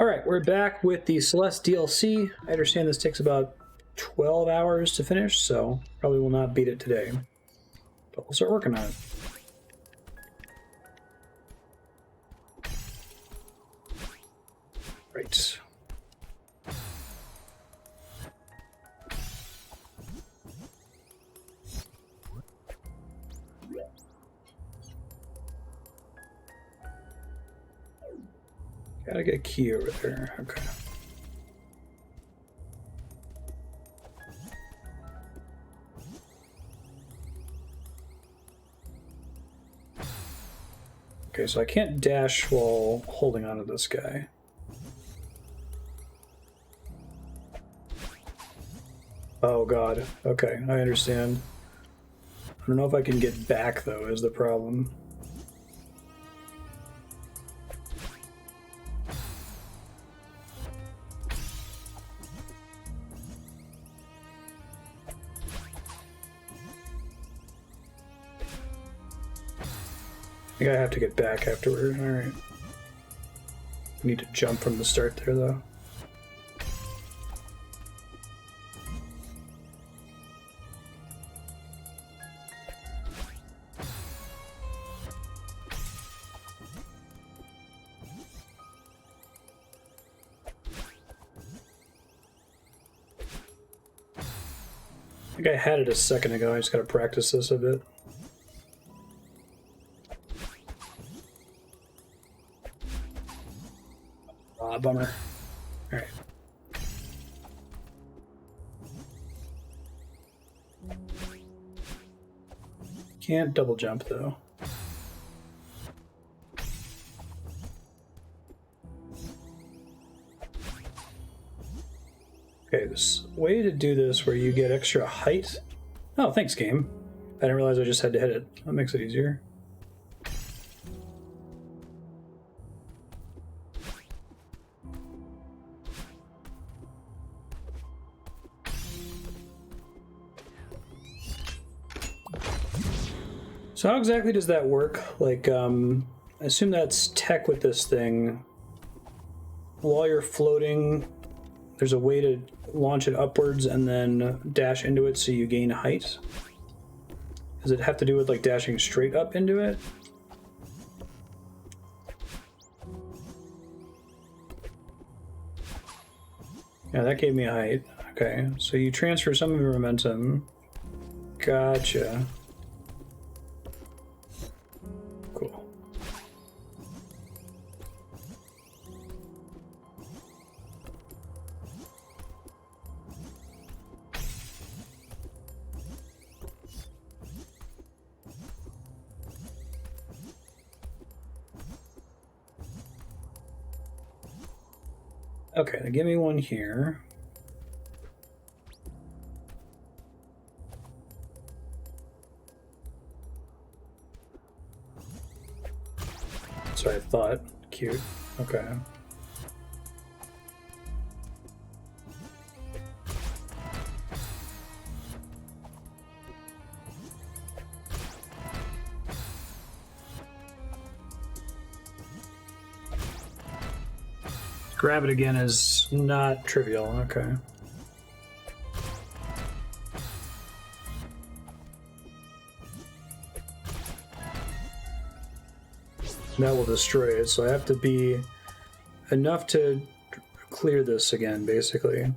Alright, we're back with the Celeste DLC. I understand this takes about 12 hours to finish, so probably will not beat it today. But we'll start working on it. Right. Gotta get a key over there. Okay. Okay, so I can't dash while holding onto this guy. Oh god. Okay, I understand. I don't know if I can get back, though, is the problem. I think I have to get back afterward. Alright. Need to jump from the start there, though. I think I had it a second ago. I just gotta practice this a bit. Bummer. Alright. Can't double jump, though. Okay, this way to do this where you get extra height. Oh, thanks, game. I didn't realize I just had to hit it. That makes it easier. So how exactly does that work? Like, I assume that's tech with this thing. While you're floating, there's a way to launch it upwards and then dash into it so you gain height. Does it have to do with, like, dashing straight up into it? Yeah, that gave me height. Okay, so you transfer some of your momentum. Gotcha. Cool. Okay, now give me one here. That's what I thought. Cute. Okay. Grab it again is not trivial. Okay. That will destroy it, so I have to be enough to clear this again, basically.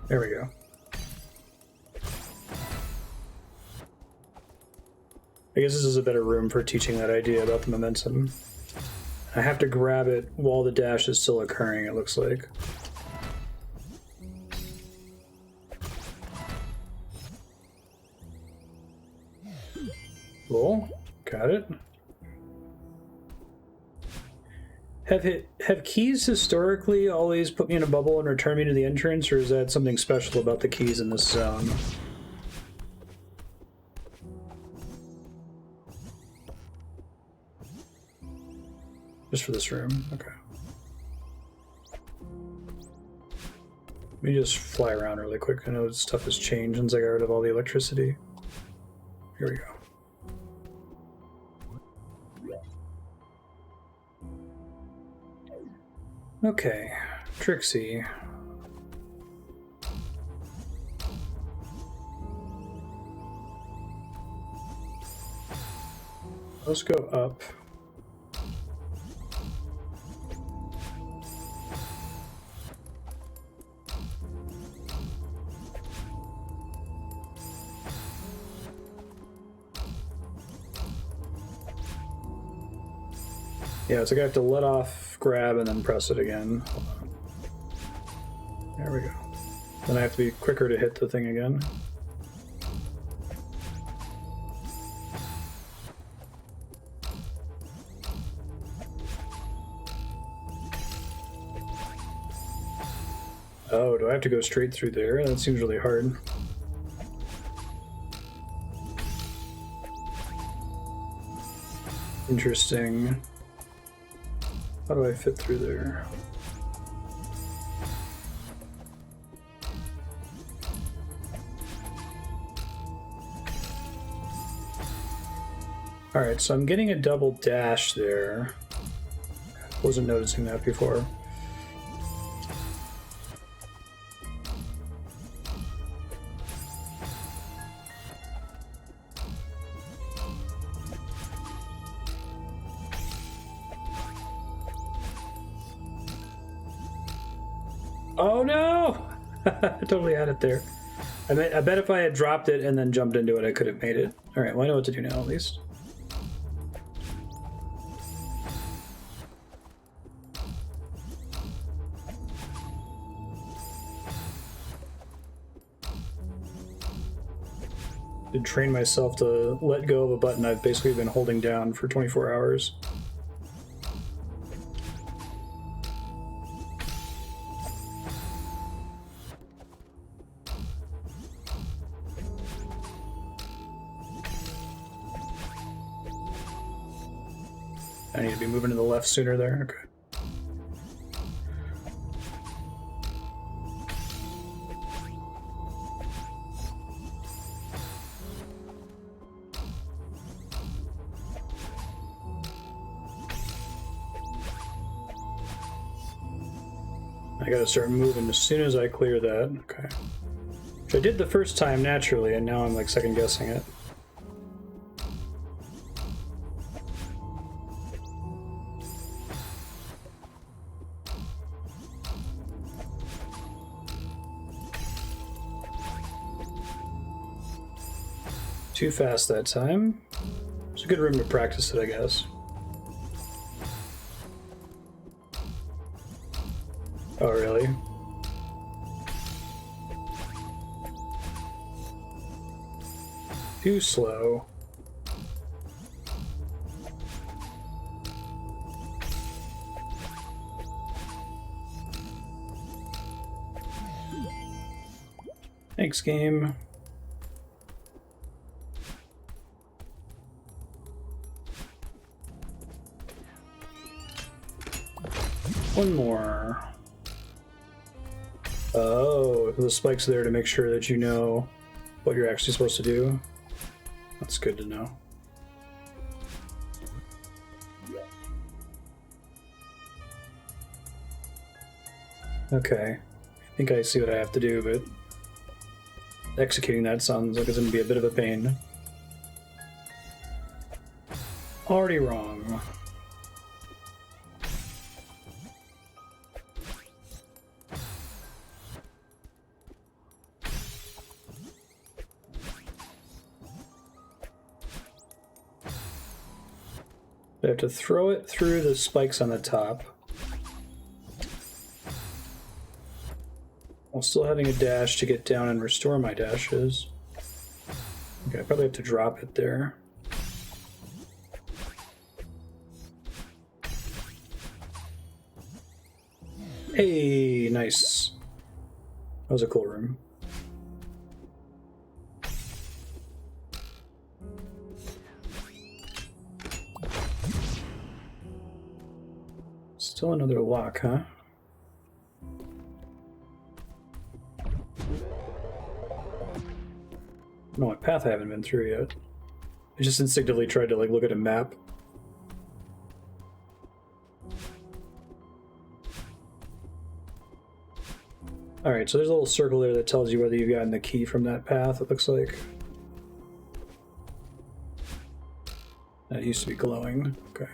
There we go. I guess this is a better room for teaching that idea about the momentum. I have to grab it while the dash is still occurring, it looks like. Cool. Got it. Have keys historically always put me in a bubble and return me to the entrance, or is that something special about the keys in this zone? Just for this room, okay. Let me just fly around really quick. I know stuff has changed since I got rid of all the electricity. Here we go. Okay, Trixie. Let's go up. Yeah, it's like I have to let off, grab, and then press it again. There we go. Then I have to be quicker to hit the thing again. Oh, do I have to go straight through there? That seems really hard. Interesting. How do I fit through there? Alright, so I'm getting a double dash there. Wasn't noticing that before. Oh no! I totally had it there. I bet if I had dropped it and then jumped into it, I could have made it. Alright, well I know what to do now at least. To train myself to let go of a button I've basically been holding down for 24 hours. I need to be moving to the left sooner there. Okay. I gotta start moving as soon as I clear that. Okay. Which I did the first time naturally, and now I'm like second guessing it. Too fast that time. It's a good room to practice it, I guess. Oh, really? Too slow. Thanks, game. One more. Oh, the spike's there to make sure that you know what you're actually supposed to do. That's good to know. Okay. I think I see what I have to do, but executing that sounds like it's going to be a bit of a pain. Already wrong. I have to throw it through the spikes on the top, while still having a dash to get down and restore my dashes. Okay, I probably have to drop it there. Hey, nice. That was a cool room. Still another lock, huh? I don't know what path I haven't been through yet. I just instinctively tried to like look at a map. Alright, so there's a little circle there that tells you whether you've gotten the key from that path, it looks like. That used to be glowing. Okay.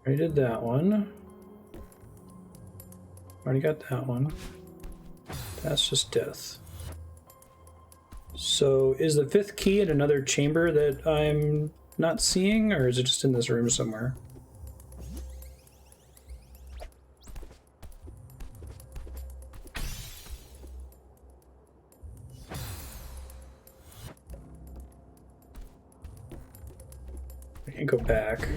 Already did that one. Already got that one. That's just death. So is the fifth key in another chamber that I'm not seeing, or is it just in this room somewhere? I can't go back.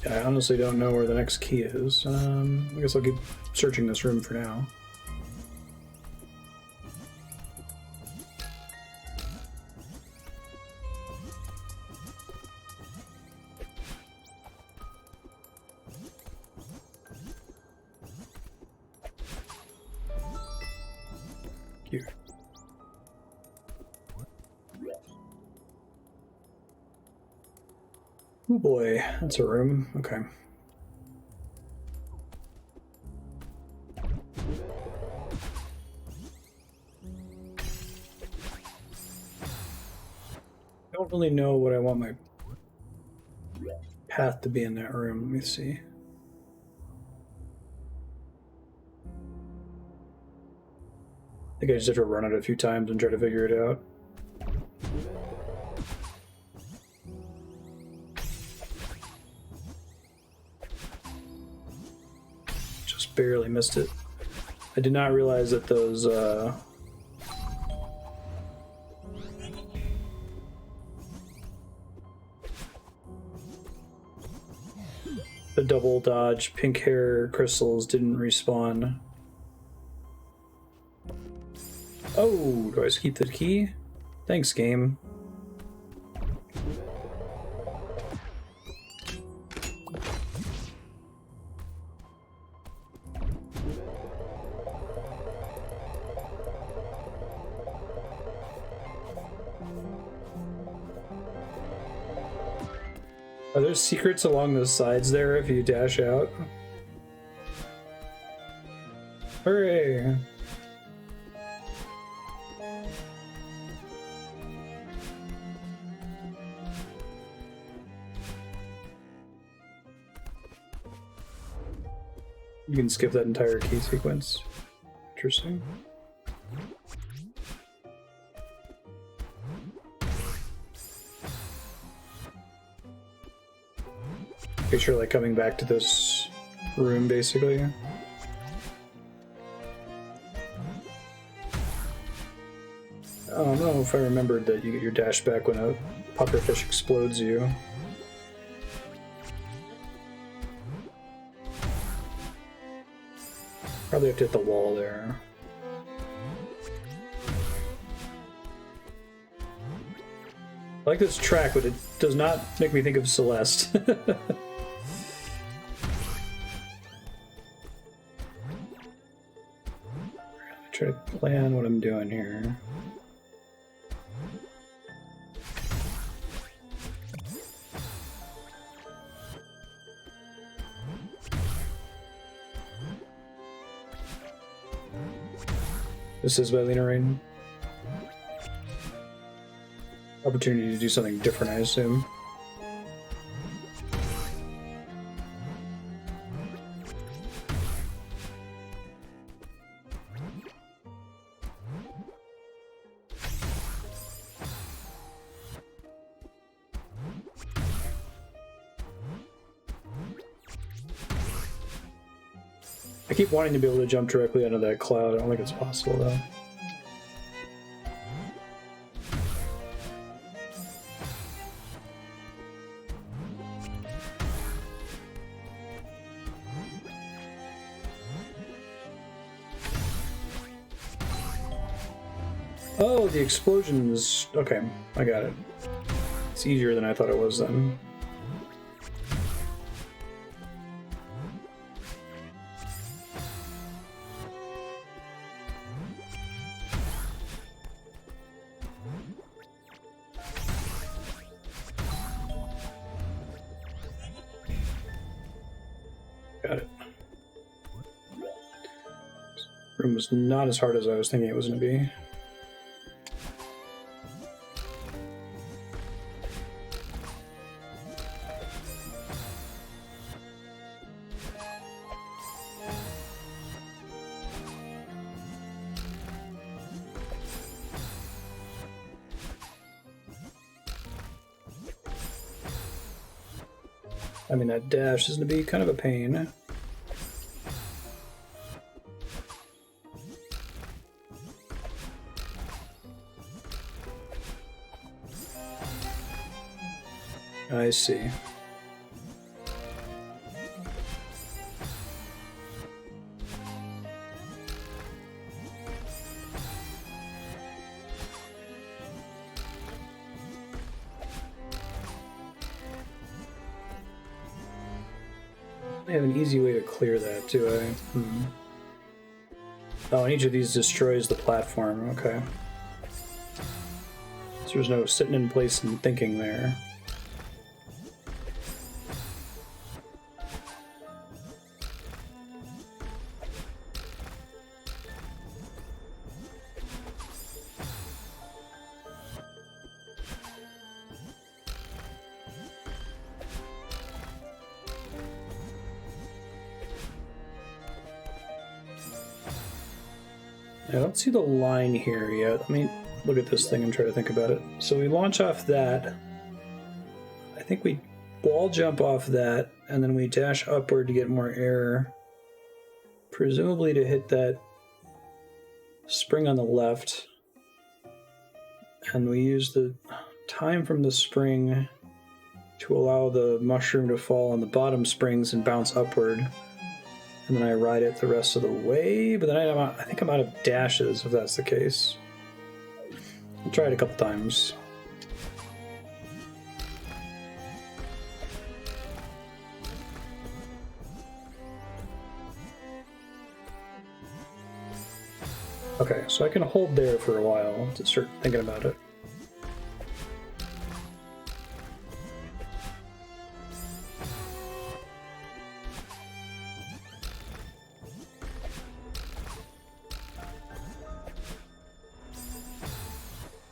I honestly don't know where the next key is. I guess I'll keep searching this room for now. Here. Oh boy, that's a room. Okay. I don't really know what I want my path to be in that room. Let me see. I think I just have to run it a few times and try to figure it out. Just barely missed it. I did not realize that those the double dodge pink hair crystals didn't respawn. Oh, do I just keep the key? Thanks, game. Are there secrets along the sides there if you dash out? Hooray! You can skip that entire key sequence. Interesting. Picture like coming back to this room basically. I don't know if I remembered that you get your dash back when a pufferfish explodes you. Probably have to hit the wall there. I like this track, but it does not make me think of Celeste. Try to plan what I'm doing here. This is by Lena Rain. Opportunity to do something different, I assume. I keep wanting to be able to jump directly under that cloud. I don't think it's possible though. Oh, the explosions. Okay, I got it. It's easier than I thought it was then. Got it. This room was not as hard as I was thinking it was going to be. I mean, that dash is going to be kind of a pain. I see. I have an easy way to clear that, do I? Oh, and each of these destroys the platform. Okay. So there's no sitting in place and thinking there. I don't see the line here yet. Let me look at this thing and try to think about it. So we launch off that. I think we wall jump off that, and then we dash upward to get more air. Presumably to hit that spring on the left. And we use the time from the spring to allow the mushroom to fall on the bottom springs and bounce upward. And then I ride it the rest of the way, but then I think I'm out of dashes, if that's the case. I'll try it a couple times. Okay, so I can hold there for a while to start thinking about it.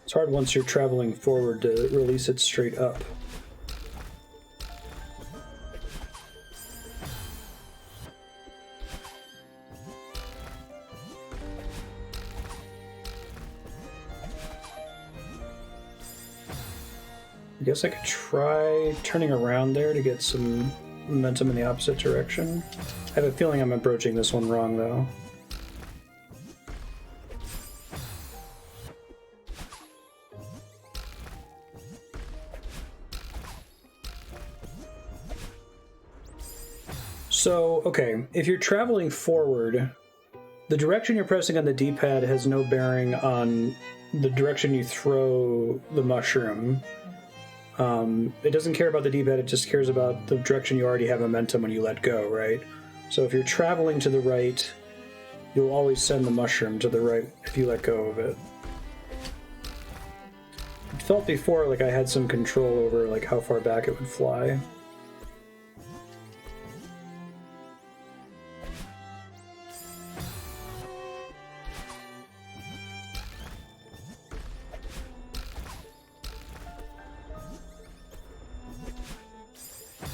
It's hard once you're traveling forward to release it straight up. I guess I could try turning around there to get some momentum in the opposite direction. I have a feeling I'm approaching this one wrong, though. So, okay, if you're traveling forward, the direction you're pressing on the D-pad has no bearing on the direction you throw the mushroom. It doesn't care about the D-pad, it just cares about the direction you already have momentum when you let go, right? So if you're traveling to the right, you'll always send the mushroom to the right if you let go of it. It felt before like I had some control over like how far back it would fly.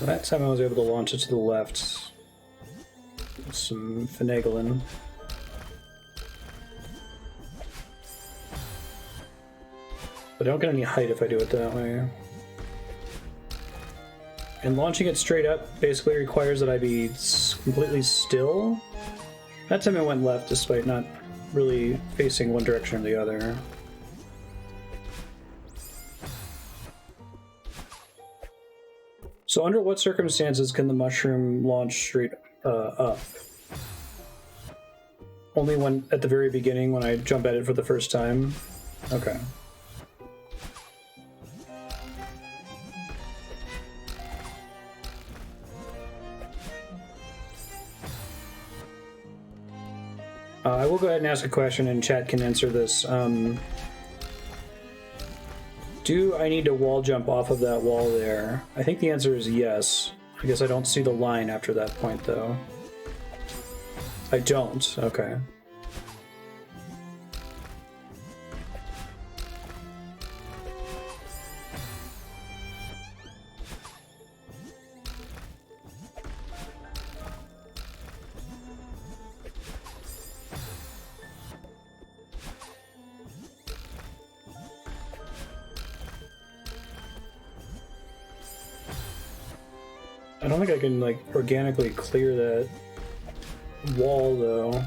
That time I was able to launch it to the left. Some finagling. But I don't get any height if I do it that way. And launching it straight up basically requires that I be completely still. That time it went left despite not really facing one direction or the other. So under what circumstances can the mushroom launch straight up? Only when at the very beginning when I jump at it for the first time? Okay. I will go ahead and ask a question, and chat can answer this. Do I need to wall jump off of that wall there? I think the answer is yes. I guess I don't see the line after that point, though. I don't. Okay. I don't think I can, like, organically clear that wall, though.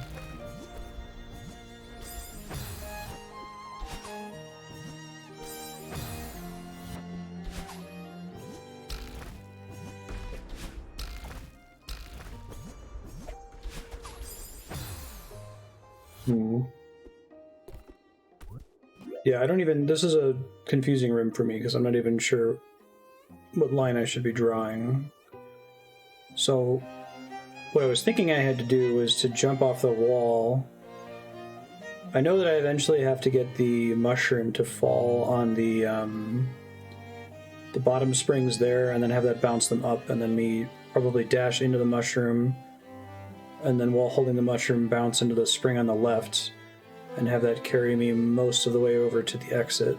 Yeah, I don't even... This is a confusing room for me, because I'm not even sure what line I should be drawing. So, what I was thinking I had to do was to jump off the wall. I know that I eventually have to get the mushroom to fall on the bottom springs there, and then have that bounce them up, and then me probably dash into the mushroom, and then while holding the mushroom, bounce into the spring on the left, and have that carry me most of the way over to the exit.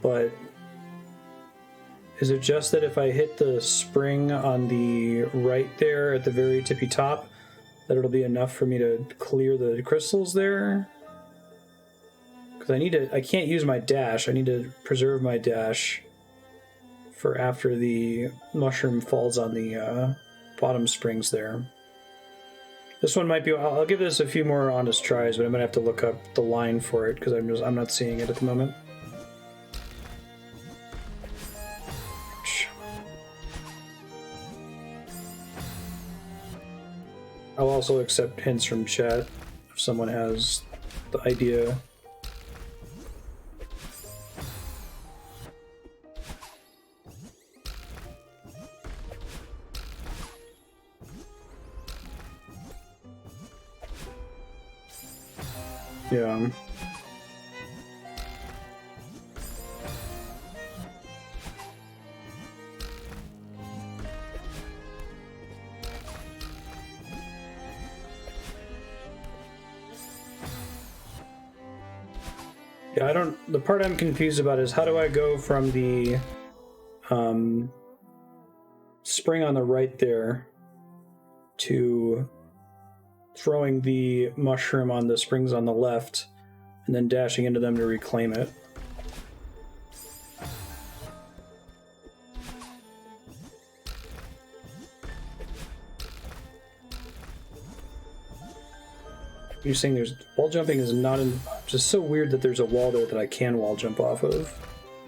But is it just that if I hit the spring on the right there at the very tippy top, that it'll be enough for me to clear the crystals there? Because I can't use my dash. I need to preserve my dash for after the mushroom falls on the bottom springs there. This one might be... I'll give this a few more honest tries, but I'm going to have to look up the line for it, because I'm not seeing it at the moment. I'll also accept hints from chat if someone has the idea. Yeah. Yeah, I don't... The part I'm confused about is how do I go from the spring on the right there to throwing the mushroom on the springs on the left and then dashing into them to reclaim it. You're saying there's... Wall jumping is not in... Just so weird that there's a wall there that I can wall jump off of.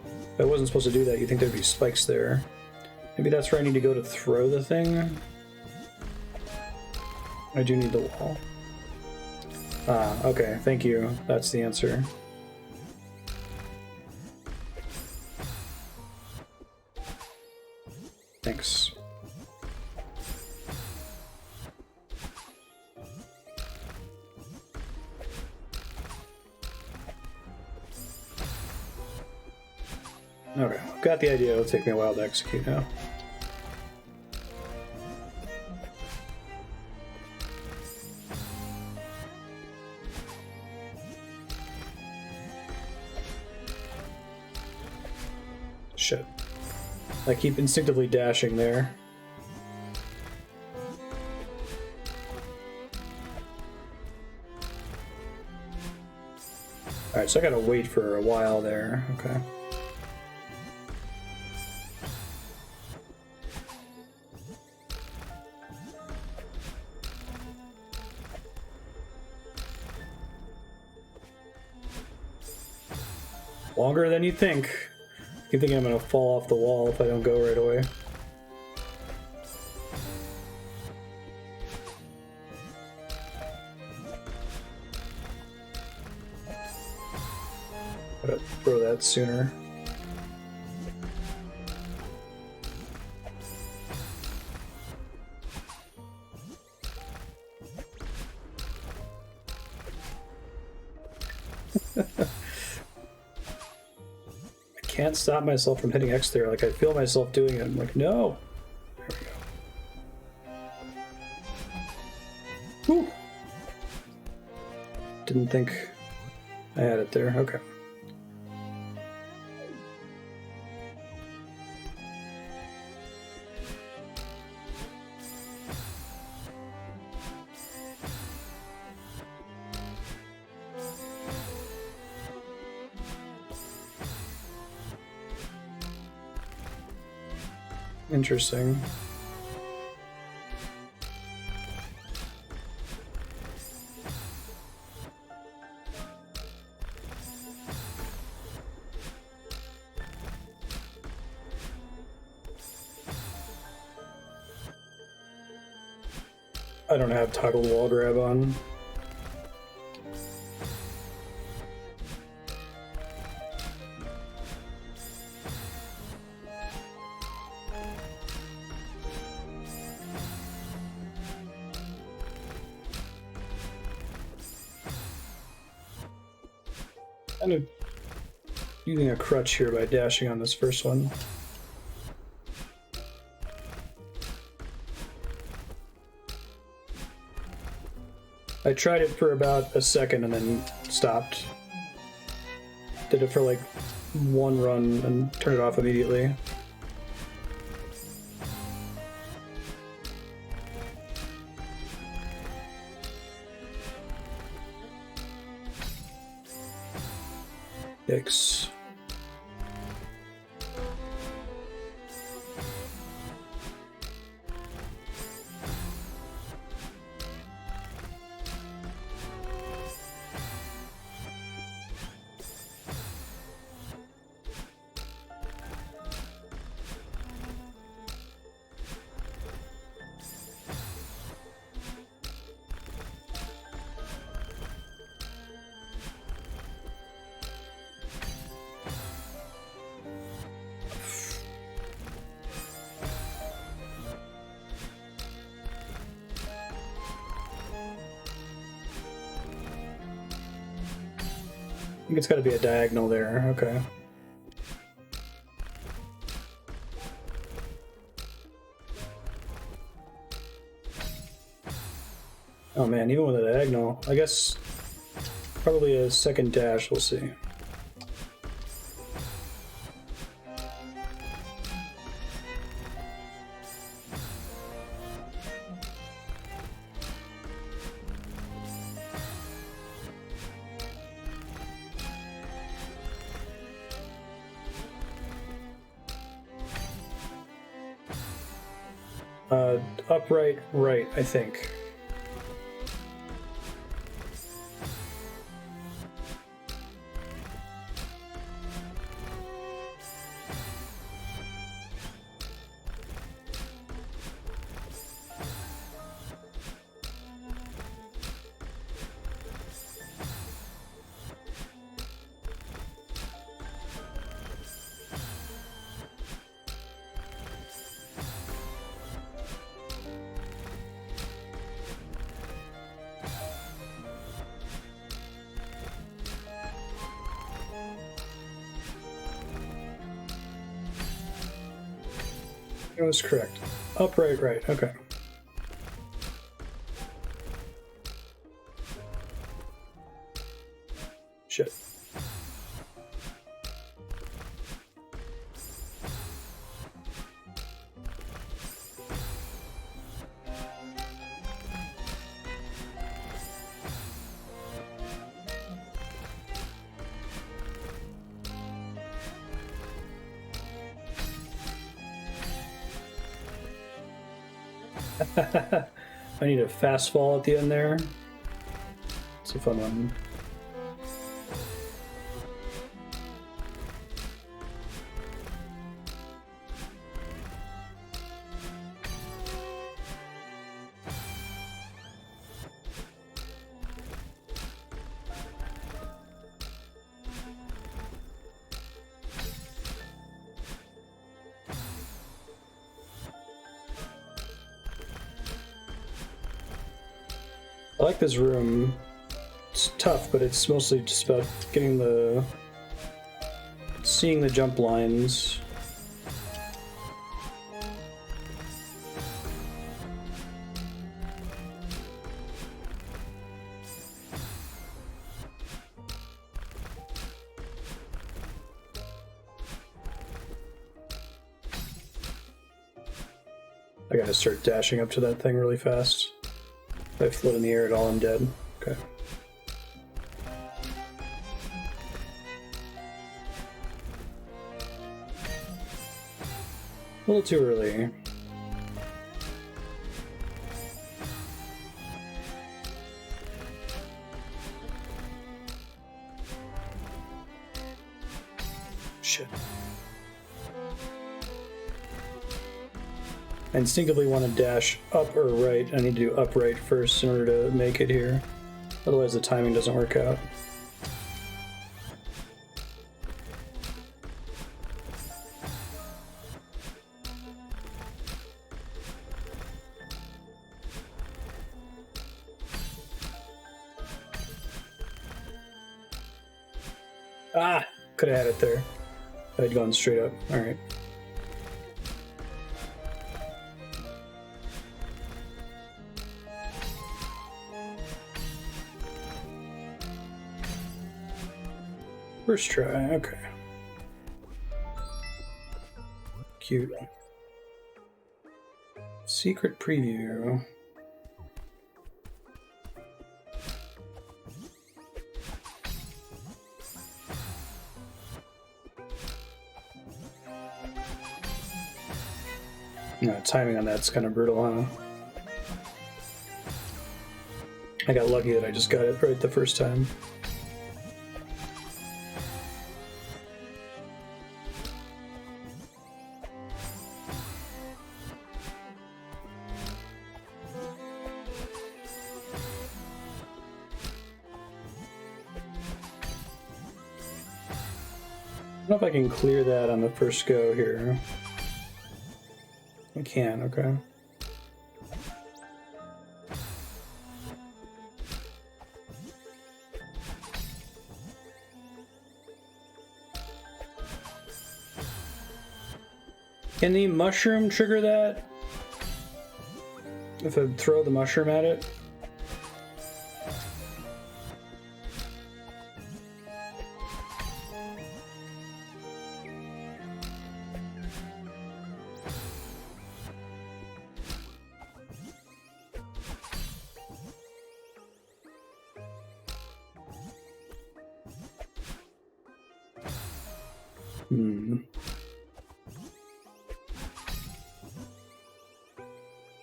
If I wasn't supposed to do that, you'd think there'd be spikes there. Maybe that's where I need to go to throw the thing? I do need the wall. Ah, okay, thank you. That's the answer. Thanks. Okay, got the idea. It'll take me a while to execute now. Shit. I keep instinctively dashing there. Alright, so I gotta wait for a while there. Okay. Longer than you think. You think I'm gonna fall off the wall if I don't go right away. Gotta throw that sooner. I can't stop myself from hitting X there. Like, I feel myself doing it. I'm like, no. There we go. Whew. Didn't think I had it there. Okay. Interesting. I don't have toggle wall grab on. Kind of using a crutch here by dashing on this first one. I tried it for about a second and then stopped. Did it for like one run and turned it off immediately. Yikes. I think it's got to be a diagonal there. Okay. Oh man, even with a diagonal, I guess probably a second dash, we'll see. Upright right, I think. It was correct. Upright right, okay. Shit. I need a fast fall at the end there. It's a fun one. I like this room. It's tough, but it's mostly just about getting the... seeing the jump lines. I gotta start dashing up to that thing really fast. If I float in the air at all, I'm dead. Okay. A little too early. Shit. I instinctively want to dash up or right. I need to do upright first in order to make it here. Otherwise the timing doesn't work out. Ah! Could have had it there. I'd gone straight up. Alright. First try, okay. Cute. Secret preview. No, timing on that's kind of brutal, huh? I got lucky that I just got it right the first time. I don't know if I can clear that on the first go here. I can, okay. Can the mushroom trigger that? If I throw the mushroom at it?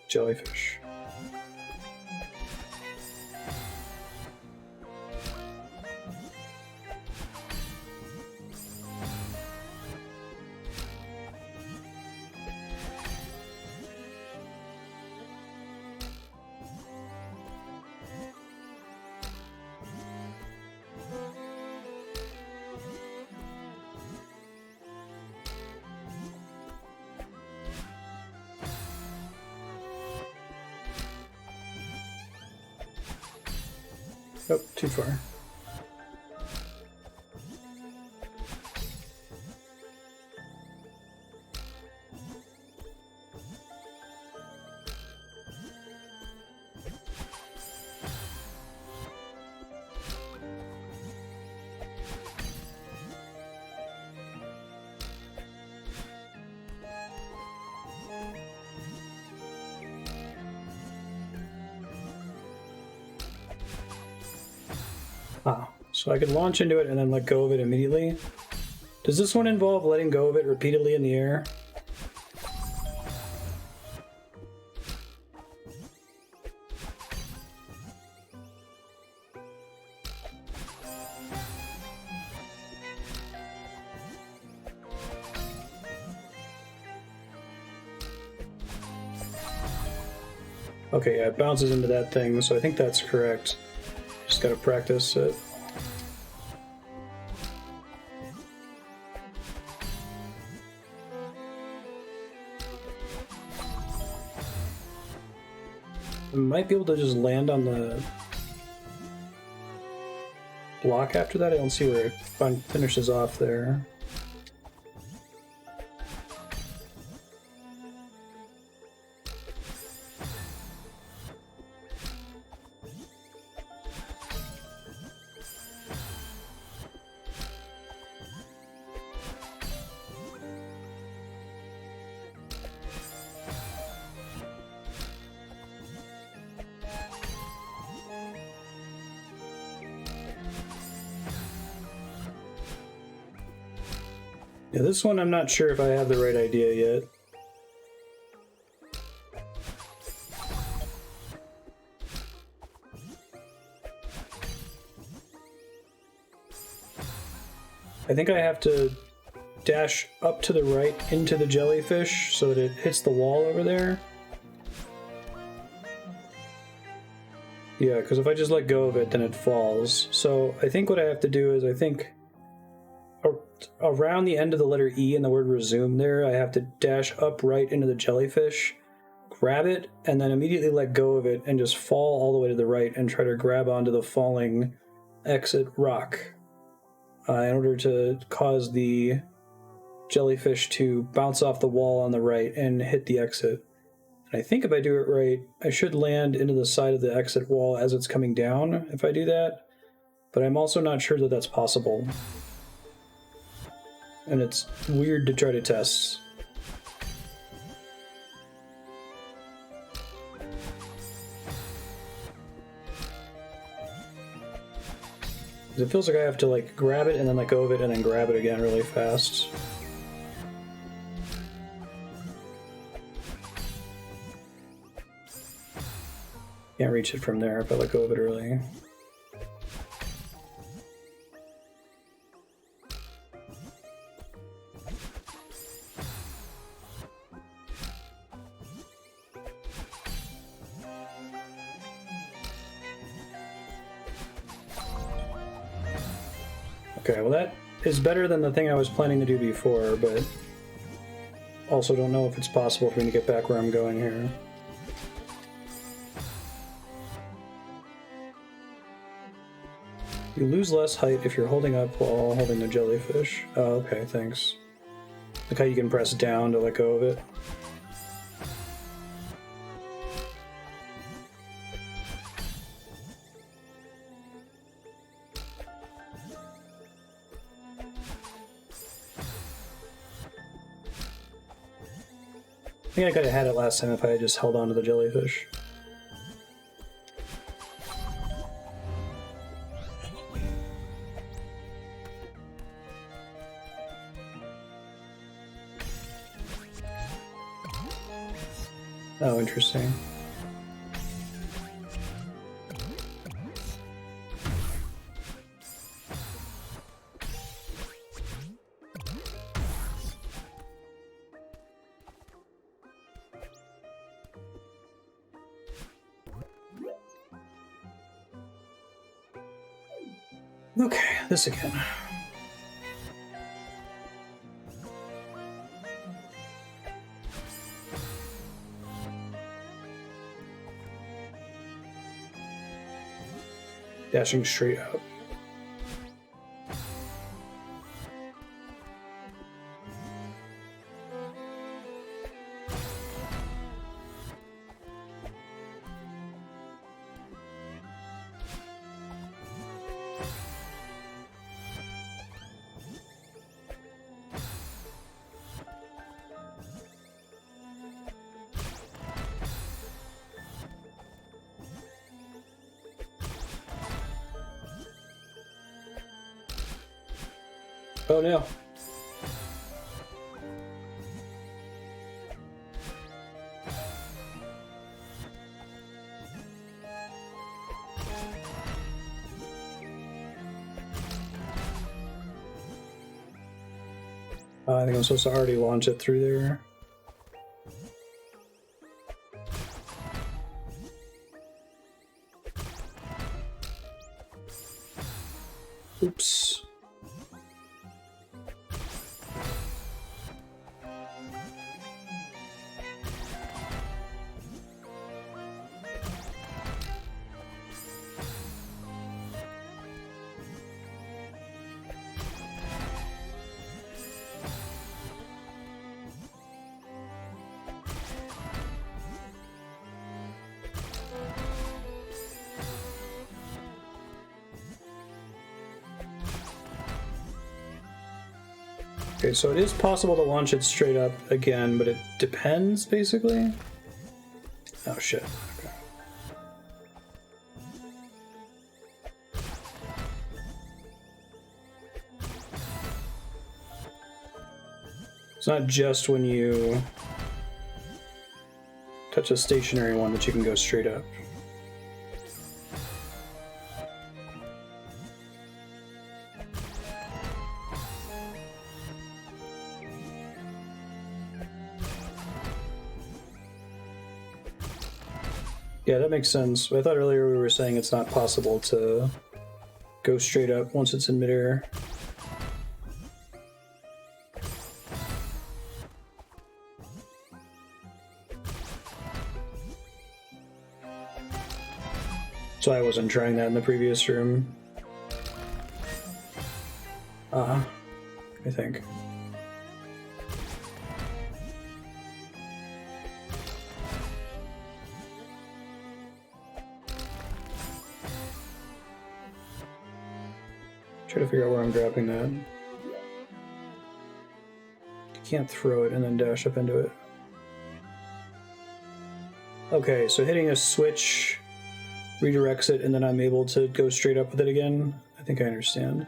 Jellyfish. Oh, too far. Ah, so I could launch into it and then let go of it immediately. Does this one involve letting go of it repeatedly in the air? Okay, yeah, it bounces into that thing, so I think that's correct. Just gotta practice it. I might be able to just land on the block after that? I don't see where it finishes off there. Yeah, this one I'm not sure if I have the right idea yet. I think I have to dash up to the right into the jellyfish so that it hits the wall over there. Yeah, because if I just let go of it, then it falls. So I think what I have to do is, I think around the end of the letter E and the word resume there, I have to dash up right into the jellyfish, grab it, and then immediately let go of it and just fall all the way to the right and try to grab onto the falling exit rock in order to cause the jellyfish to bounce off the wall on the right and hit the exit. And I think if I do it right, I should land into the side of the exit wall as it's coming down if I do that, but I'm also not sure that that's possible. And it's weird to try to test. It feels like I have to like grab it and then let go of it and then grab it again really fast. Can't reach it from there if I let go of it early. Okay, well that is better than the thing I was planning to do before, but also don't know if it's possible for me to get back where I'm going here. You lose less height if you're holding up while holding the jellyfish. Oh, okay, thanks. Like how you can press down to let go of it. I think I could have had it last time if I had just held on to the jellyfish. Oh, interesting. Okay, this again. Dashing straight up. Oh no. I think I'm supposed to already launch it through there. Oops. Okay, so it is possible to launch it straight up again, but it depends, basically. Oh, shit. Okay. It's not just when you touch a stationary one that you can go straight up. Yeah, that makes sense. I thought earlier we were saying it's not possible to go straight up once it's in midair. So I wasn't trying that in the previous room. I think. Try to figure out where I'm dropping that. You can't throw it and then dash up into it. Okay, so hitting a switch redirects it and then I'm able to go straight up with it again. I think I understand.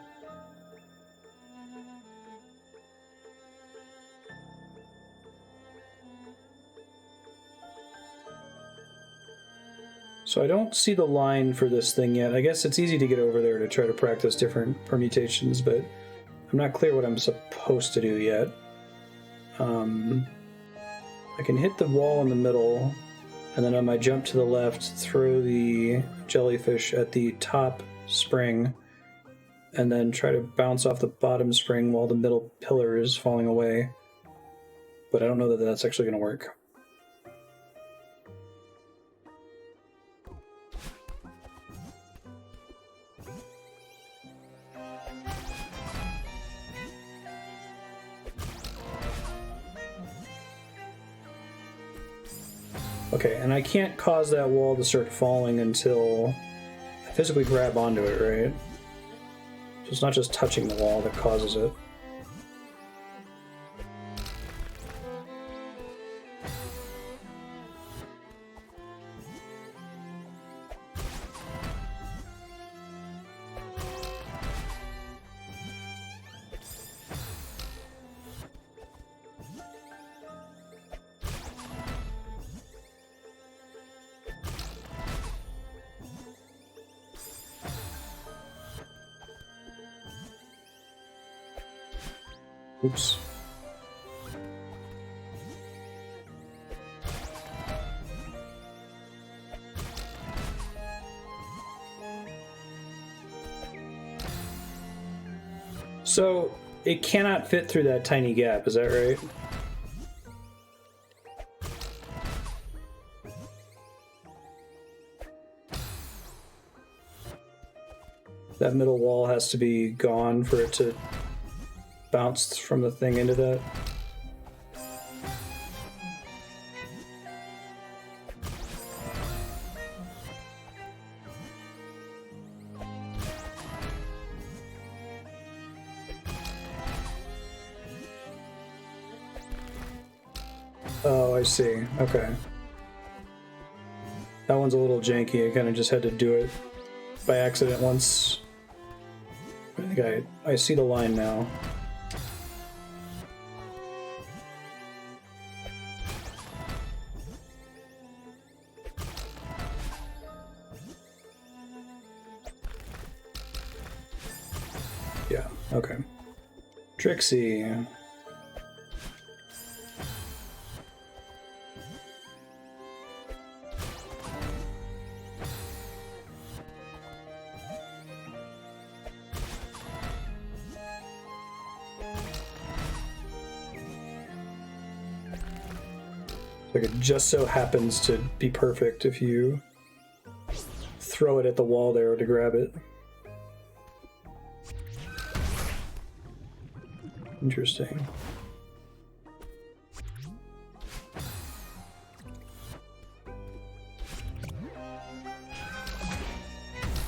So I don't see the line for this thing yet. I guess it's easy to get over there to try to practice different permutations, but I'm not clear what I'm supposed to do yet. I can hit the wall in the middle, and then on my jump to the left, throw the jellyfish at the top spring, and then try to bounce off the bottom spring while the middle pillar is falling away. But I don't know that that's actually going to work. Okay, and I can't cause that wall to start falling until I physically grab onto it, right? So it's not just touching the wall that causes it. Oops. So it cannot fit through that tiny gap, is that right? That middle wall has to be gone for it to bounce from the thing into that. Oh, I see. Okay. That one's a little janky. I kind of just had to do it by accident once. I think I see the line now. Yeah, okay. Trixie. Like it just so happens to be perfect if you throw it at the wall there to grab it. Interesting.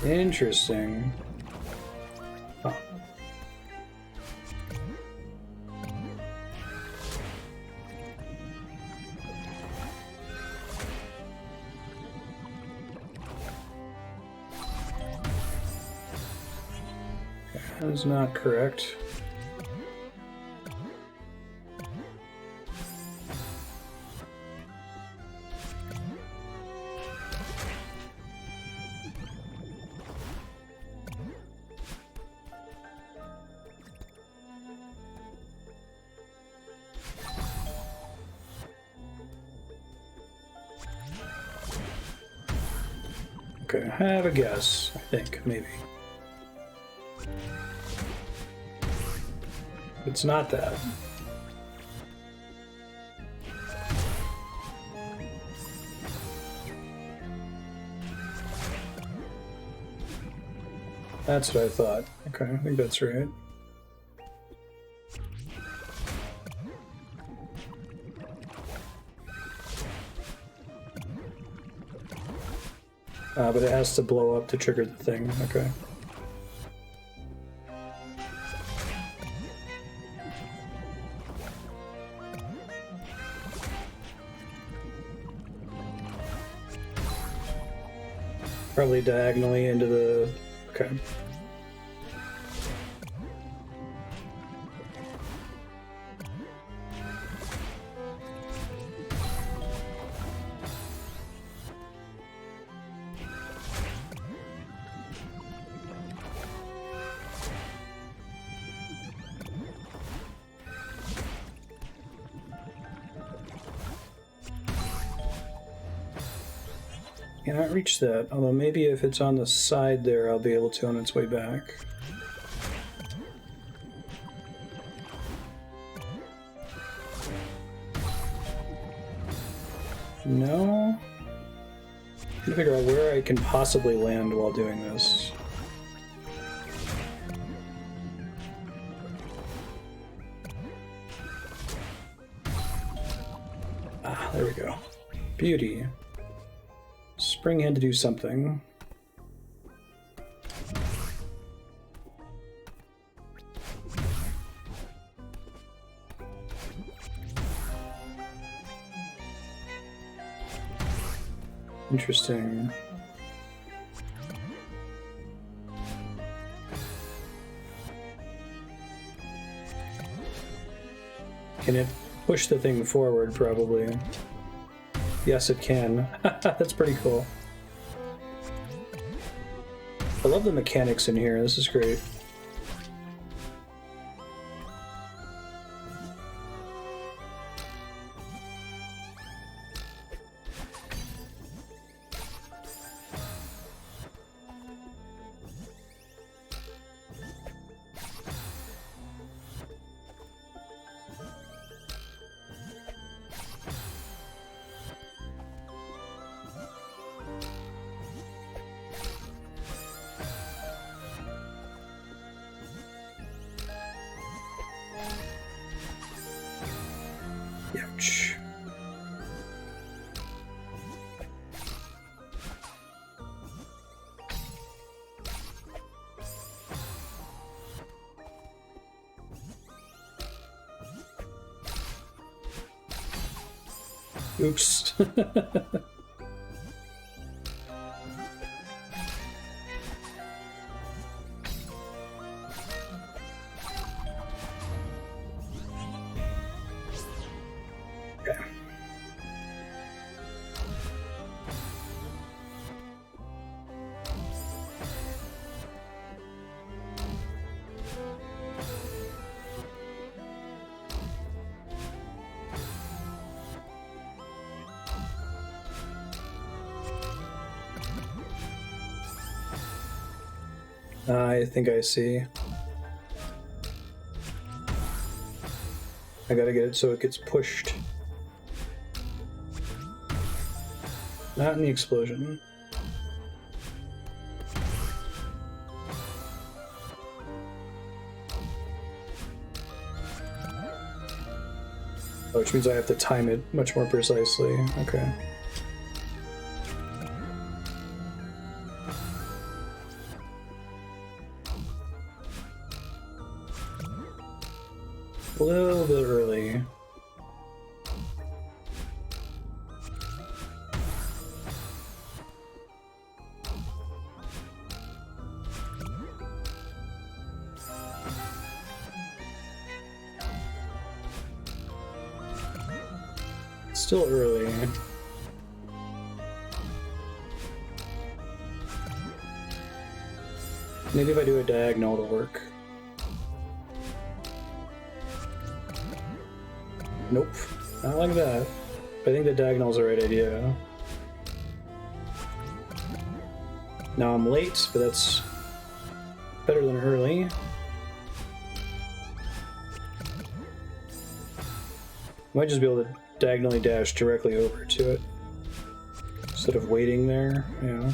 Interesting. Huh. That is not correct. Okay, I have a guess, I think, maybe. It's not that. That's what I thought. Okay, I think that's right. But it has to blow up to trigger the thing. Okay. Probably diagonally into the... Okay. Cannot reach that, although maybe if it's on the side there, I'll be able to on its way back. No? I'm trying to figure out where I can possibly land while doing this. Ah, there we go. Beauty. Spring had to do something. Interesting. Can it push the thing forward, probably? Yes, it can. That's pretty cool. I love the mechanics in here. This is great. Ouch. Oops. I think I see. I gotta get it so it gets pushed. Not in the explosion. Oh, which means I have to time it much more precisely. Okay. A little bit early. Still early. Maybe if I do a diagonal, it'll work. Nope, not like that. I think the diagonal is the right idea. Now I'm late, but that's better than early. Might just be able to diagonally dash directly over to it instead of waiting there, yeah.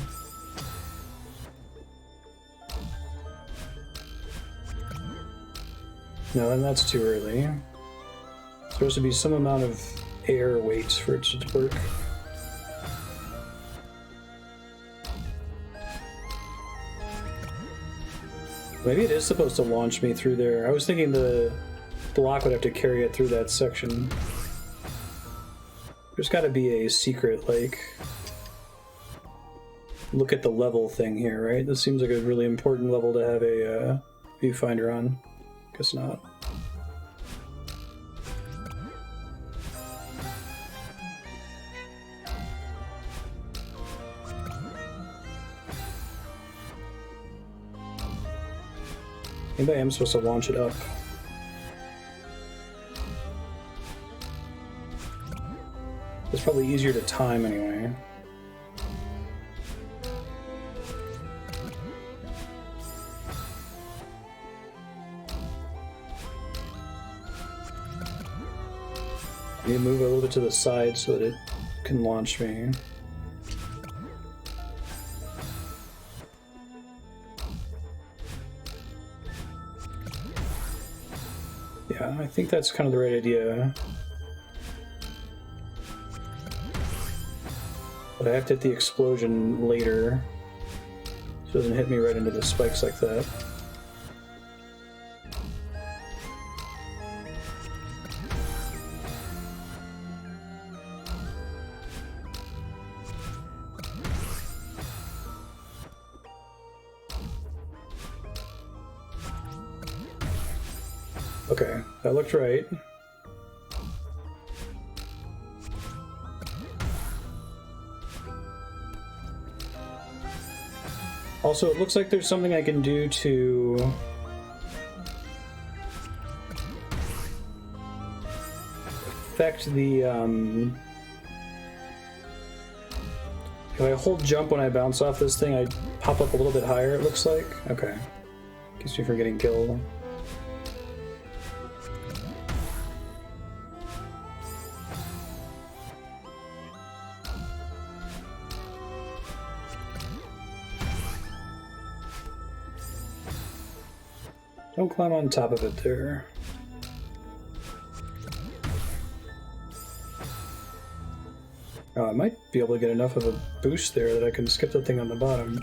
No, and that's too early. There's supposed to be some amount of air weight for it to work. Maybe it is supposed to launch me through there. I was thinking the block would have to carry it through that section. There's got to be a secret, like, look at the level thing here, right? This seems like a really important level to have a viewfinder on. Guess not. Maybe I am supposed to launch it up. It's probably easier to time anyway. I need to move a little bit to the side so that it can launch me. Yeah, I think that's kind of the right idea. But I have to hit the explosion later, so it doesn't hit me right into the spikes like that. Okay, that looked right. Also, it looks like there's something I can do to affect the, if I hold jump when I bounce off this thing, I pop up a little bit higher, it looks like. Okay. Keeps me from getting killed. Don't climb on top of it there. Oh, I might be able to get enough of a boost there that I can skip the thing on the bottom.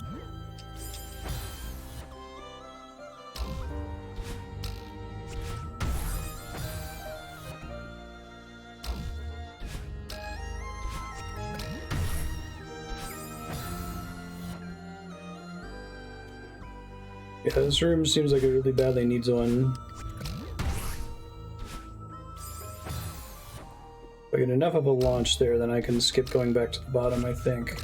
Yeah, this room seems like it really badly needs one. If I get enough of a launch there, then I can skip going back to the bottom, I think.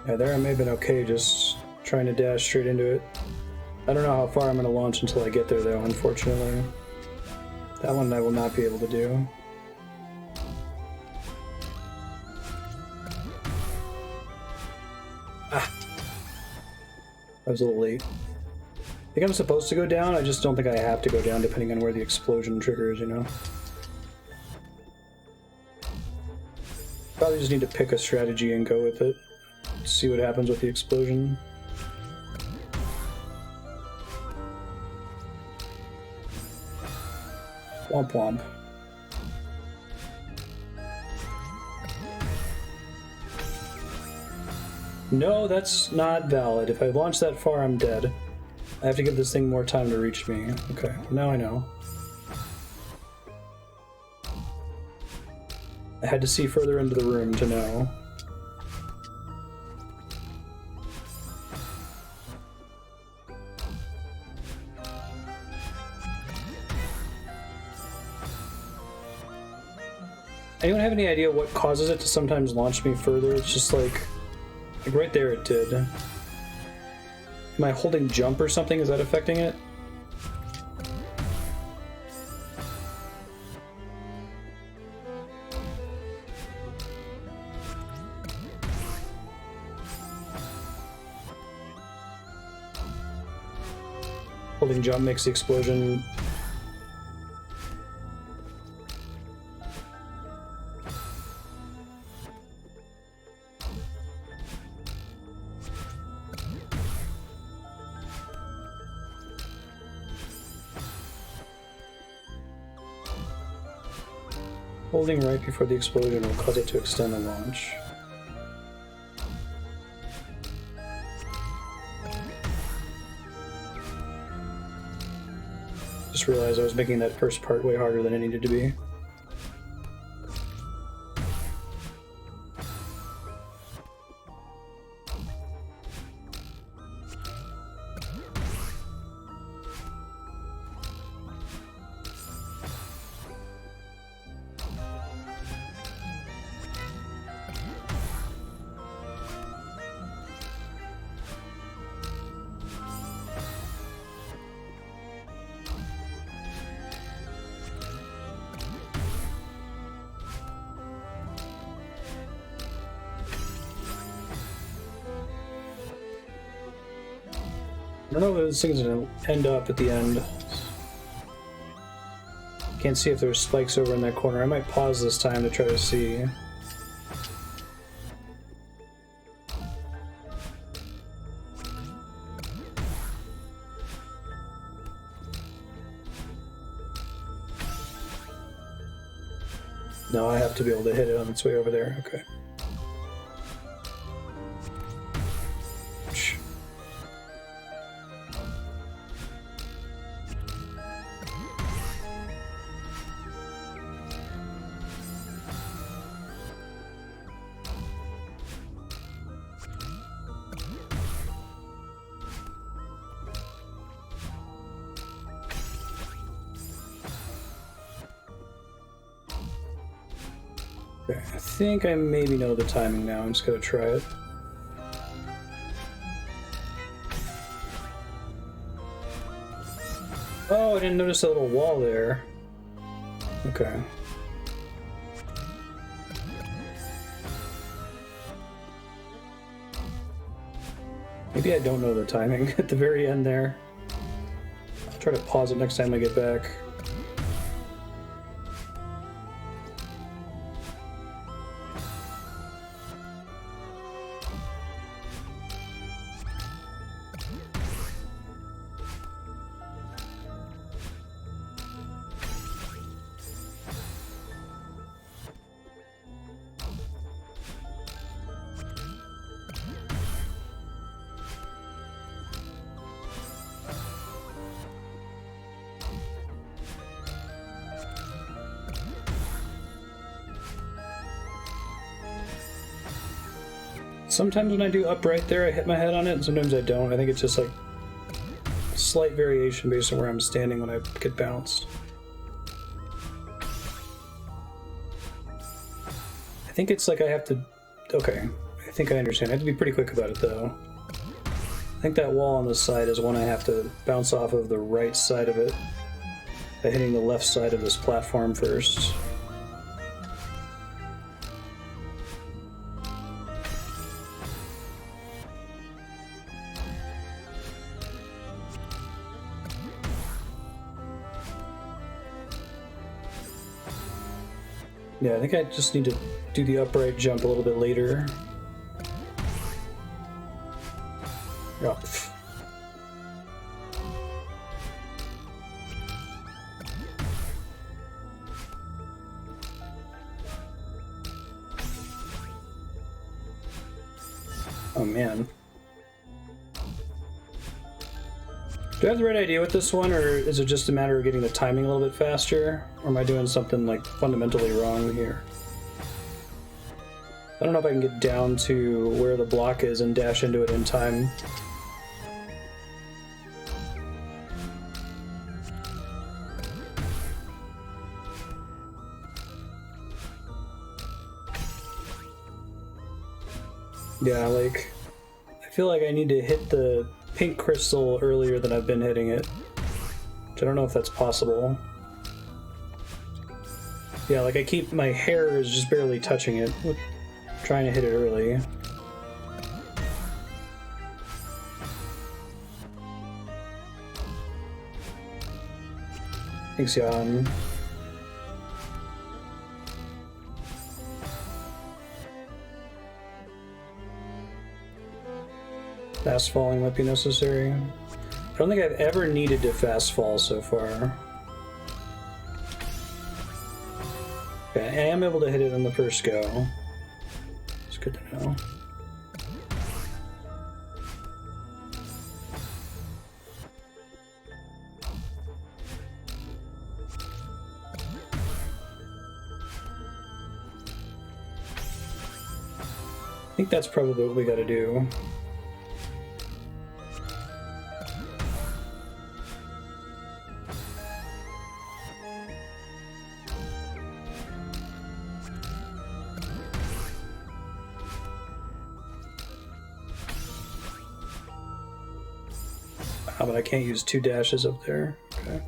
Yeah, there I may have been okay just trying to dash straight into it. I don't know how far I'm going to launch until I get there, though, unfortunately. That one I will not be able to do. Ah! I was a little late. I think I'm supposed to go down, I just don't think I have to go down depending on where the explosion triggers, you know? Probably just need to pick a strategy and go with it. See what happens with the explosion. Womp womp. No, that's not valid. If I launch that far, I'm dead. I have to give this thing more time to reach me. Okay, now I know. I had to see further into the room to know. Anyone have any idea what causes it to sometimes launch me further? It's just like right there it did. Am I holding jump or something? Is that affecting it? Holding jump makes the explosion. Holding right before the explosion will cause it to extend the launch. Just realized I was making that first part way harder than it needed to be. I don't know if this thing's gonna end up at the end. Can't see if there's spikes over in that corner. I might pause this time to try to see. No, I have to be able to hit it on its way over there. Okay. Okay, I think I maybe know the timing now. I'm just gonna try it. Oh, I didn't notice that little wall there. Okay. Maybe I don't know the timing at the very end there. I'll try to pause it next time I get back. Sometimes when I do upright there, I hit my head on it, and sometimes I don't. I think it's just like a slight variation based on where I'm standing when I get bounced. I think it's like I have to... Okay, I think I understand. I have to be pretty quick about it, though. I think that wall on this side is one I have to bounce off of the right side of it by hitting the left side of this platform first. Yeah, I think I just need to do the upright jump a little bit later. Oh. Oh man. Do I have the right idea with this one, or is it just a matter of getting the timing a little bit faster? Or am I doing something like fundamentally wrong here? I don't know if I can get down to where the block is and dash into it in time. Yeah, like, I feel like I need to hit the pink crystal earlier than I've been hitting it. Which I don't know if that's possible. Yeah, like I keep, my hair is just barely touching it. Trying to hit it early. Thanks, Jan. Fast falling might be necessary. I don't think I've ever needed to fast fall so far. Okay, I am able to hit it on the first go. It's good to know. I think that's probably what we gotta do. But I can't use 2 dashes up there. Okay.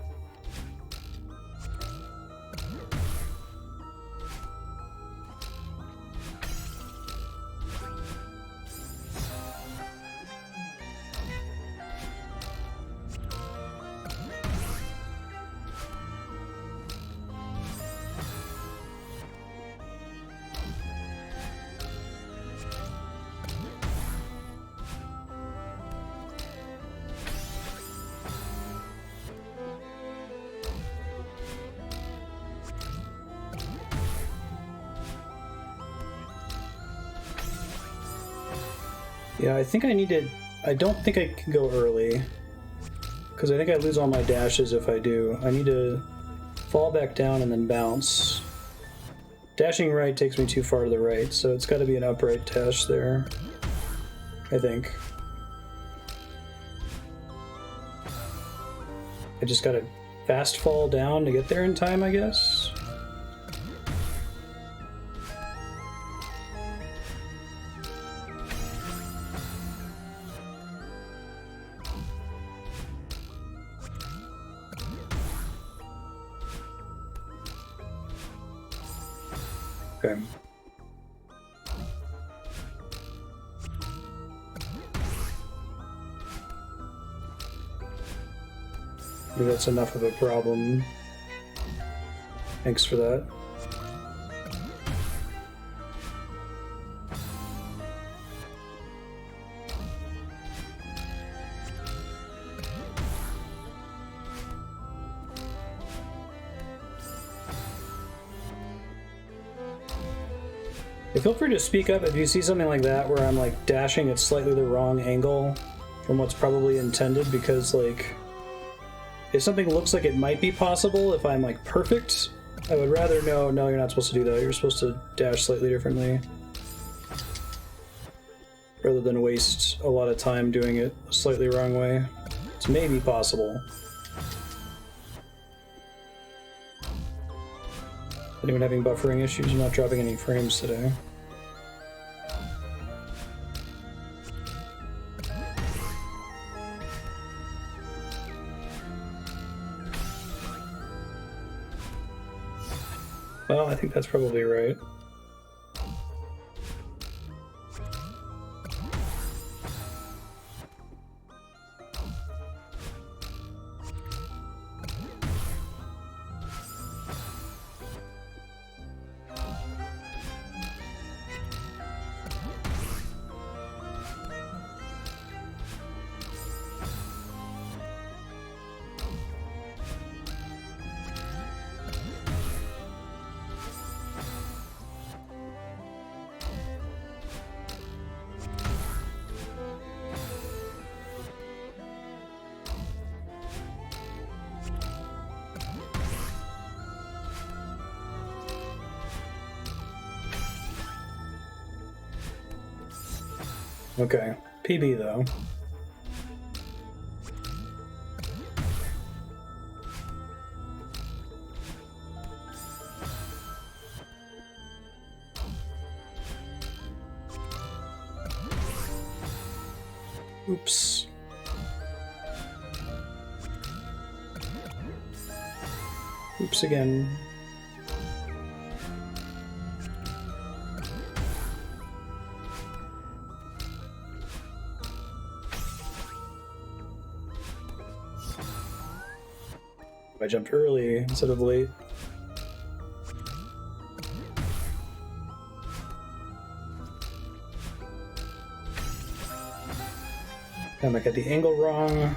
Yeah, I think I need to... I don't think I can go early. Because I think I lose all my dashes if I do. I need to fall back down and then bounce. Dashing right takes me too far to the right, so it's got to be an upright dash there. I think. I just gotta fast fall down to get there in time, I guess? Okay. Maybe that's enough of a problem. Thanks for that. Feel free to speak up if you see something like that where I'm like dashing at slightly the wrong angle from what's probably intended, because like if something looks like it might be possible, if I'm like perfect, I would rather know, no, you're not supposed to do that. You're supposed to dash slightly differently rather than waste a lot of time doing it slightly wrong way. It's maybe possible. Anyone having buffering issues? I'm not dropping any frames today. Well, I think that's probably right. Okay. PB though. Oops. Oops again. I jumped early instead of late. I might get the angle wrong.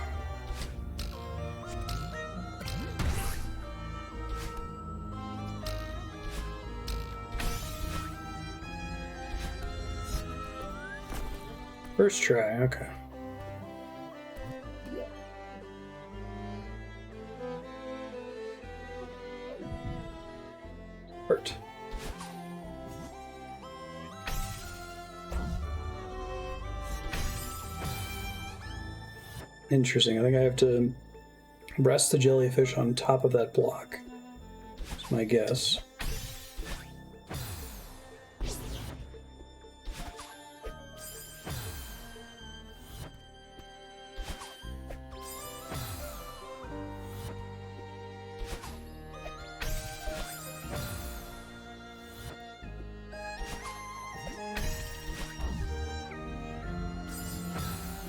First try, okay. Hurt. Interesting. I think I have to rest the jellyfish on top of that block. That's my guess.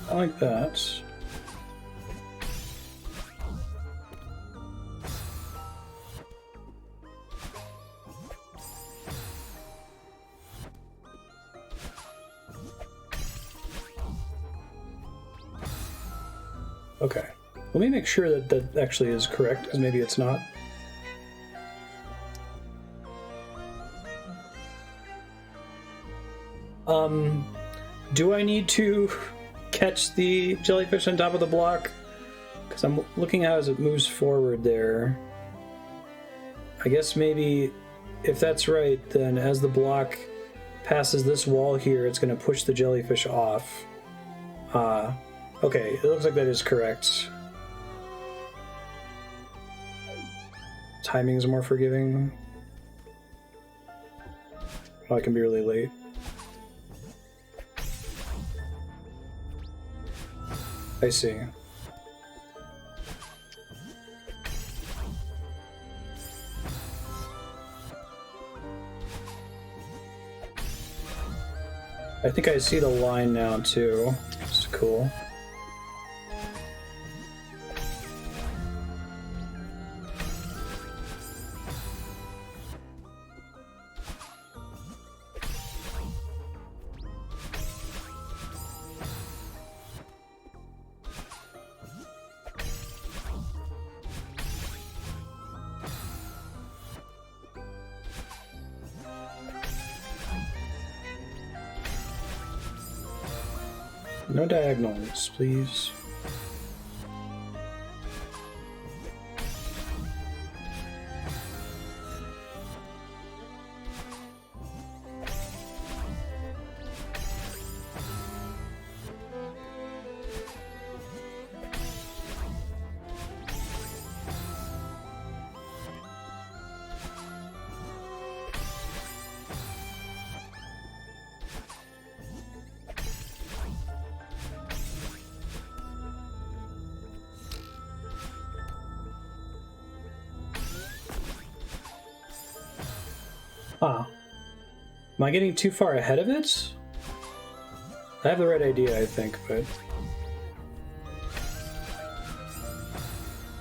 I like that. Okay. Let me make sure that that actually is correct, because maybe it's not. Do I need to catch the jellyfish on top of the block? Because I'm looking at it as it moves forward there. I guess maybe if that's right, then as the block passes this wall here, it's going to push the jellyfish off. Okay, it looks like that is correct. Timing is more forgiving. Oh, I can be really late. I see. I think I see the line now too, which is cool. No diagonals, please. Huh. Am I getting too far ahead of it? I have the right idea, I think, but...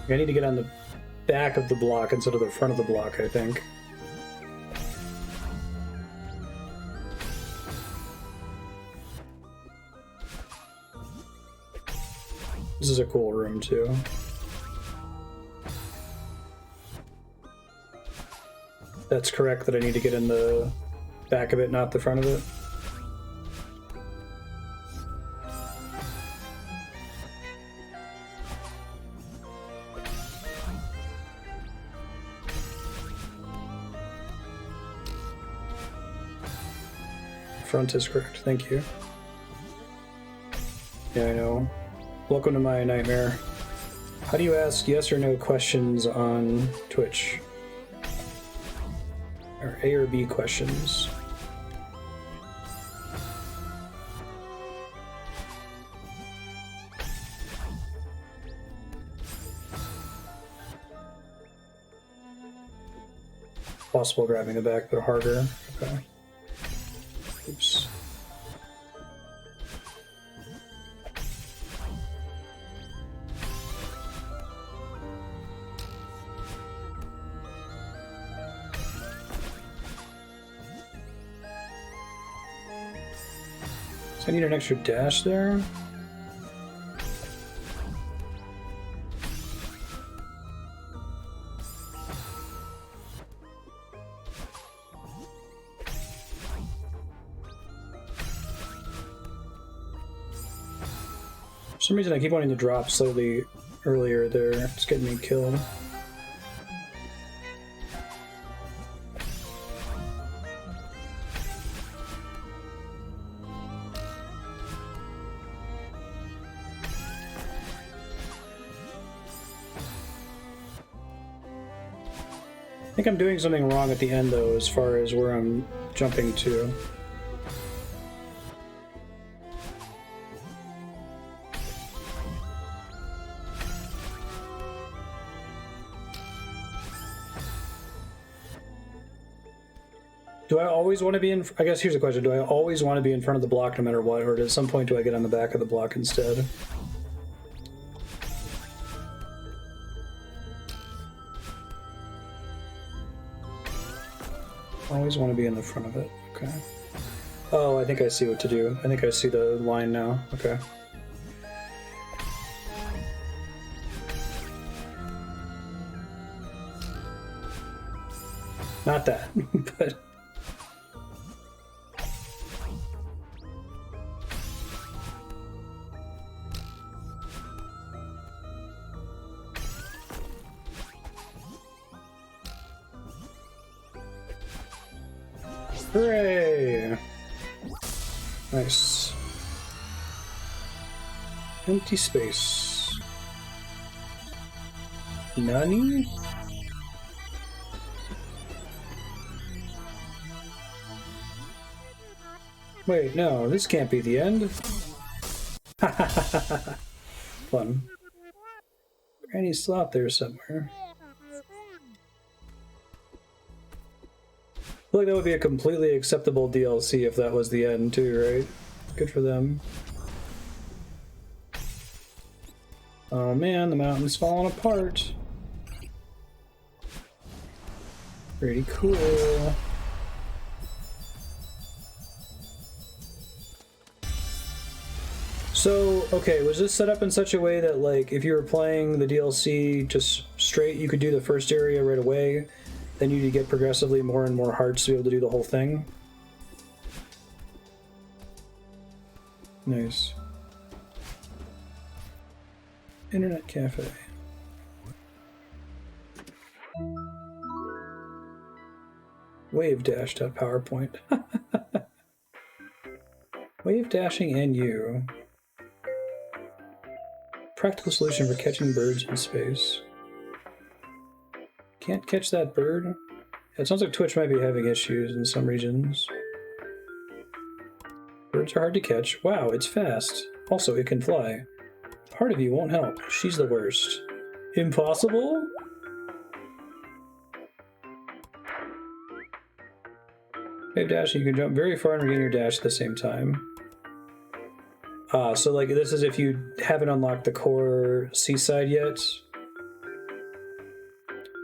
I need to get on the back of the block instead of the front of the block, I think. This is a cool room, too. That's correct that I need to get in the back of it, not the front of it. Front is correct, thank you. Yeah, I know. Welcome to my nightmare. How do you ask yes or no questions on Twitch? Or A or B questions? Possible grabbing the back, but harder. Okay. Oops. So I need an extra dash there. For some reason I keep wanting to drop slightly earlier there. It's getting me killed. I think I'm doing something wrong at the end though, as far as where I'm jumping to. Do I always want to be in... I guess here's the question. Do I always want to be in front of the block no matter what, or at some point do I get on the back of the block instead? Always want to be in the front of it. Okay. Oh, I think I see what to do. I think I see the line now. Okay. Not that, but... Hooray! Nice. Empty space. Nani? Wait, no, this can't be the end. Fun. Granny's still out there somewhere. I feel like that would be a completely acceptable DLC if that was the end too, right? Good for them. Oh man, the mountain's falling apart. Pretty cool. So, okay, was this set up in such a way that, like, if you were playing the DLC just straight, you could do the first area right away? Then you get progressively more and more hearts to be able to do the whole thing. Nice. Internet cafe. Wave dash.powerpoint. Wave dashing and you. Practical solution for catching birds in space. Can't catch that bird? It sounds like Twitch might be having issues in some regions. Birds are hard to catch. Wow, it's fast. Also, it can fly. Part of you won't help. She's the worst. Impossible? Wave dash, you can jump very far and regain your dash at the same time. So like this is if you haven't unlocked the core seaside yet.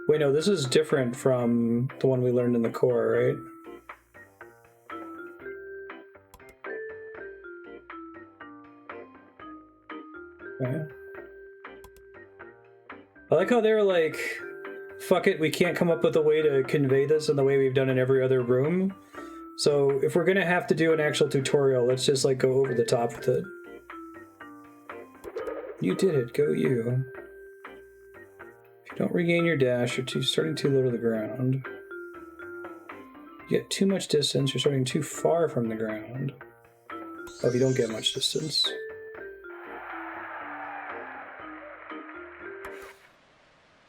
Wait, no, this is different from the one we learned in the core, right? Okay. I like how they're like, fuck it, we can't come up with a way to convey this in the way we've done in every other room. So if we're gonna have to do an actual tutorial, let's just like go over the top with it. You did it, go you. If you don't regain your dash, you're starting too low to the ground. You get too much distance, you're starting too far from the ground. Oh, if you don't get much distance.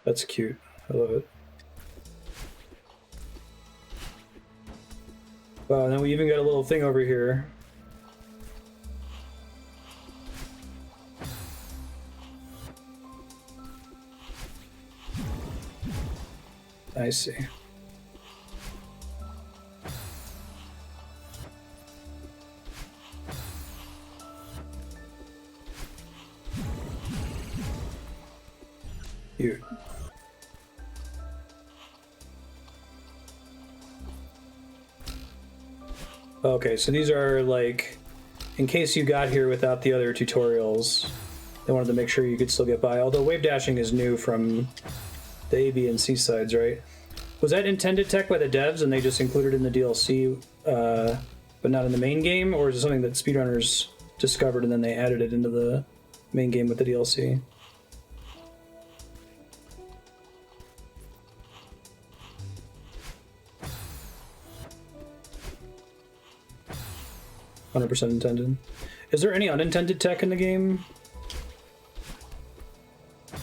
That's cute. I love it. Wow, and then we even got a little thing over here. I see. Cute. Okay, so these are like, in case you got here without the other tutorials, they wanted to make sure you could still get by. Although wave dashing is new from the A, B, and C sides, right? Was that intended tech by the devs and they just included it in the DLC, but not in the main game? Or is it something that speedrunners discovered and then they added it into the main game with the DLC? 100% intended. Is there any unintended tech in the game? I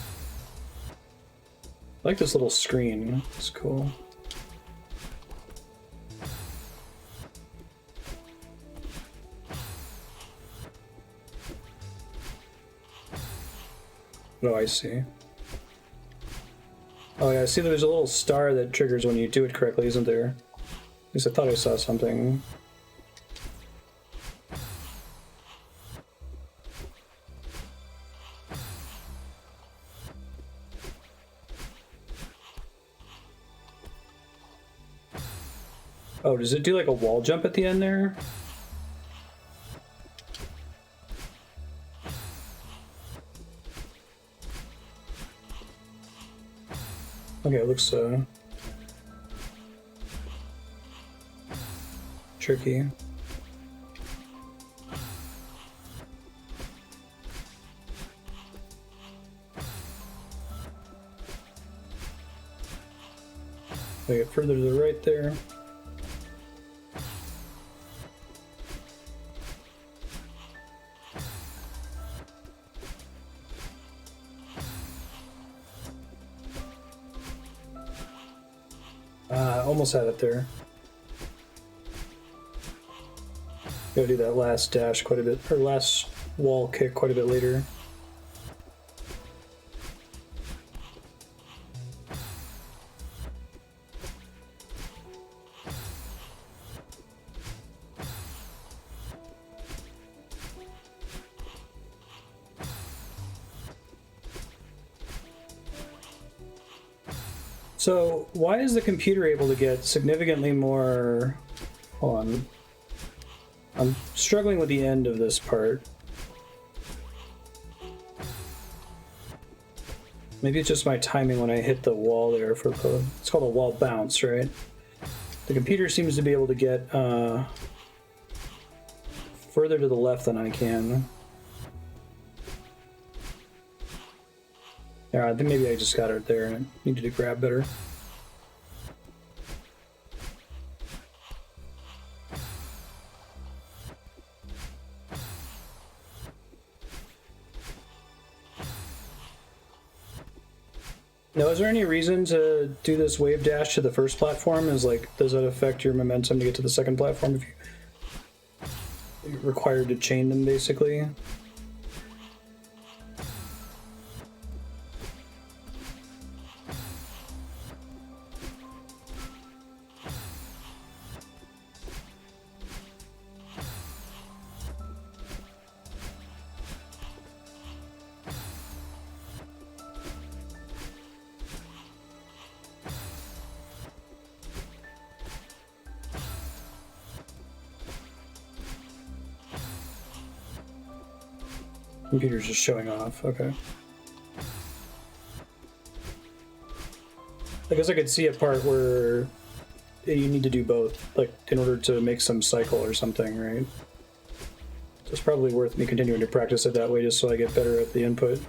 like this little screen. It's cool. Oh, I see. Oh yeah, I see there's a little star that triggers when you do it correctly, isn't there? At least I thought I saw something. Oh, does it do like a wall jump at the end there? Okay, it looks tricky. I get further to the right there. Almost had it there. Gotta do that last dash quite a bit, or last wall kick quite a bit later. So, why is the computer able to get significantly more... Hold on. I'm struggling with the end of this part. Maybe it's just my timing when I hit the wall there for the... It's called a wall bounce, right? The computer seems to be able to get further to the left than I can. Yeah, I think maybe I just got it there and I needed to grab better. Now, is there any reason to do this wave dash to the first platform? Is like, does that affect your momentum to get to the second platform if you're required to chain them, basically? Computer's just showing off, okay. I guess I could see a part where you need to do both, like, in order to make some cycle or something, right? So it's probably worth me continuing to practice it that way just so I get better at the input.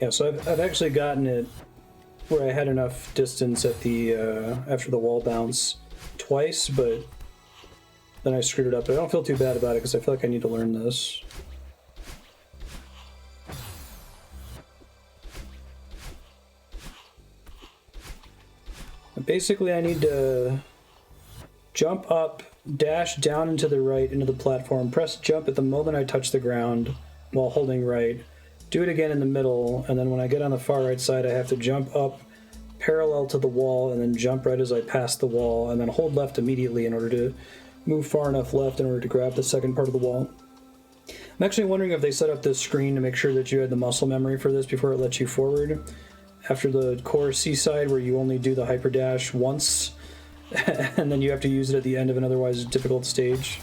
Yeah, so I've actually gotten it where I had enough distance at the after the wall bounce twice, but then I screwed it up. But I don't feel too bad about it because I feel like I need to learn this. Basically, I need to jump up, dash down and to the right into the platform, press jump at the moment I touch the ground while holding right, do it again in the middle, and then when I get on the far right side, I have to jump up parallel to the wall and then jump right as I pass the wall, and then hold left immediately in order to move far enough left in order to grab the second part of the wall. I'm actually wondering if they set up this screen to make sure that you had the muscle memory for this before it lets you forward. After the core seaside where you only do the hyper dash once, and then you have to use it at the end of an otherwise difficult stage.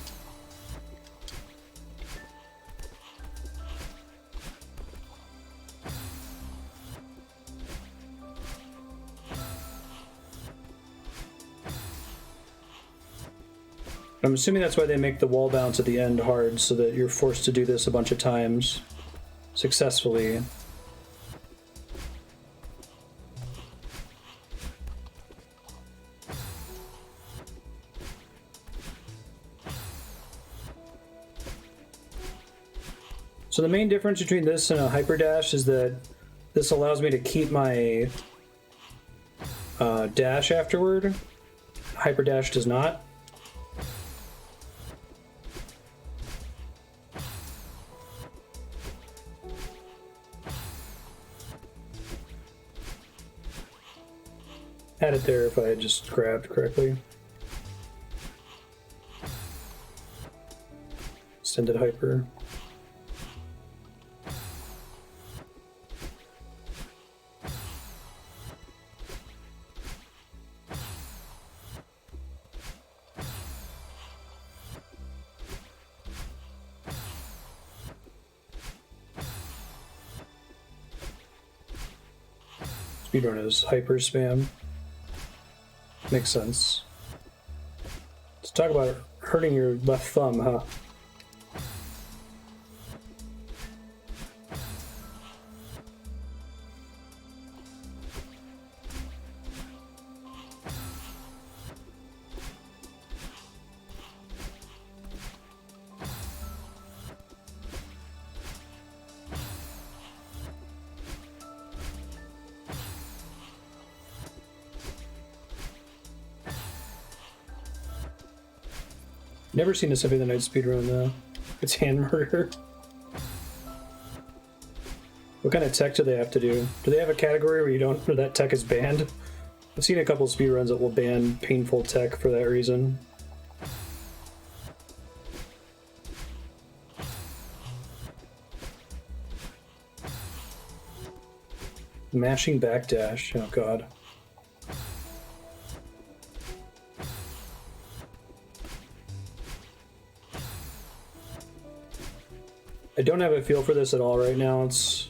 I'm assuming that's why they make the wall bounce at the end hard, so that you're forced to do this a bunch of times successfully. So the main difference between this and a hyper dash is that this allows me to keep my dash afterward. Hyper dash does not. Had it there if I had just grabbed correctly. Extended hyper. Speedrun is hyper spam. Makes sense. Let's talk about hurting your left thumb, huh? Never seen a Symphony of the Night speedrun though. It's hand murder. What kind of tech do they have to do? Do they have a category where you don't, where that tech is banned? I've seen a couple of speedruns that will ban painful tech for that reason. Mashing backdash, oh god. I don't have a feel for this at all right now. It's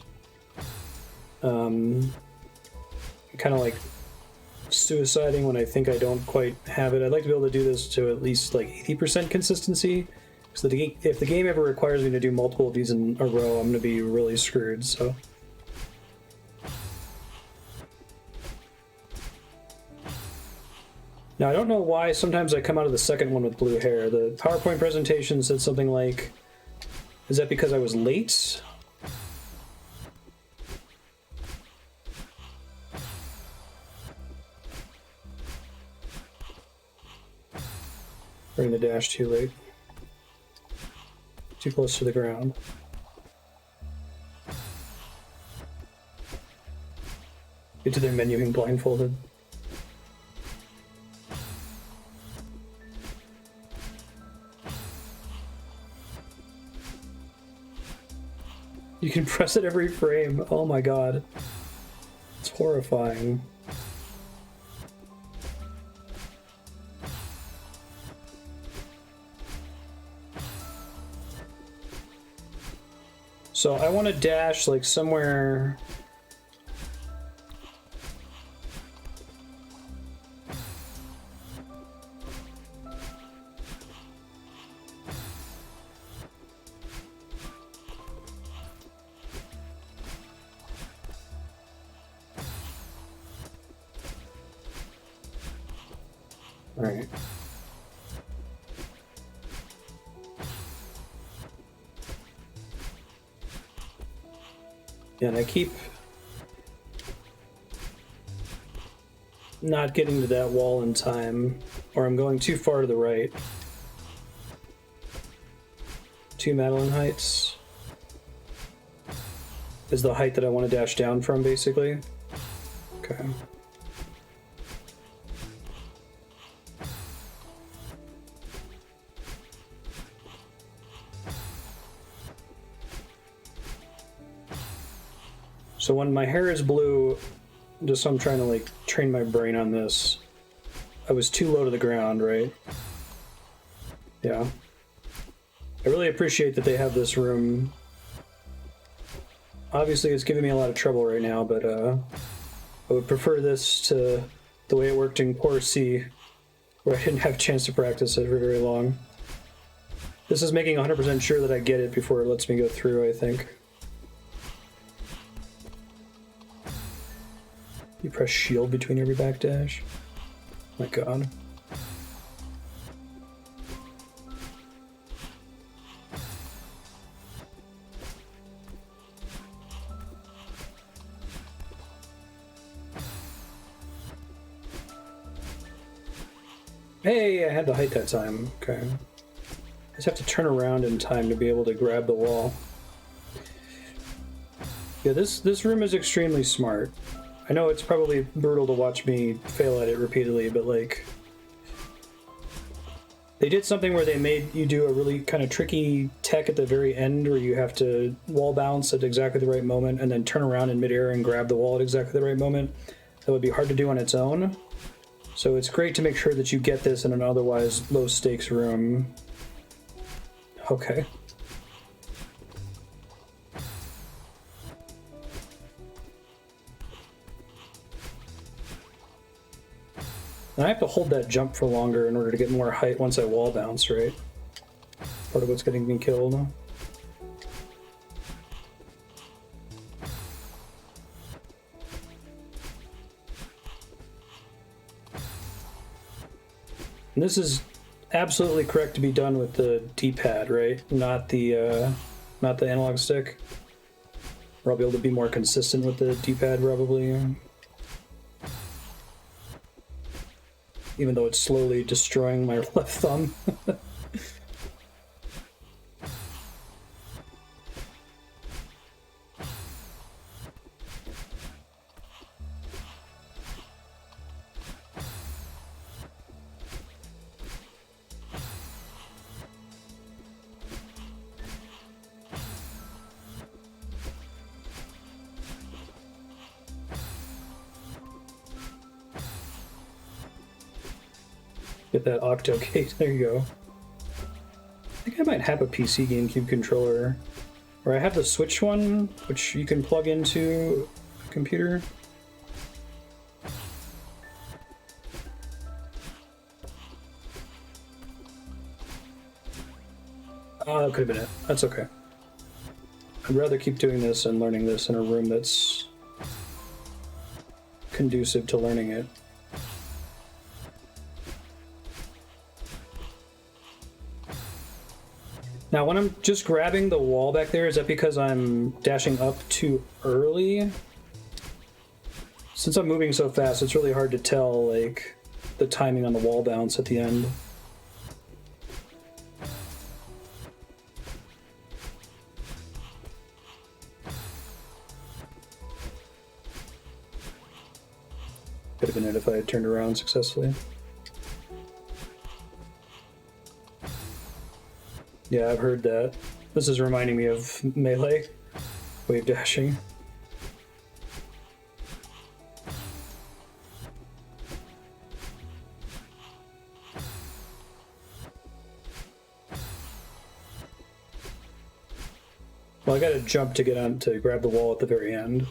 kind of like suiciding when I think I don't quite have it. I'd like to be able to do this to at least like 80% consistency. So if the game ever requires me to do multiple of these in a row, I'm going to be really screwed. So. Now I don't know why sometimes I come out of the second one with blue hair. The PowerPoint presentation said something like, is that because I was late? Bring the dash too late. Too close to the ground. Get to their menuing blindfolded. You can press it every frame. Oh my god. It's horrifying. So I want to dash like somewhere. All right. Yeah, and I keep not getting to that wall in time, or I'm going too far to the right. 2 Madeline Heights is the height that I want to dash down from, basically. Okay. So when my hair is blue, just so I'm trying to like train my brain on this, I was too low to the ground, right? Yeah. I really appreciate that they have this room. Obviously it's giving me a lot of trouble right now, but I would prefer this to the way it worked in Core C, where I didn't have a chance to practice it for very long. This is making 100% sure that I get it before it lets me go through, I think. You press shield between every backdash? My god. Hey, I had the height that time. Okay. I just have to turn around in time to be able to grab the wall. Yeah, this room is extremely smart. I know it's probably brutal to watch me fail at it repeatedly, but like... They did something where they made you do a really kind of tricky tech at the very end where you have to wall bounce at exactly the right moment and then turn around in midair and grab the wall at exactly the right moment. That would be hard to do on its own. So it's great to make sure that you get this in an otherwise low-stakes room. Okay. And I have to hold that jump for longer in order to get more height once I wall bounce, right? Part of what's getting me killed. And this is absolutely correct to be done with the D-pad, right? Not the analog stick. Or I'll be able to be more consistent with the D-pad, probably. Even though it's slowly destroying my left thumb. Get that octo gate, there you go. I think I might have a PC GameCube controller. Or I have the Switch one, which you can plug into a computer. Oh, that could have been it. That's okay. I'd rather keep doing this and learning this in a room that's conducive to learning it. Now, when I'm just grabbing the wall back there, is that because I'm dashing up too early? Since I'm moving so fast, it's really hard to tell, like, the timing on the wall bounce at the end. Could have been it if I had turned around successfully. Yeah, I've heard that. This is reminding me of Melee, wave dashing. Well, I gotta jump to get on to grab the wall at the very end.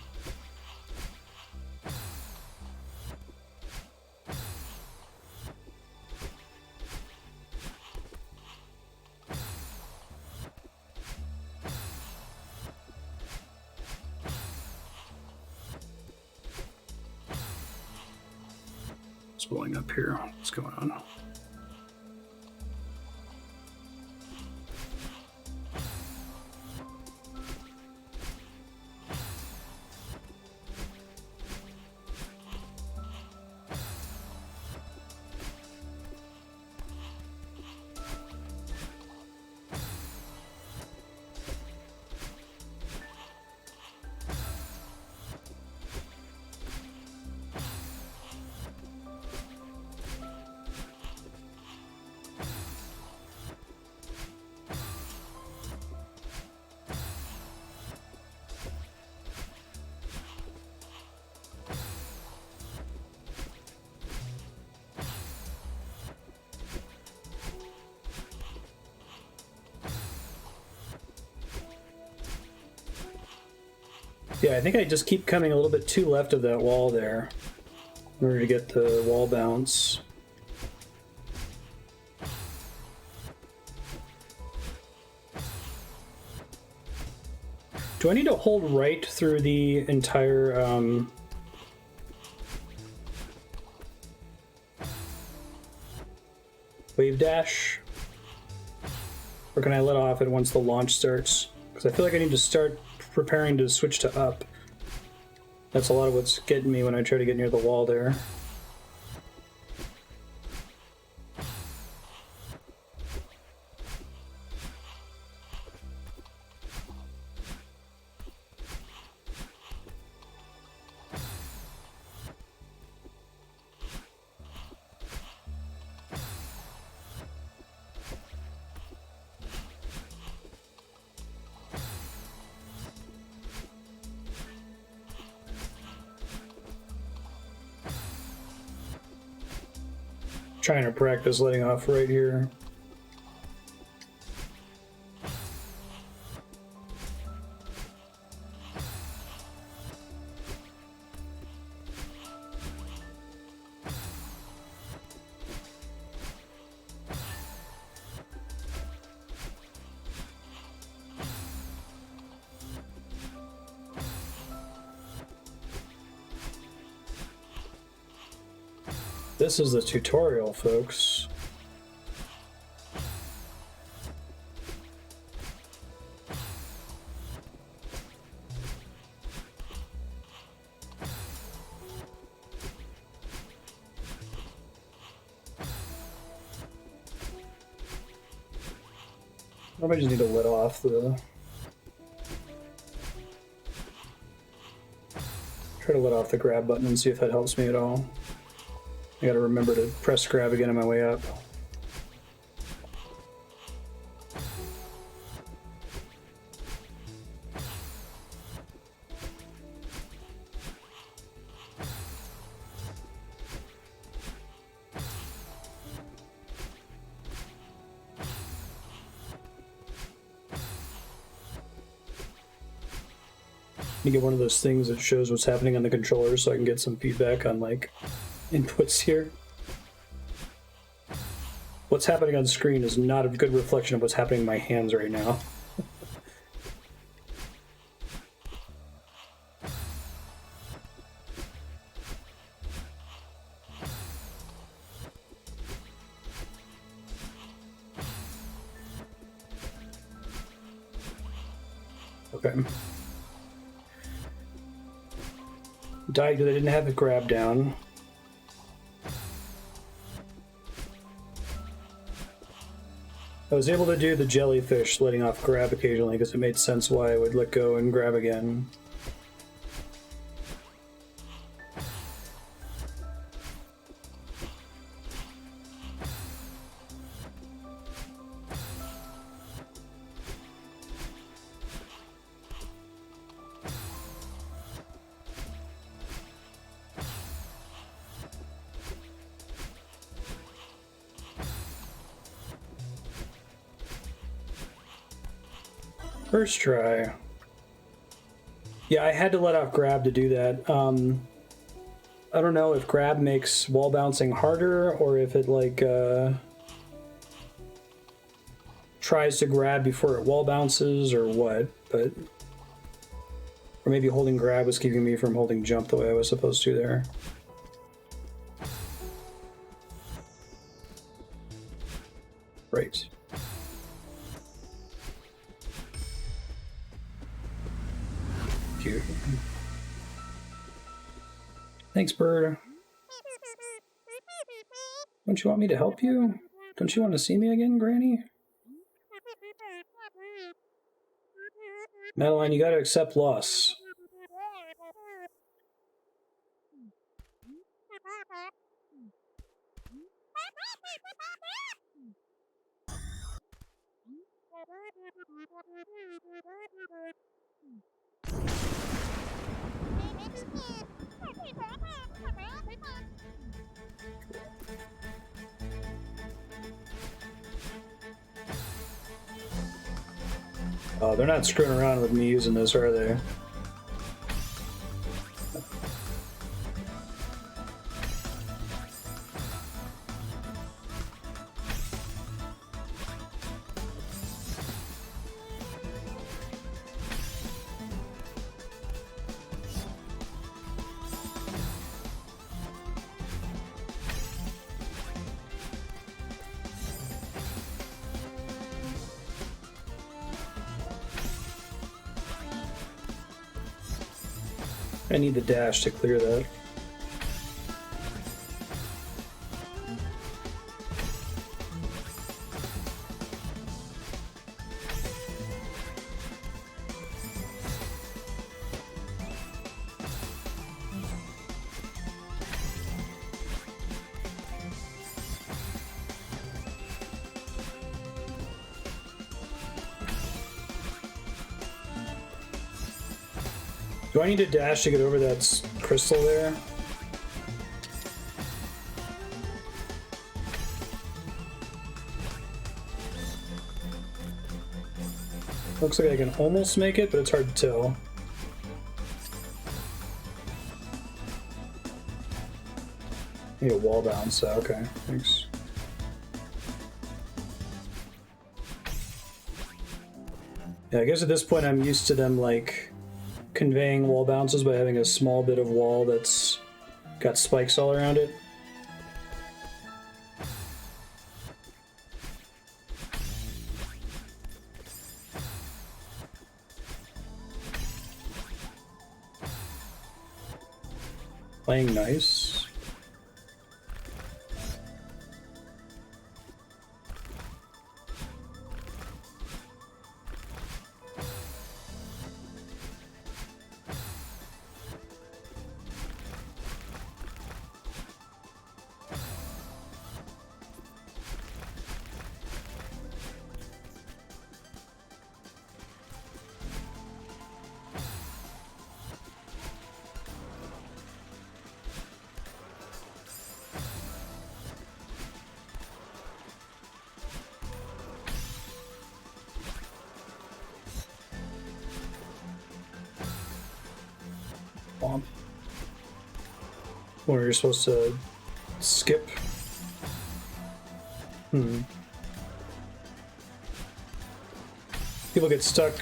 What's blowing up here? What's going on? Yeah, I think I just keep coming a little bit too left of that wall there in order to get the wall bounce. Do I need to hold right through the entire wave dash? Or can I let off it once the launch starts? Because I feel like I need to start preparing to switch to up. That's a lot of what's getting me when I try to get near the wall there. Trying to practice letting off right here. This is the tutorial, folks. I might just need to let off the... Try to let off the grab button and see if that helps me at all. I gotta remember to press grab again on my way up. You get one of those things that shows what's happening on the controller so I can get some feedback on like inputs here. What's happening on screen is not a good reflection of what's happening in my hands right now. Okay. Died because I didn't have the grab down. I was able to do the jellyfish letting off grab occasionally because it made sense why I would let go and grab again. First try. Yeah, I had to let off grab to do that. I don't know if grab makes wall bouncing harder or if it like tries to grab before it wall bounces or what, but or maybe holding grab was keeping me from holding jump the way I was supposed to there. Right. Cute. Thanks, bird. Don't you want me to help you? Don't you want to see me again, Granny? Madeline, you gotta accept loss. Oh, they're not screwing around with me using this, are they? I need the dash to clear that. Do I need to dash to get over that crystal there? Looks like I can almost make it, but it's hard to tell. Need a wall bounce, so okay, thanks. Yeah, I guess at this point I'm used to them, like, conveying wall bounces by having a small bit of wall that's got spikes all around it. Playing nice. Where you're supposed to skip. People get stuck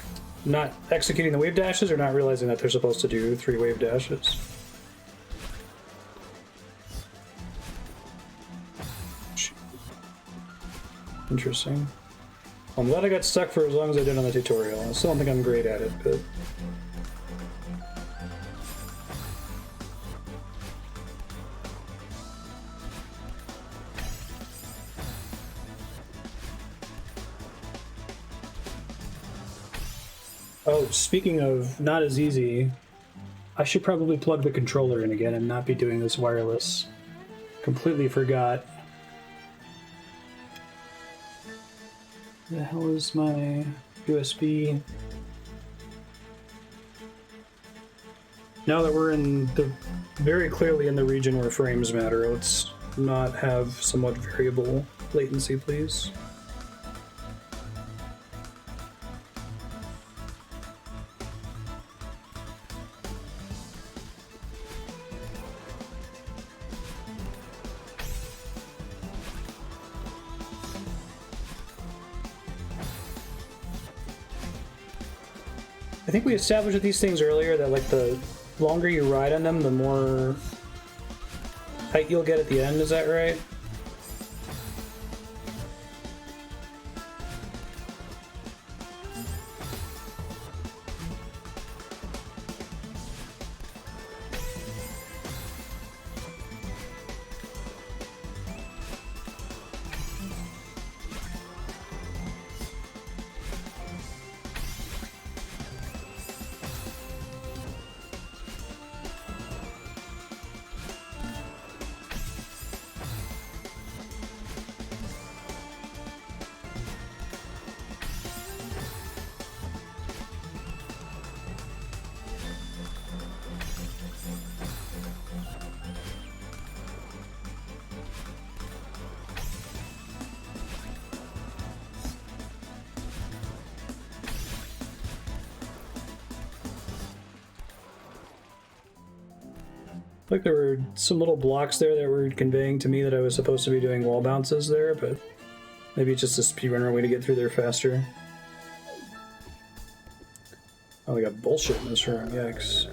not executing the wave dashes or not realizing that they're supposed to do 3 wave dashes. Interesting. I'm glad I got stuck for as long as I did on the tutorial. I still don't think I'm great at it, but... Oh, speaking of not as easy, I should probably plug the controller in again and not be doing this wireless. Completely forgot. The hell is my USB? Now that we're in the very clearly in the region where frames matter, let's not have somewhat variable latency, please. I think we established with these things earlier that, like, the longer you ride on them, the more height you'll get at the end, is that right? Like there were some little blocks there that were conveying to me that I was supposed to be doing wall bounces there, but maybe it's just a speedrunner way to get through there faster. Oh, we got bullshit in this room, yikes.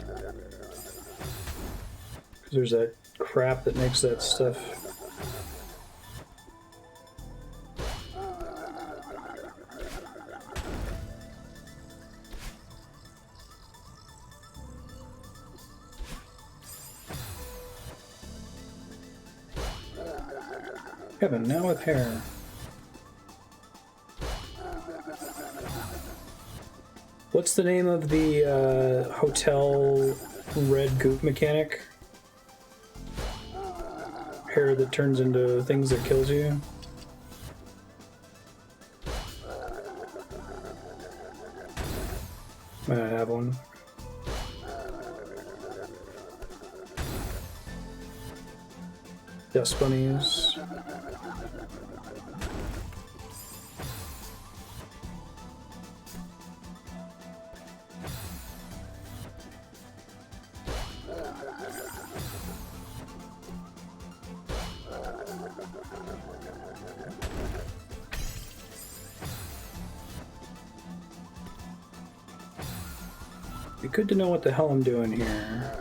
Because there's that crap that makes that stuff. Kevin, now with hair. What's the name of the hotel red goop mechanic? Hair that turns into things that kills you? Might not have one. Dust bunnies. Be good to know what the hell I'm doing here.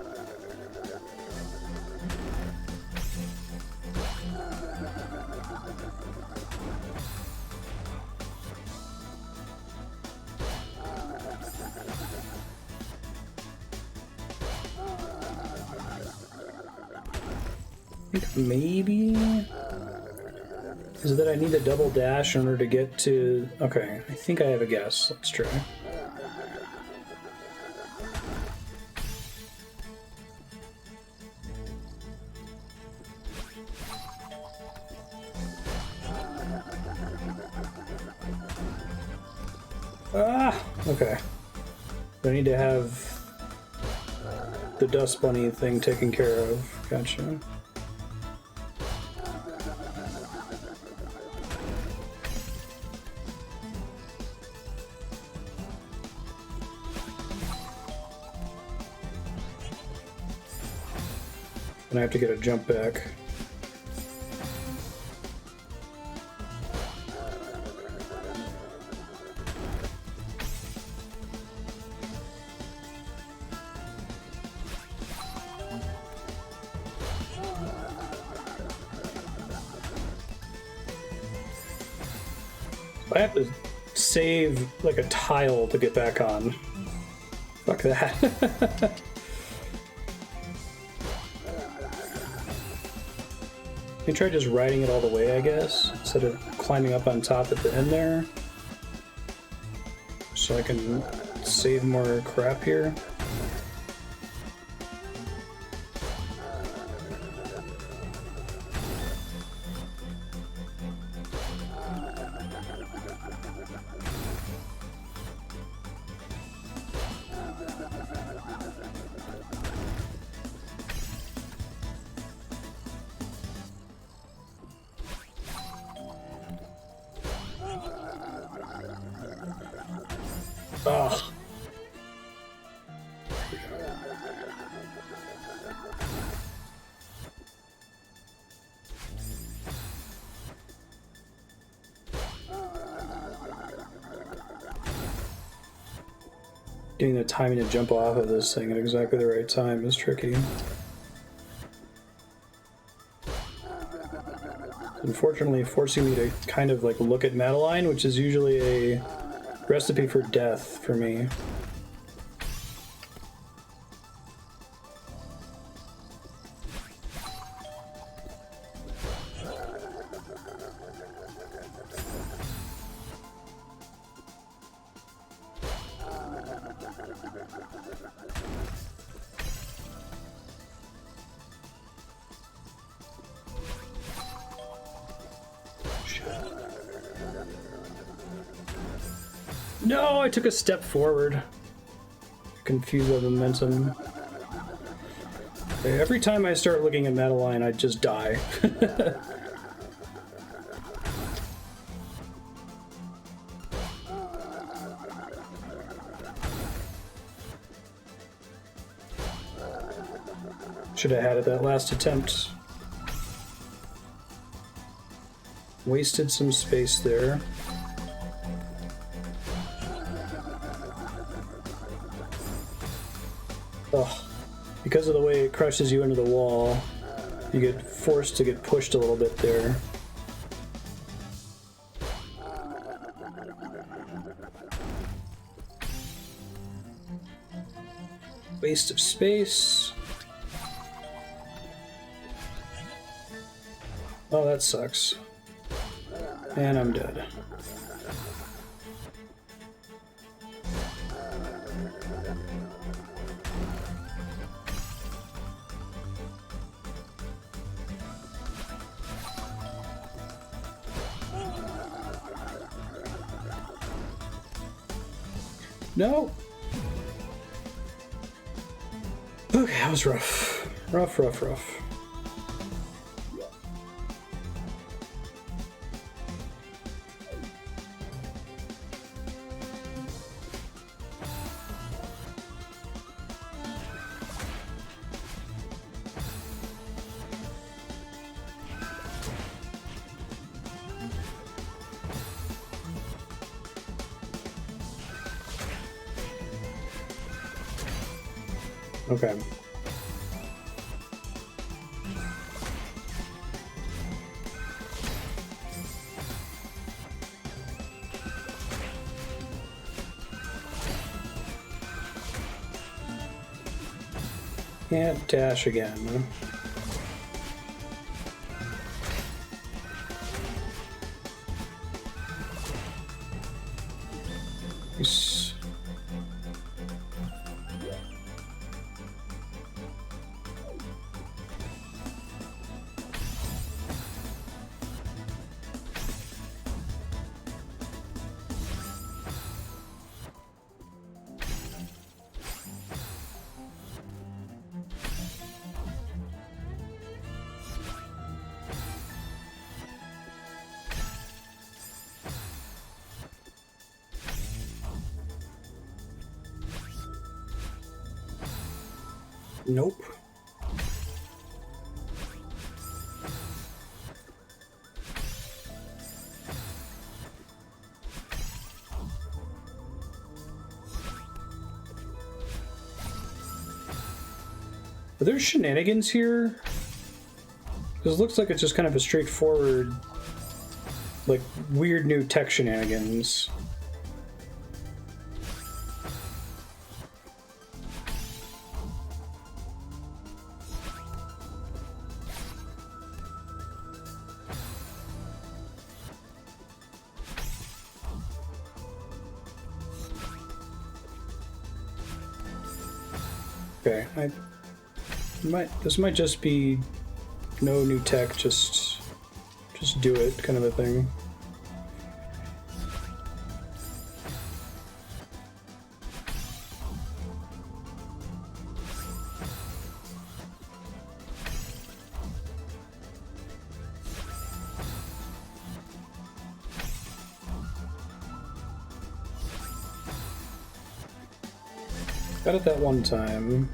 I think maybe... Is it that I need a double dash in order to get to... Okay, I think I have a guess. Let's try. Ah! Okay. I need to have the dust bunny thing taken care of. Gotcha. And I have to get a jump back. I have to save like a tile to get back on. Fuck that. You try just riding it all the way, I guess, instead of climbing up on top at the end there. So I can save more crap here. Ugh. Getting the timing to jump off of this thing at exactly the right time is tricky. Unfortunately, forcing me to kind of like look at Madeline, which is usually a recipe for death for me. No, I took a step forward. Confused by the momentum. Okay, every time I start looking at Madeline, I just die. Should have had it that last attempt. Wasted some space there. Ugh. Because of the way it crushes you into the wall, you get forced to get pushed a little bit there. Waste of space. Oh, that sucks. And I'm dead. No! Okay, that was rough. Rough. Okay. Can't dash again. Nice. Nope. Are there shenanigans here? Because it looks like it's just kind of a straightforward, like, weird new tech shenanigans. Okay, this might just be no new tech, just do it kind of a thing. Got it that one time.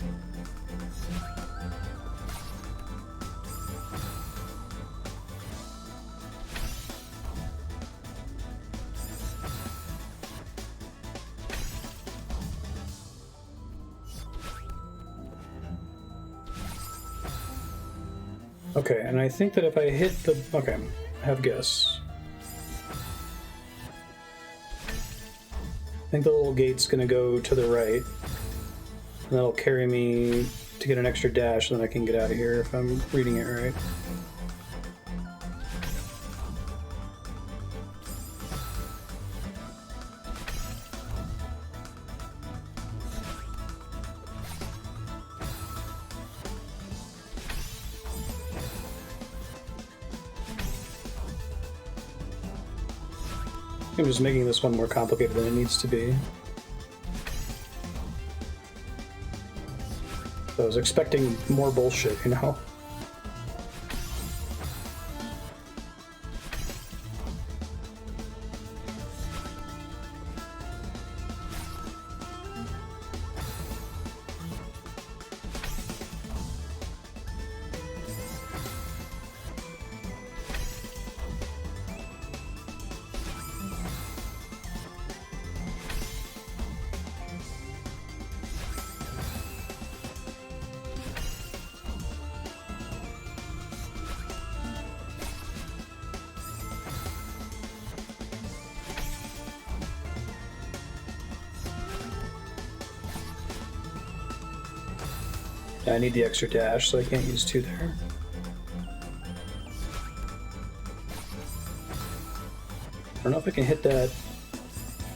Okay, and I think that if I hit the... Okay, have guess. I think the little gate's gonna go to the right. And that'll carry me to get an extra dash, and then I can get out of here if I'm reading it right. I'm just making this one more complicated than it needs to be. So I was expecting more bullshit, you know? Yeah, I need the extra dash, so I can't use 2 there. I don't know if I can hit that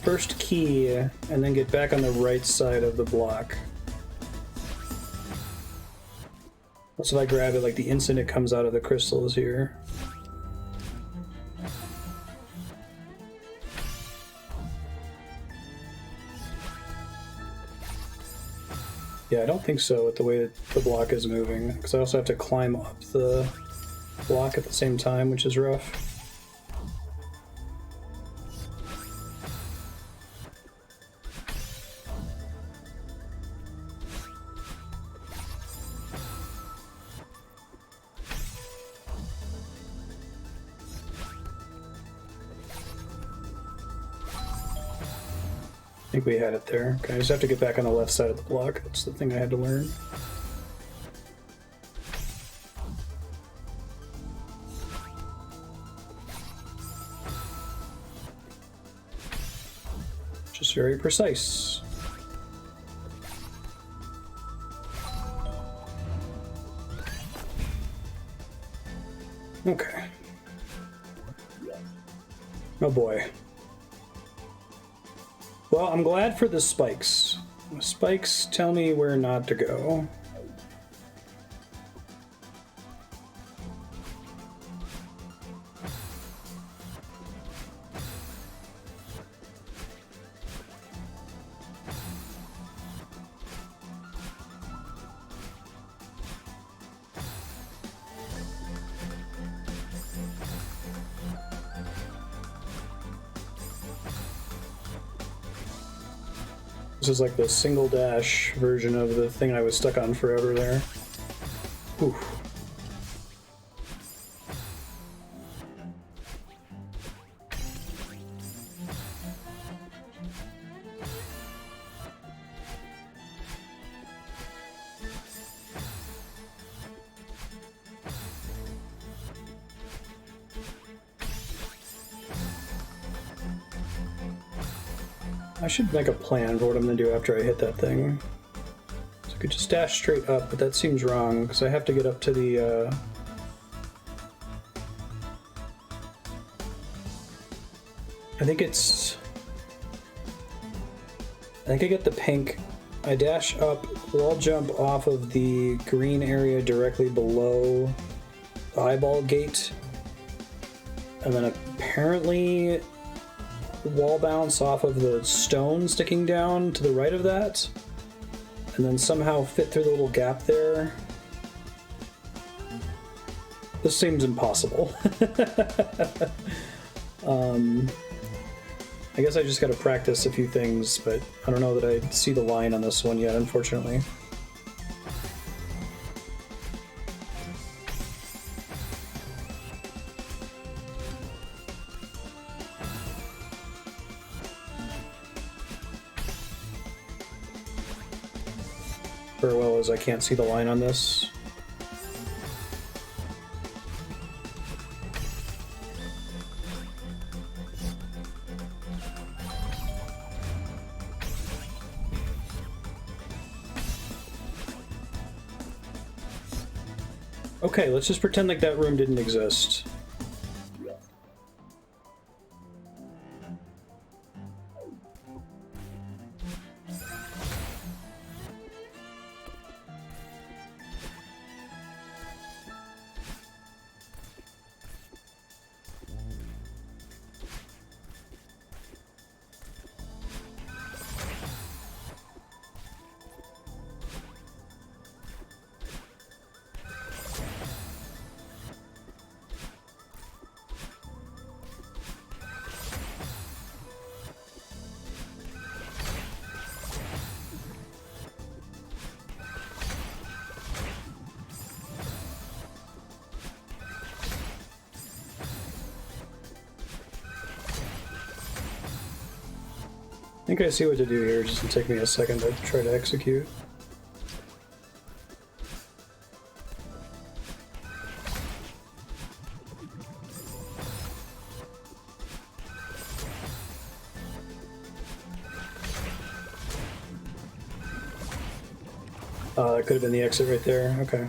first key and then get back on the right side of the block. What's if I grab it like the instant it comes out of the crystals here? Yeah, I don't think so with the way that the block is moving, because I also have to climb up the block at the same time, which is rough. I think we had it there. Okay, I just have to get back on the left side of the block. That's the thing I had to learn. Just very precise. Okay. Oh boy. Well, I'm glad for the spikes. The spikes tell me where not to go. This is like the single dash version of the thing I was stuck on forever there. Oof. I should make a plan for what I'm going to do after I hit that thing. So I could just dash straight up, but that seems wrong, because I have to get up to the... I think I get the pink. I dash up, wall jump off of the green area directly below the eyeball gate, and then apparently wall bounce off of the stone sticking down to the right of that, and then somehow fit through the little gap there. This seems impossible. I guess I just gotta practice a few things, but I don't know that I see the line on this one yet, unfortunately. Very well as I can't see the line on this. Okay, let's just pretend like that room didn't exist. I think I see what to do here, just to take me a second to try to execute. That could have been the exit right there. Okay.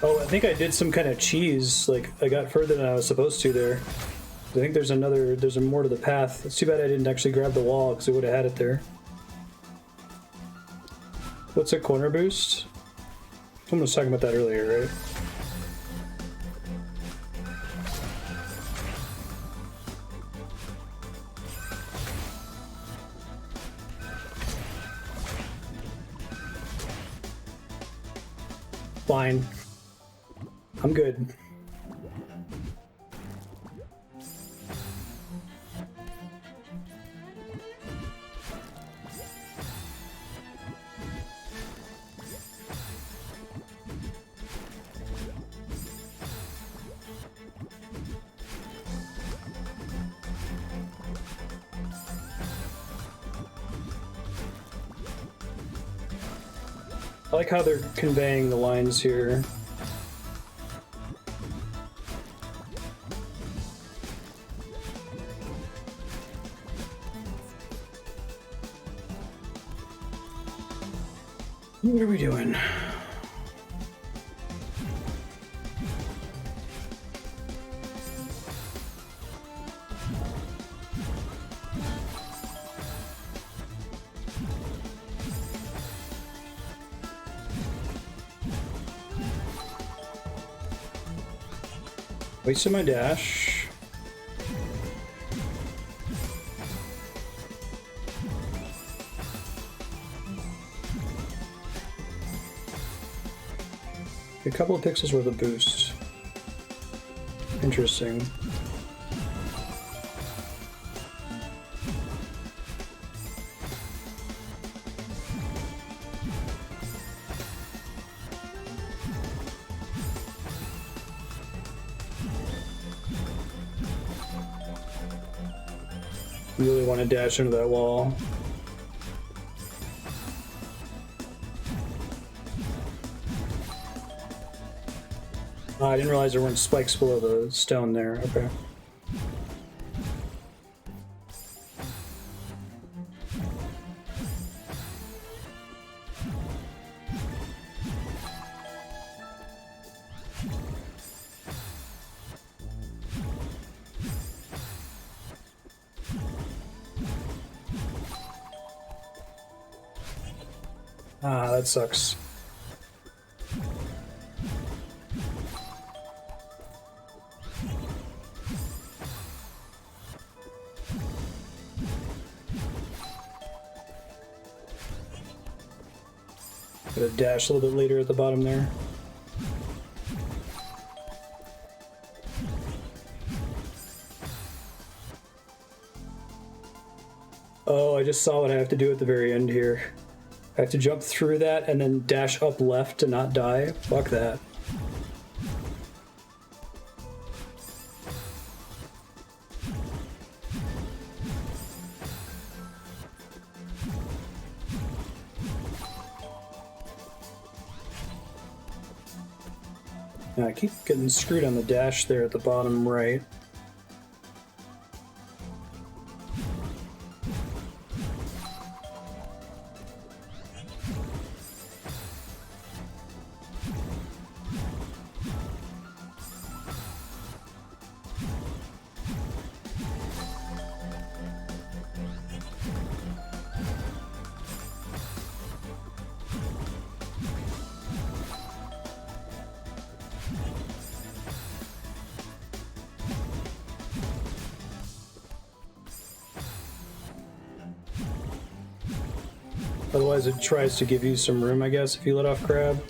Oh, I think I did some kind of cheese. Like, I got further than I was supposed to there. I think there's more to the path. It's too bad I didn't actually grab the wall, because it would have had it there. What's a corner boost? Someone was talking about that earlier, right? Fine. I'm good. I like how they're conveying the lines here. What are we doing? Wasted my dash. A couple of pixels worth of boost. Interesting. Really want to dash into that wall. Oh, I didn't realize there weren't spikes below the stone there. Okay. Ah, that sucks. Gotta dash a little bit later at the bottom there. Oh, I just saw what I have to do at the very end here. I have to jump through that and then dash up left to not die. Fuck that. Now I keep getting screwed on the dash there at the bottom right. Otherwise it tries to give you some room, I guess, if you let off crab.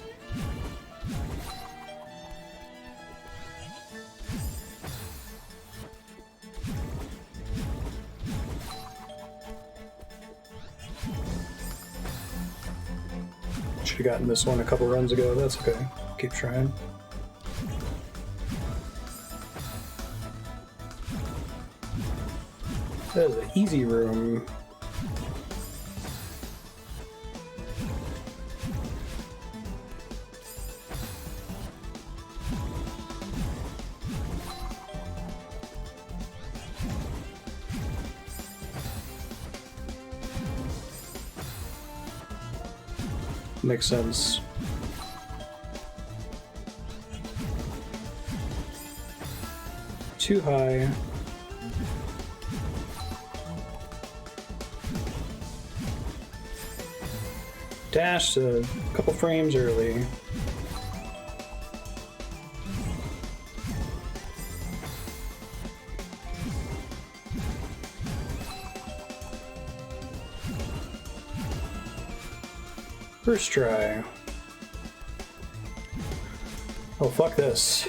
Should have gotten this one a couple runs ago, that's okay. Keep trying. That is an easy room. Makes sense. Too high. Dash a couple frames early. First try. Oh, fuck this.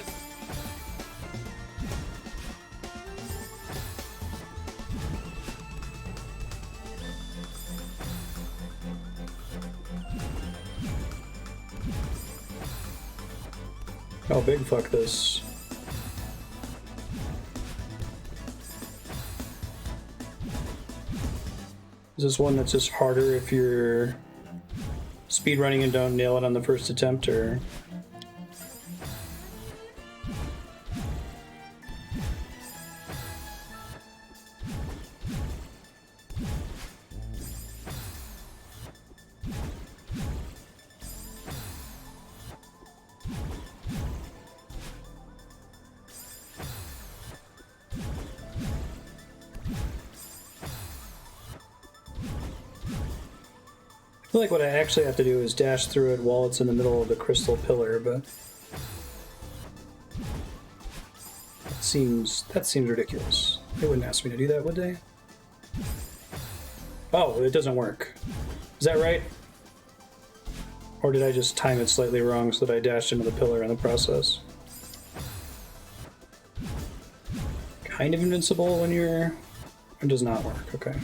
Oh, big fuck this. Is this one that's just harder if you're speedrunning and don't nail it on the first attempt, or? I feel like what I actually have to do is dash through it while it's in the middle of the crystal pillar, but that seems ridiculous. They wouldn't ask me to do that, would they? Oh, it doesn't work. Is that right? Or did I just time it slightly wrong so that I dashed into the pillar in the process? Kind of invincible when you're... It does not work, okay.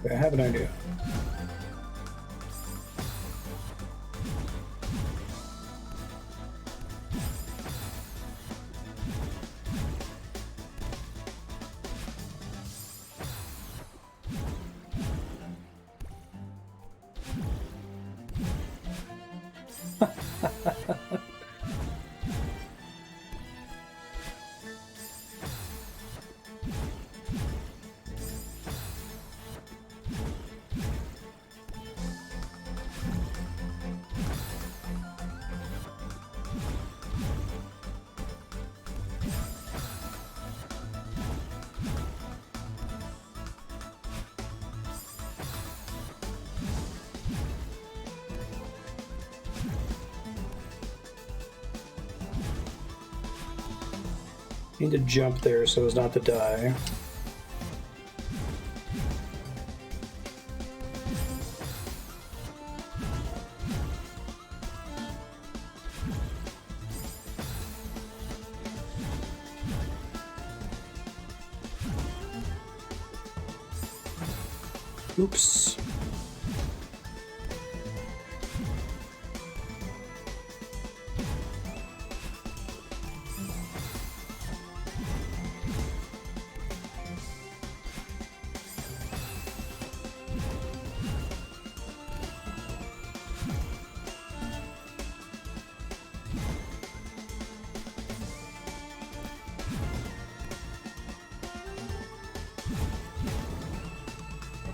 I have an idea. Need to jump there so as not to die. Oops.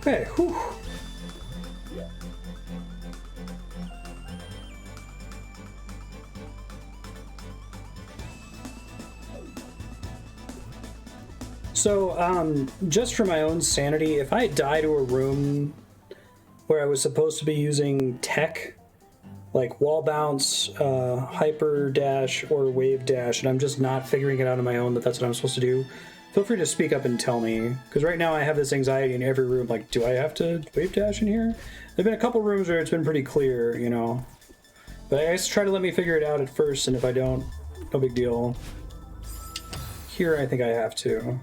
Okay, whew. So, just for my own sanity, if I die to a room where I was supposed to be using tech, like wall bounce, hyper dash, or wave dash, and I'm just not figuring it out on my own that that's what I'm supposed to do, feel free to speak up and tell me, because right now I have this anxiety in every room, like, do I have to wave dash in here? There've been a couple rooms where it's been pretty clear, you know, but I guess try to let me figure it out at first, and if I don't, no big deal. Here I think I have to.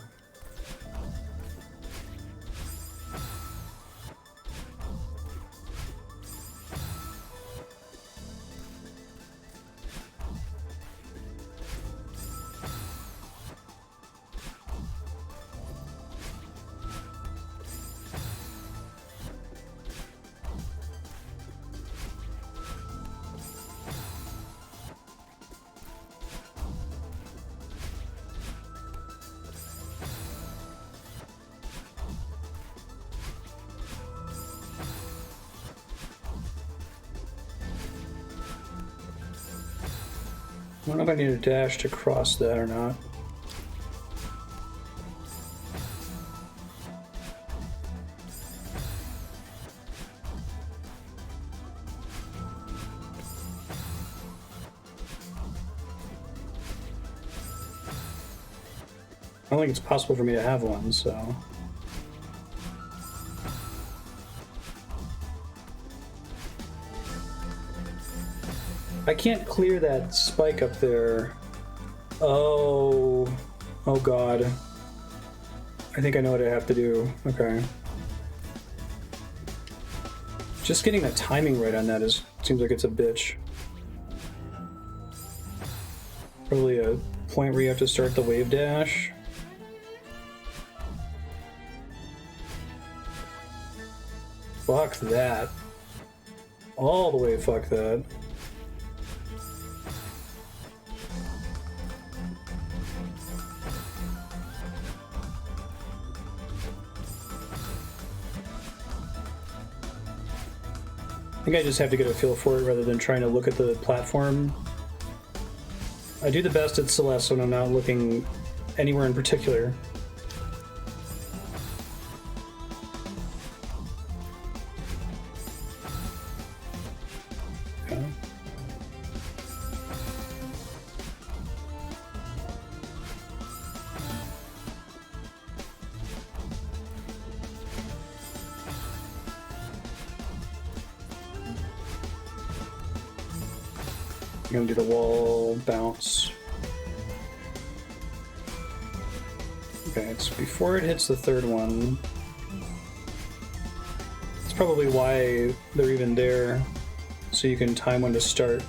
I don't know if I need a dash to cross that or not. I don't think it's possible for me to have one, so... I can't clear that spike up there. Oh... Oh god. I think I know what I have to do. Okay. Just getting the timing right on that seems like it's a bitch. Probably a point where you have to start the wave dash. Fuck that. All the way fuck that. I think I just have to get a feel for it rather than trying to look at the platform. I do the best at Celeste when I'm not looking anywhere in particular. Okay. I'm gonna do the wall bounce. Okay, it's before it hits the third one. It's probably why they're even there, so you can time when to start.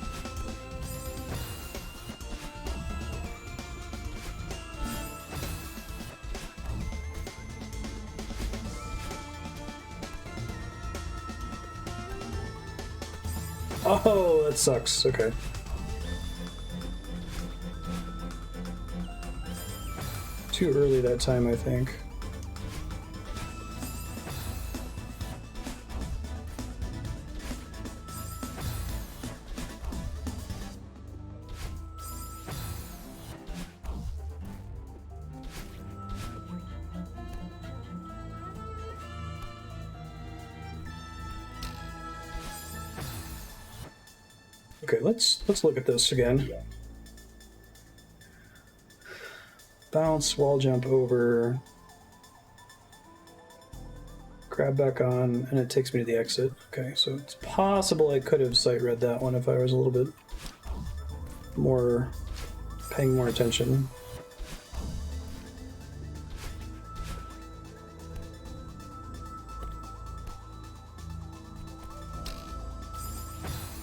Oh, that sucks. Okay. Too early that time, I think. Okay, let's look at this again. Bounce, wall jump over, grab back on, and it takes me to the exit. Okay, so it's possible I could have sight read that one if I was a little bit more paying more attention.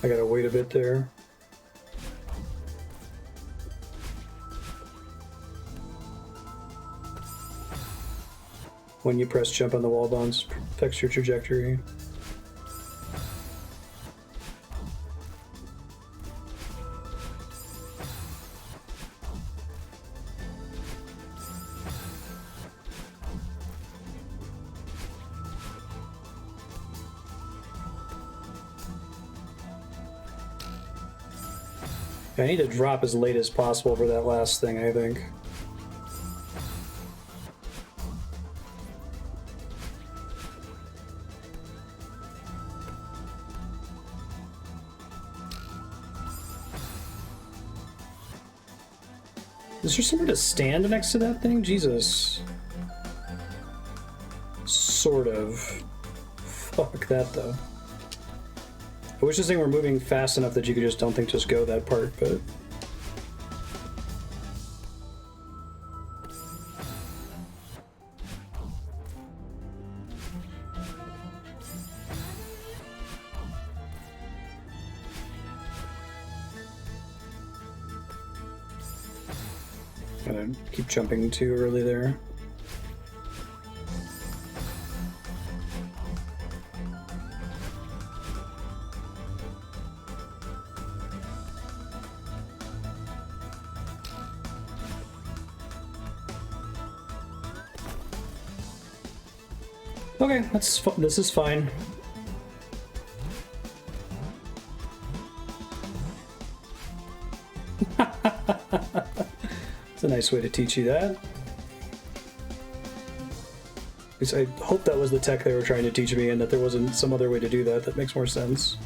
I gotta wait a bit there. When you press jump on the wall bounce, affects your trajectory. I need to drop as late as possible for that last thing, I think. Is there somewhere to stand next to that thing? Jesus. Sort of. Fuck that, though. I wish this thing were moving fast enough that you could just go that part, but... Gotta keep jumping too early there. Okay, this is fine. a nice way to teach you that. At least I hope that was the tech they were trying to teach me and that there wasn't some other way to do that. That makes more sense.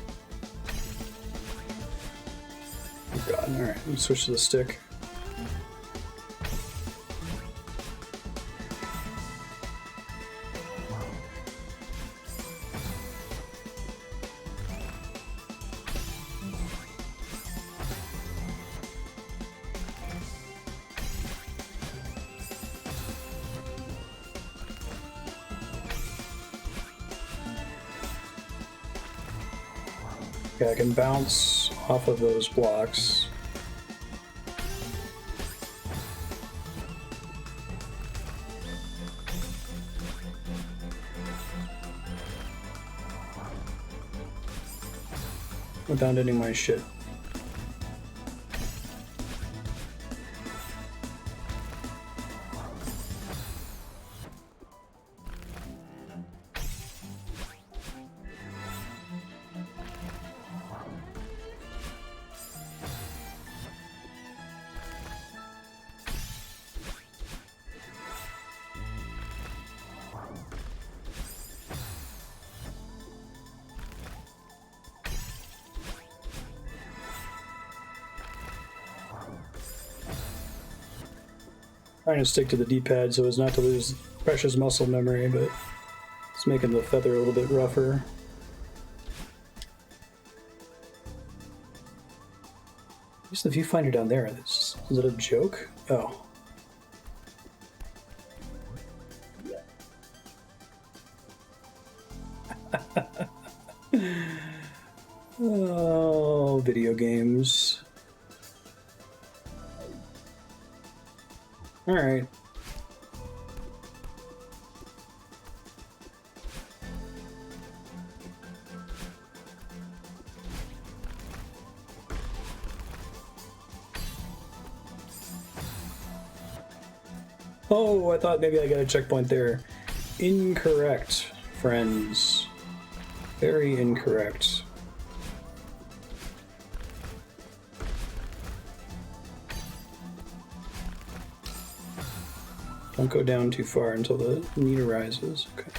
Oh god, alright, let me switch to the stick. Okay, I can bounce off of those blocks. Without ending my shit. Trying to stick to the D-pad so as not to lose precious muscle memory, but it's making the feather a little bit rougher. Where's the viewfinder down there? Is it a joke? Oh. Oh, video games. All right. Oh, I thought maybe I got a checkpoint there. Incorrect, friends. Very incorrect. Don't go down too far until the need arises. Okay.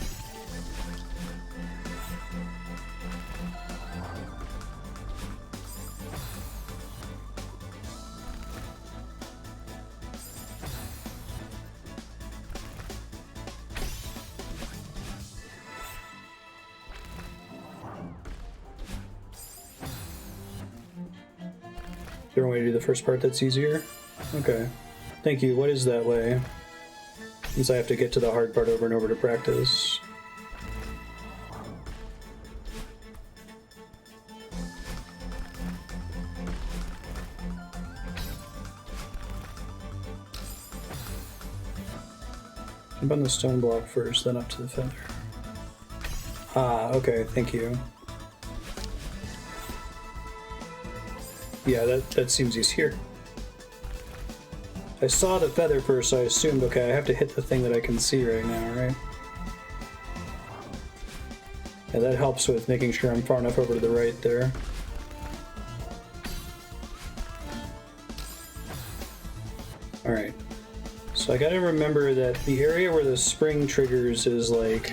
Is there a way to do the first part that's easier? Okay. Thank you. What is that way? Since I have to get to the hard part over and over to practice. Jump on the stone block first, then up to the feather. Ah, okay, thank you. Yeah, that seems easier. I saw the feather first, so I assumed, okay, I have to hit the thing that I can see right now, right? Yeah, that helps with making sure I'm far enough over to the right there. Alright. So I gotta remember that the area where the spring triggers is like...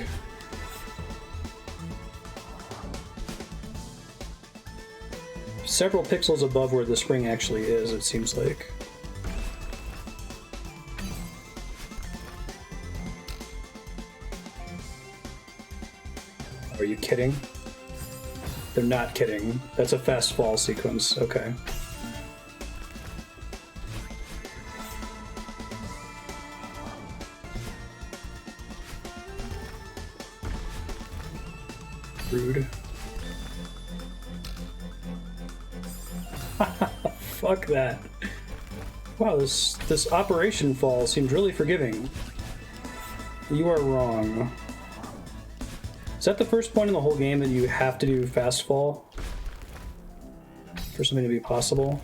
several pixels above where the spring actually is, it seems like. Are you kidding? They're not kidding. That's a fast fall sequence. Okay. Rude. Fuck that. Wow, this operation fall seems really forgiving. You are wrong. Is that the first point in the whole game that you have to do fast fall for something to be possible?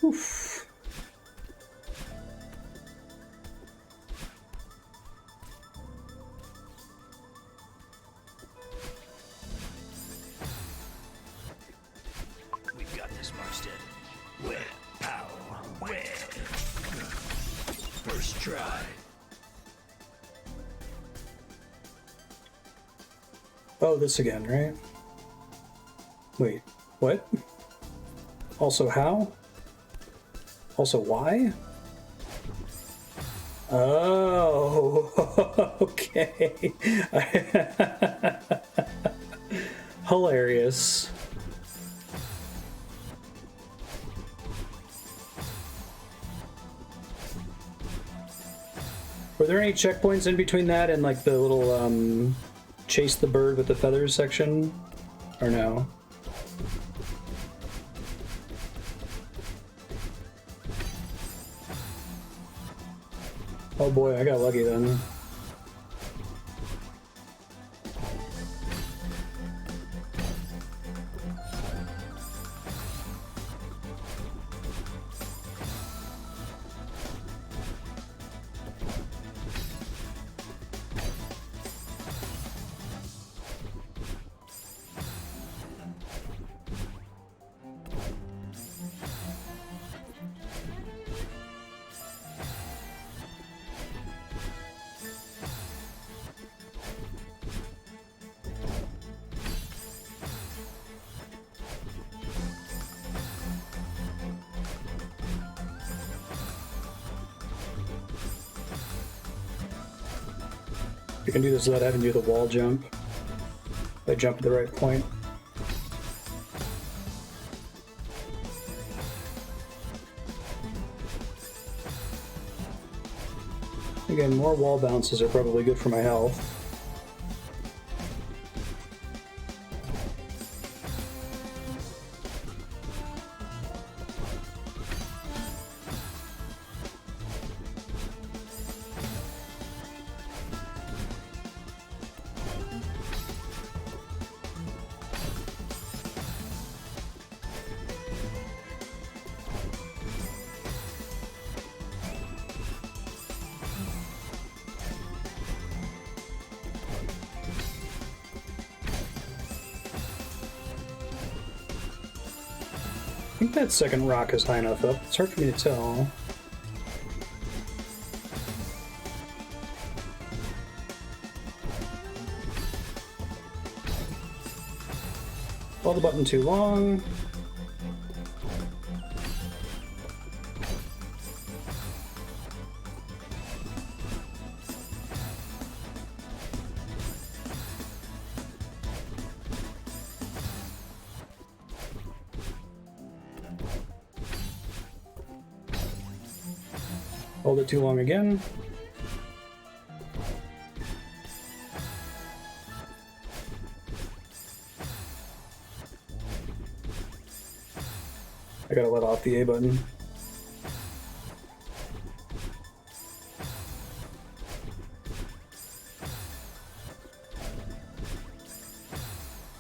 Oof. We've got this, Marstead. Where? How? Where? First try. Oh, this again, right? Wait, what? Also how? Also why? Oh, okay. Hilarious. Were there any checkpoints in between that and like the little chase the bird with the feathers section? Or no? Oh boy, I got lucky then. You can do this without having to do the wall jump. If I jump at the right point. Again, more wall bounces are probably good for my health. I think that second rock is high enough up. It's hard for me to tell. Hold the button too long. Hold it too long again. I gotta let off the A button.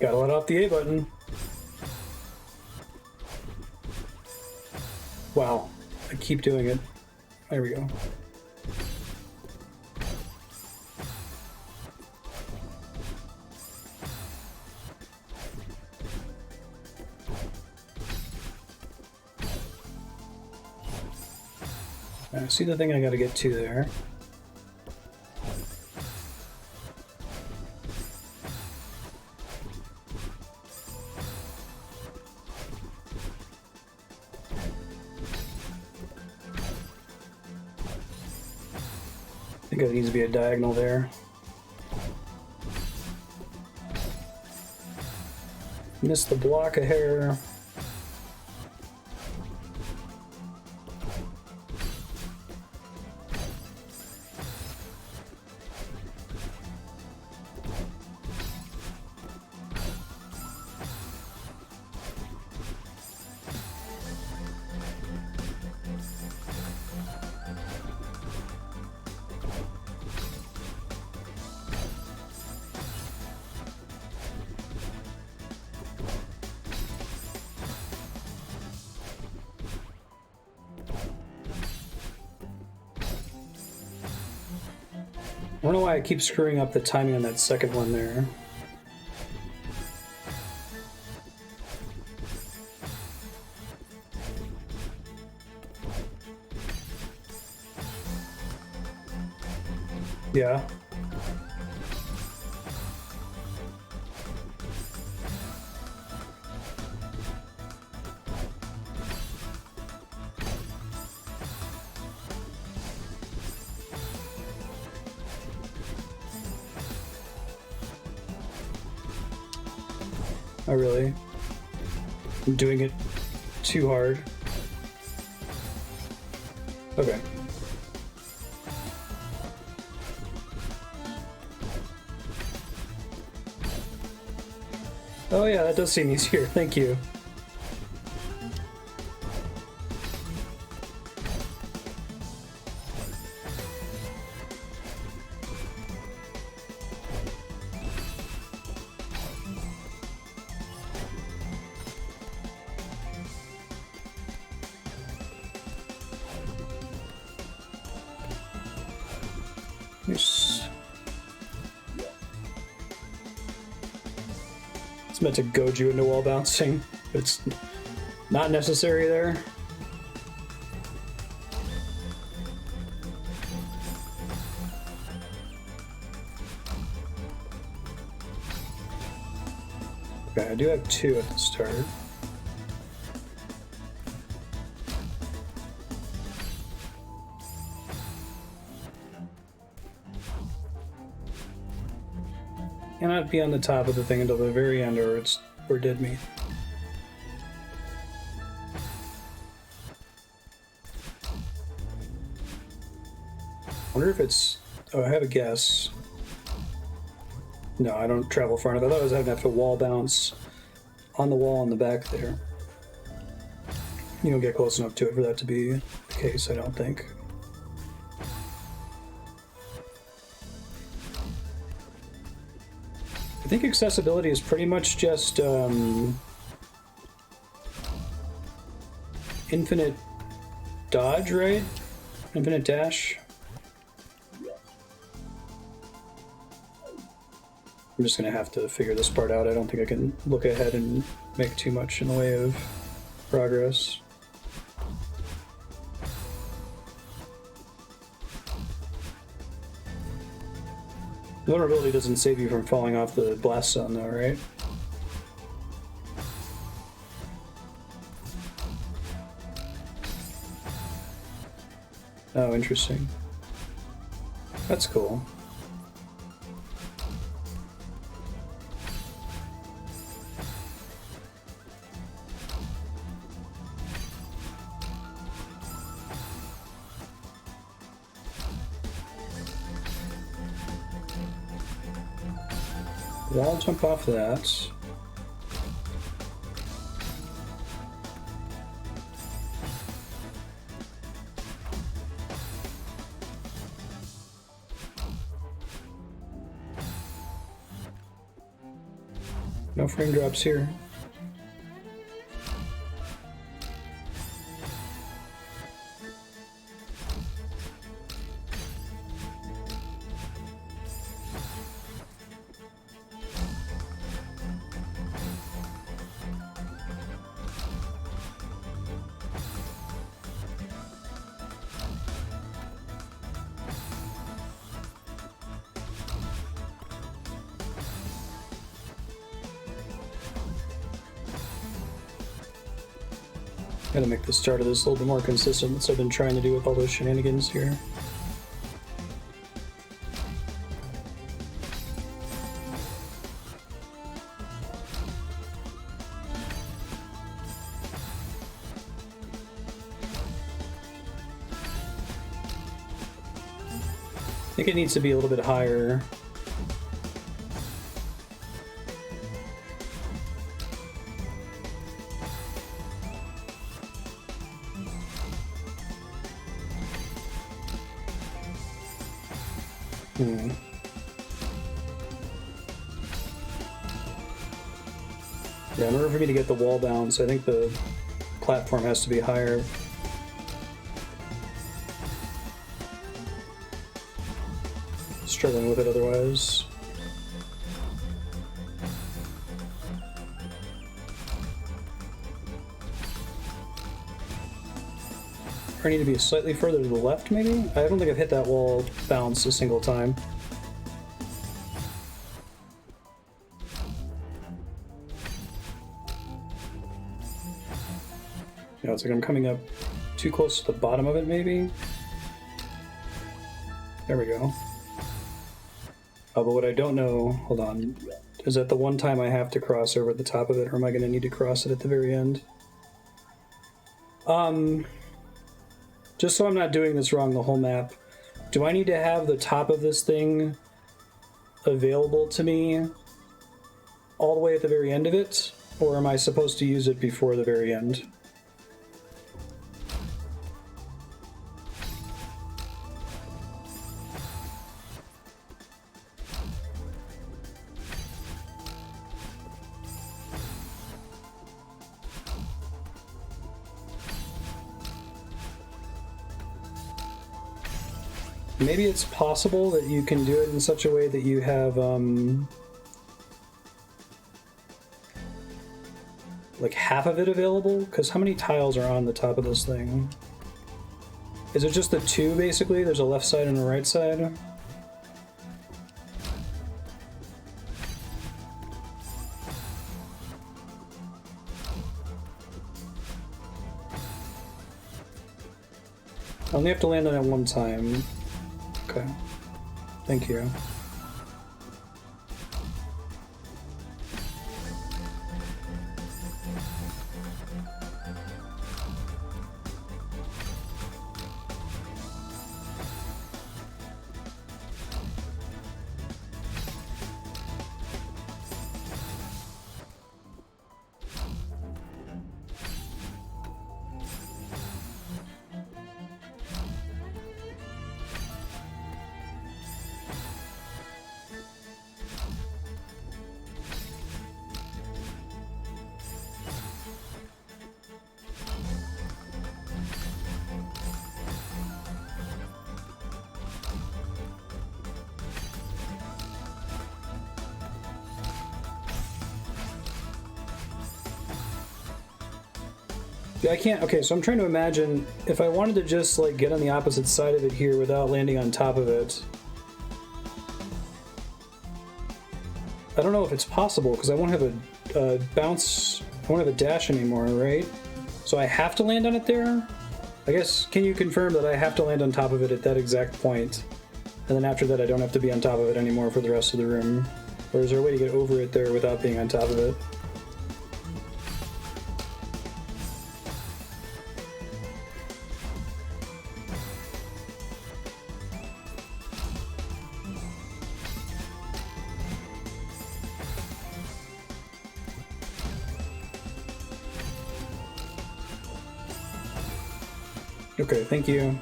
Gotta let off the A button. Wow, I keep doing it. There we go. I see the thing I gotta get to there. I think it needs to be a diagonal there. Missed the block a hair. don't know why I keep screwing up the timing on that second one there. Yeah. Oh, really? I'm doing it too hard. Okay. Oh yeah, that does seem easier. Thank you. Yes. It's meant to goad you into wall bouncing, but it's not necessary there. Okay, I do have 2 at the start. Cannot be on the top of the thing until the very end, or it's or dead meat. Wonder if it's. Oh, I have a guess. No, I don't travel far enough. I thought I was having to have to wall bounce on the wall in the back there. You don't get close enough to it for that to be the case, I don't think. I think accessibility is pretty much just infinite dodge, right? Infinite dash. I'm just gonna have to figure this part out. I don't think I can look ahead and make too much in the way of progress. Vulnerability doesn't save you from falling off the blast zone, though, right? Oh, interesting. That's cool. I'll jump off that. No frame drops here. Gotta make the start of this a little bit more consistent, so I've been trying to do with all those shenanigans here. I think it needs to be a little bit higher. Yeah, in order for me to get the wall bounce, I think the platform has to be higher. Let's struggling with it otherwise. I need to be slightly further to the left, maybe? I don't think I've hit that wall bounce a single time. You know, it's like I'm coming up too close to the bottom of it, maybe? There we go. Oh, but what I don't know, hold on, is that the one time I have to cross over the top of it, or am I going to need to cross it at the very end? Just so I'm not doing this wrong the whole map, do I need to have the top of this thing available to me all the way at the very end of it, or am I supposed to use it before the very end? Maybe it's possible that you can do it in such a way that you have, like half of it available? Because how many tiles are on the top of this thing? Is it just the two, basically? There's a left side and a right side? I only have to land on it one time. Okay. Thank you. I can't, okay, so I'm trying to imagine if I wanted to just like get on the opposite side of it here without landing on top of it. I don't know if it's possible because I won't have a bounce, I won't have a dash anymore, right? So I have to land on it there? I guess, can you confirm that I have to land on top of it at that exact point? And then after that I don't have to be on top of it anymore for the rest of the room? Or is there a way to get over it there without being on top of it? Okay, thank you.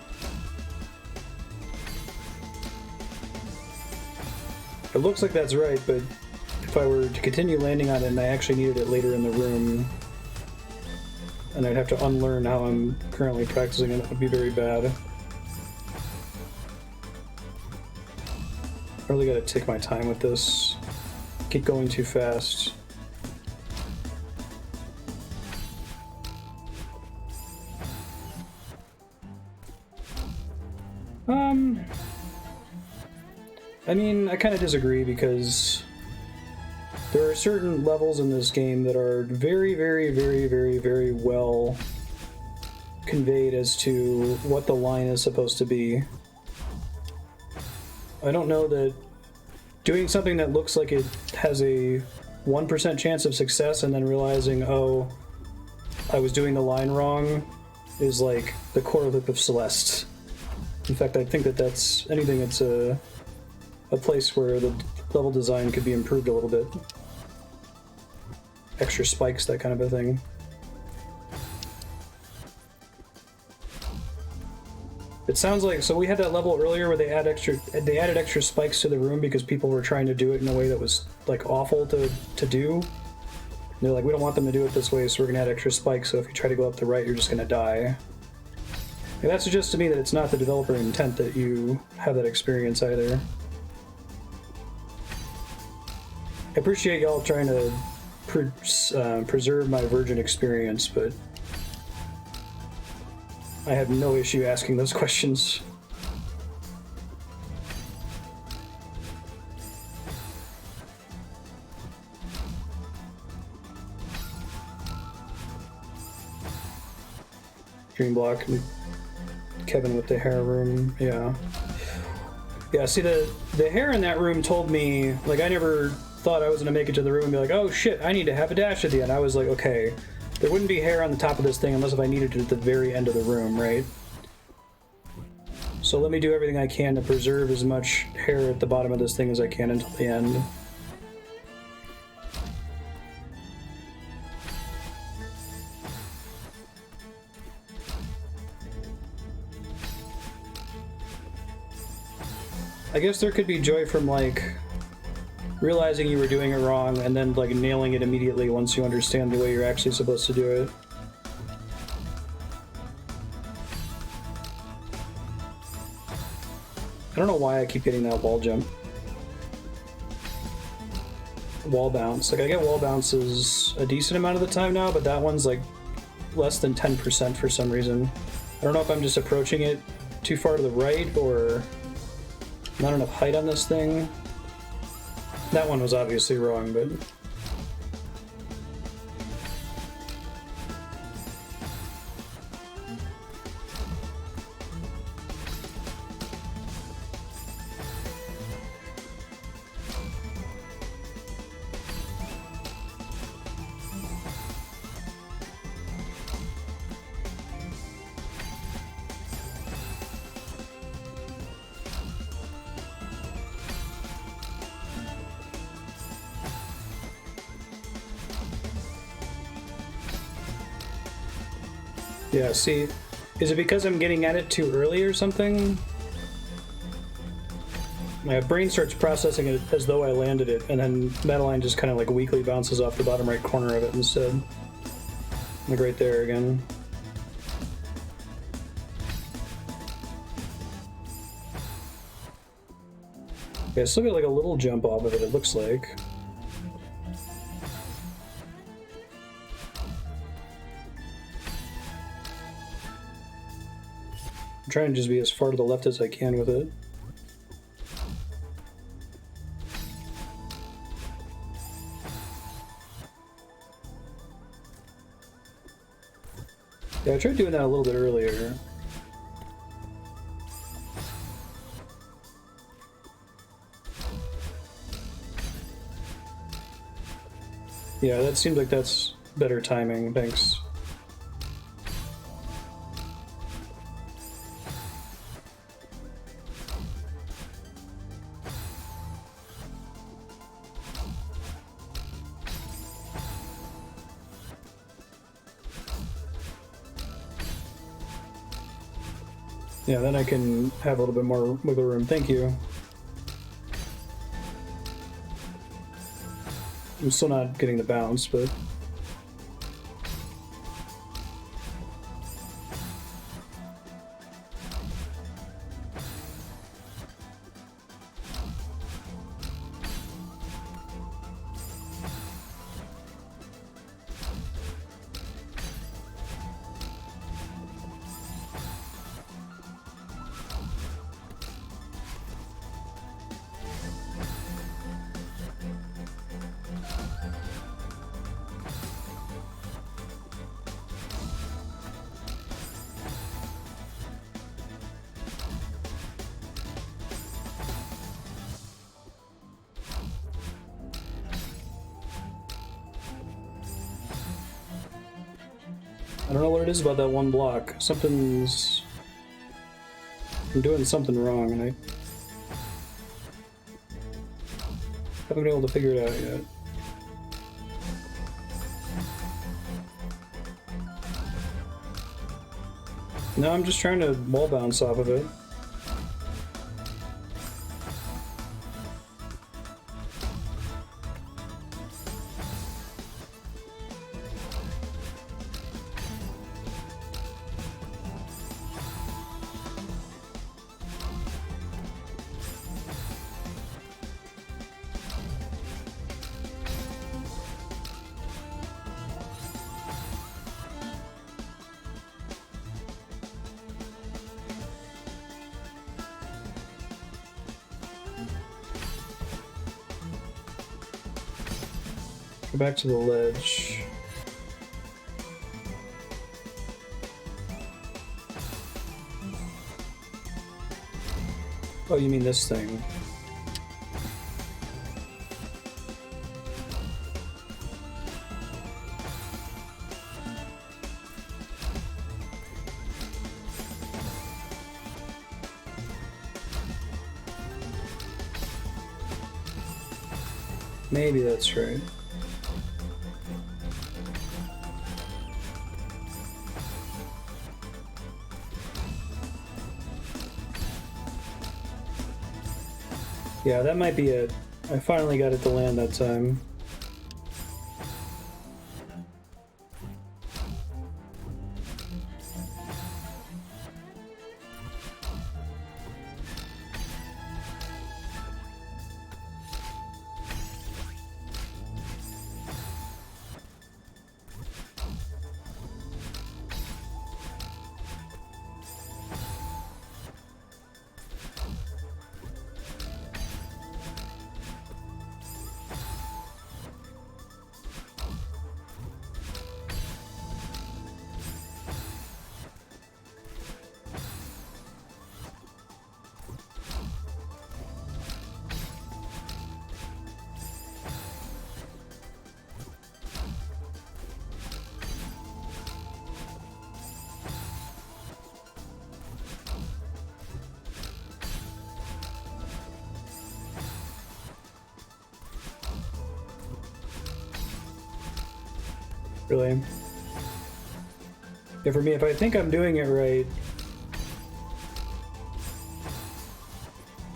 It looks like that's right, but if I were to continue landing on it and I actually needed it later in the room, and I'd have to unlearn how I'm currently practicing it, that would be very bad. I really gotta take my time with this. Keep going too fast. I mean, I kind of disagree because there are certain levels in this game that are very, very, very, very, very well conveyed as to what the line is supposed to be. I don't know that doing something that looks like it has a 1% chance of success and then realizing, oh, I was doing the line wrong, is like the core loop of Celeste. In fact, I think that that's anything that's a place where the level design could be improved a little bit. Extra spikes, that kind of a thing. It sounds like, so we had that level earlier where they added extra spikes to the room because people were trying to do it in a way that was like awful to do. And they're like, we don't want them to do it this way, so we're gonna add extra spikes, so if you try to go up the right, you're just gonna die. And that suggests to me that it's not the developer intent that you have that experience either. I appreciate y'all trying to preserve my virgin experience, but I have no issue asking those questions. Dream block. Kevin with the hair room. Yeah. Yeah, see, the hair in that room told me, like, I never thought I was going to make it to the room and be like, oh shit, I need to have a dash at the end. I was like, okay, there wouldn't be hair on the top of this thing unless if I needed it at the very end of the room, right? So let me do everything I can to preserve as much hair at the bottom of this thing as I can until the end. I guess there could be joy from, like, realizing you were doing it wrong and then, like, nailing it immediately once you understand the way you're actually supposed to do it. I don't know why I keep getting that wall jump. Wall bounce. Like, I get wall bounces a decent amount of the time now, but that one's, like, less than 10% for some reason. I don't know if I'm just approaching it too far to the right or not enough height on this thing. That one was obviously wrong, but... Yeah, see, is it because I'm getting at it too early or something? My brain starts processing it as though I landed it, and then Madeline just kind of like weakly bounces off the bottom right corner of it instead. Like right there again. Yeah, I still get like a little jump off of it, it looks like. I'm trying to just be as far to the left as I can with it. Yeah, I tried doing that a little bit earlier. Yeah, that seems like that's better timing, thanks. Yeah, then I can have a little bit more wiggle room. Thank you. I'm still not getting the bounce, but... I don't know what it is about that one block. Something's... I'm doing something wrong, and I haven't been able to figure it out yet. No, I'm just trying to wall bounce off of it. Go back to the ledge. Oh, you mean this thing? Maybe that's right. Yeah, that might be it. I finally got it to land that time. Really? Yeah, for me, if I think I'm doing it right,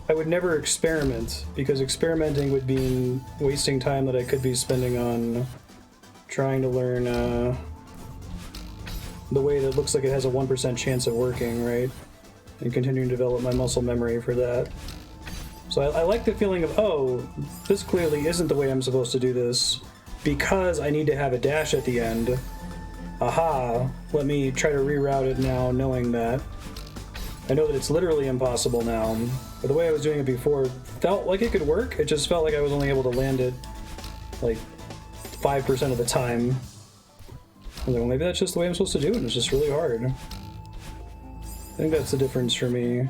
I would never experiment, because experimenting would be wasting time that I could be spending on trying to learn the way that looks like it has a 1% chance of working, right? And continuing to develop my muscle memory for that. So I like the feeling of, oh, this clearly isn't the way I'm supposed to do this, because I need to have a dash at the end. Aha, let me try to reroute it now, knowing that. I know that it's literally impossible now, but the way I was doing it before felt like it could work. It just felt like I was only able to land it like 5% of the time. I was like, well, maybe that's just the way I'm supposed to do it, and it's just really hard. I think that's the difference for me.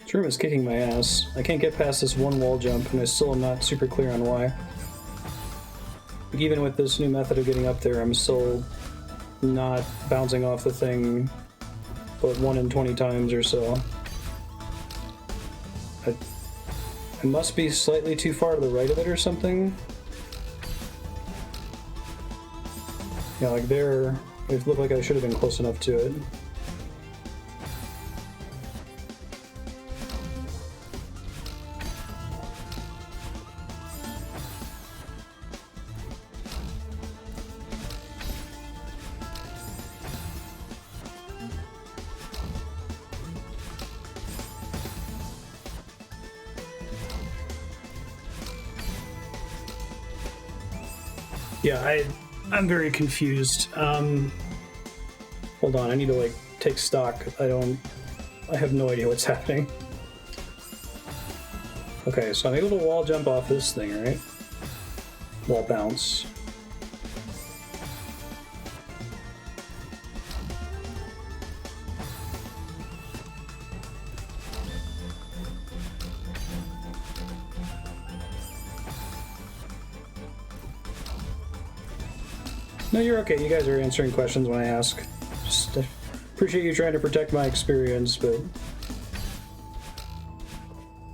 This room is kicking my ass. I can't get past this one wall jump, and I still am not super clear on why. Like, even with this new method of getting up there, I'm still not bouncing off the thing but 1 in 20 times or so. I must be slightly too far to the right of it or something. Yeah, like there, it looked like I should have been close enough to it. Yeah, I'm very confused. Hold on, I need to like take stock. I have no idea what's happening. Okay, so I'm able to wall jump off this thing, right? Wall bounce. No, you're okay. You guys are answering questions when I ask. Just appreciate you trying to protect my experience, but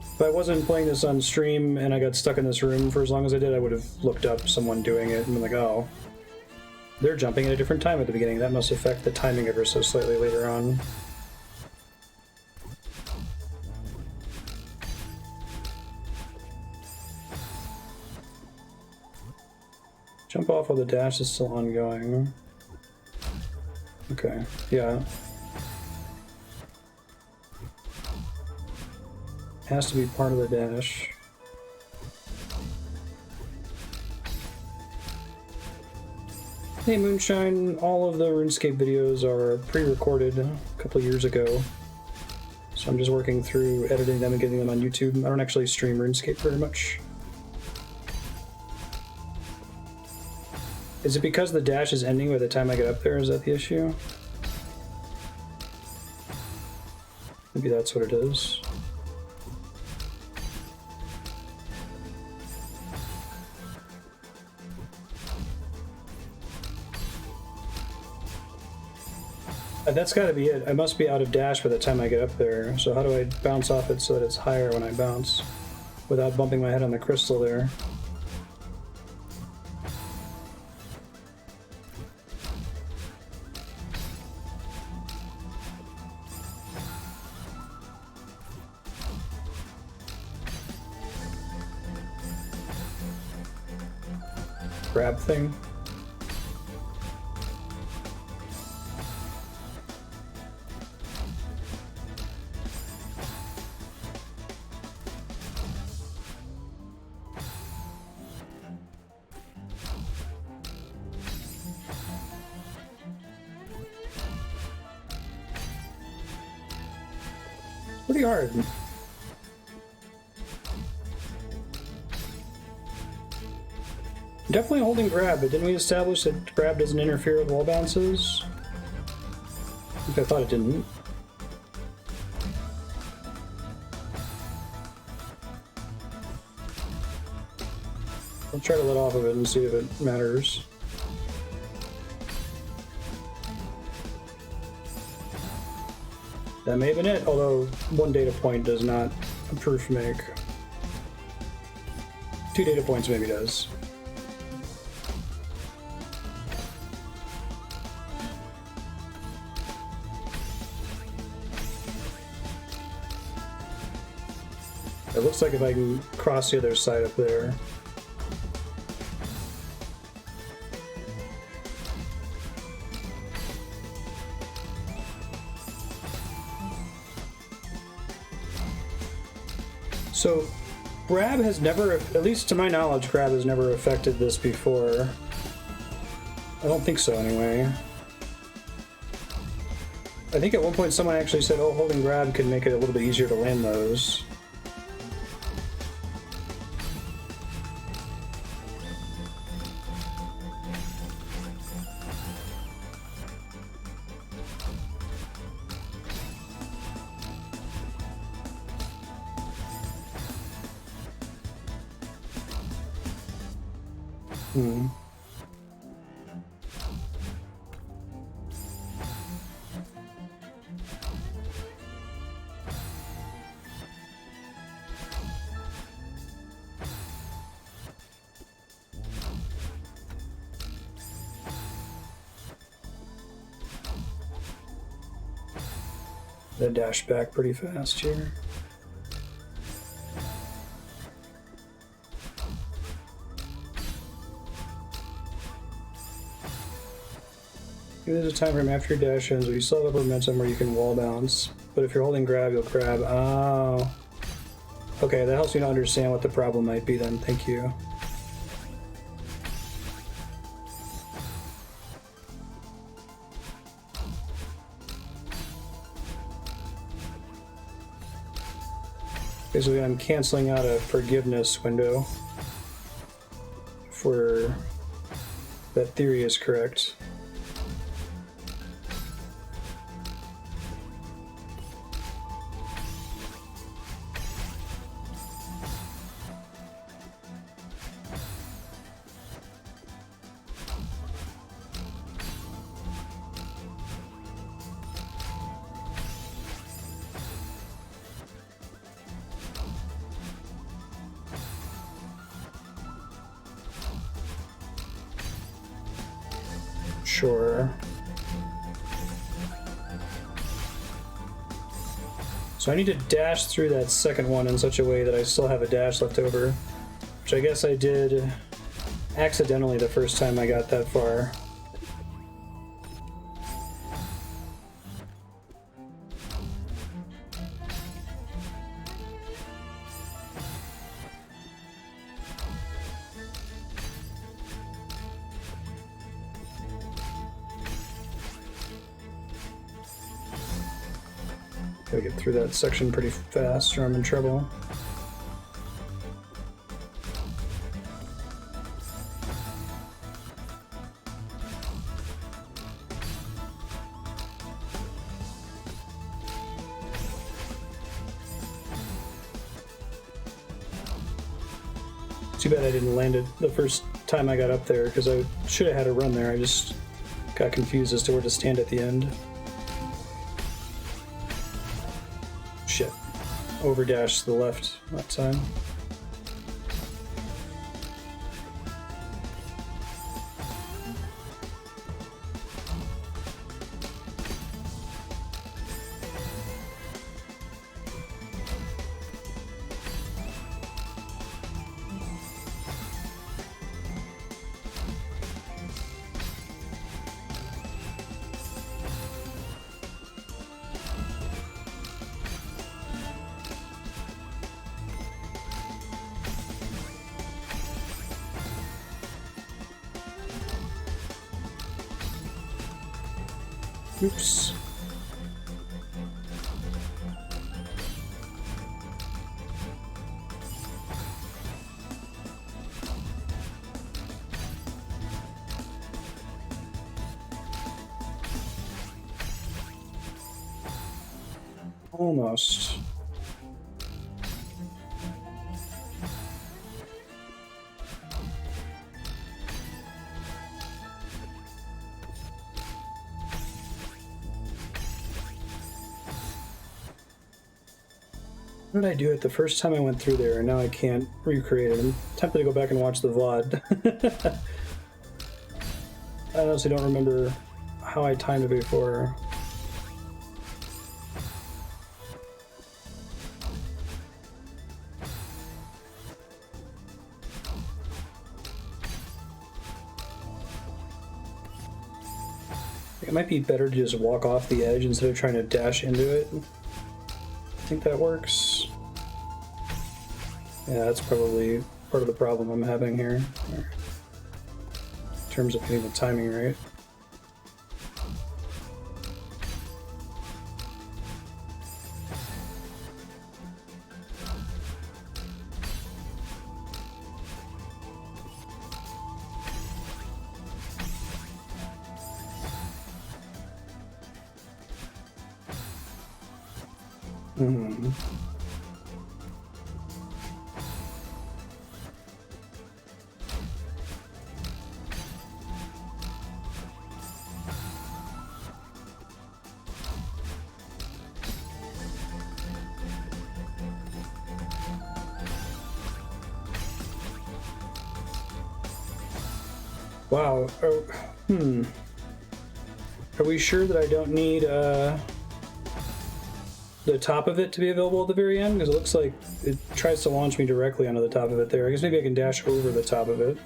if I wasn't playing this on stream and I got stuck in this room for as long as I did, I would have looked up someone doing it and been like, oh, they're jumping at a different time at the beginning. That must affect the timing ever so slightly later on. Jump off while the dash is still ongoing. Okay, yeah. Has to be part of the dash. Hey Moonshine, all of the RuneScape videos are pre-recorded a couple of years ago. So I'm just working through editing them and getting them on YouTube. I don't actually stream RuneScape very much. Is it because the dash is ending by the time I get up there? Is that the issue? Maybe that's what it is. That's gotta be it. I must be out of dash by the time I get up there. So how do I bounce off it so that it's higher when I bounce without bumping my head on the crystal there? Grab thing. Pretty hard. Definitely holding grab, but didn't we establish that grab doesn't interfere with wall bounces? I thought it didn't. I'll try to let off of it and see if it matters. That may have been it, although one data point does not a proof make. 2 data points maybe does. It looks like if I can cross the other side up there. So, grab has never, at least to my knowledge, grab has never affected this before. I don't think so, anyway. I think at one point someone actually said, oh, holding grab could make it a little bit easier to land those. I dash back pretty fast here. There's a time frame after your dash ends where you still have momentum where you can wall bounce, but if you're holding grab, you'll grab. Oh. Okay, that helps me to understand what the problem might be then. Thank you. Basically, I'm canceling out a forgiveness window for that theory is correct. Sure. So I need to dash through that second one in such a way that I still have a dash left over, which I guess I did accidentally the first time I got that far. Gotta get through that section pretty fast or I'm in trouble. Too bad I didn't land it the first time I got up there, because I should have had a run there. I just got confused as to where to stand at the end. Shit. Overdash to the left that time. Oops. Almost. What did I do it the first time I went through there, and now I can't recreate it? I'm tempted to go back and watch the VOD. I honestly don't remember how I timed it before. It might be better to just walk off the edge instead of trying to dash into it. I think that works. Yeah, that's probably part of the problem I'm having here. In terms of getting the timing right. Wow. Oh, Are we sure that I don't need the top of it to be available at the very end? Because it looks like it tries to launch me directly onto the top of it there. I guess maybe I can dash over the top of it.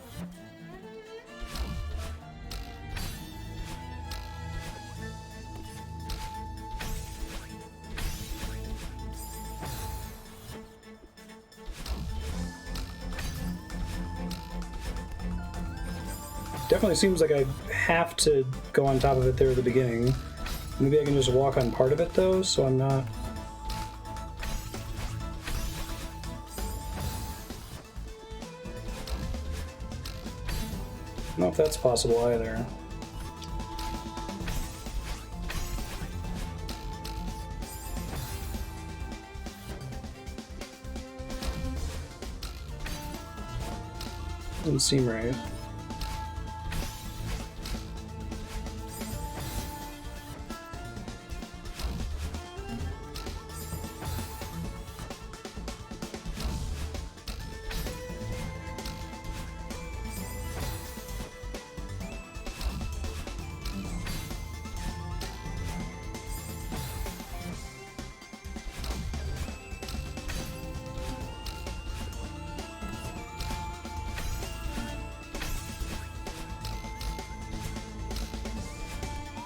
Definitely seems like I have to go on top of it there at the beginning. Maybe I can just walk on part of it though, so I'm not... I don't know if that's possible either. Doesn't seem right.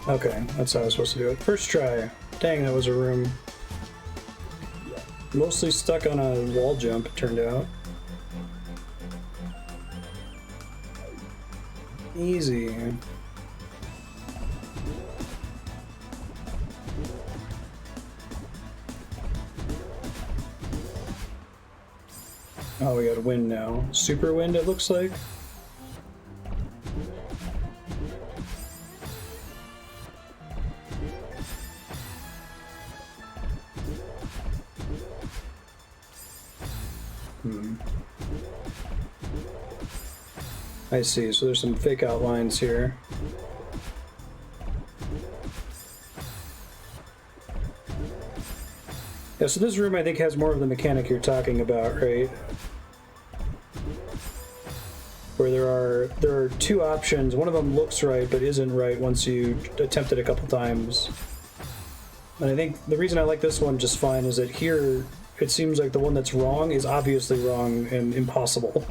Okay, that's how I was supposed to do it. First try. Dang, that was a room. Mostly stuck on a wall jump, it turned out. Easy. Oh, we got wind now. Super wind, it looks like. I see, so there's some fake outlines here. Yeah, so this room I think has more of the mechanic you're talking about, right? Where there are two options. One of them looks right but isn't right once you attempt it a couple times. And I think the reason I like this one just fine is that here it seems like the one that's wrong is obviously wrong and impossible.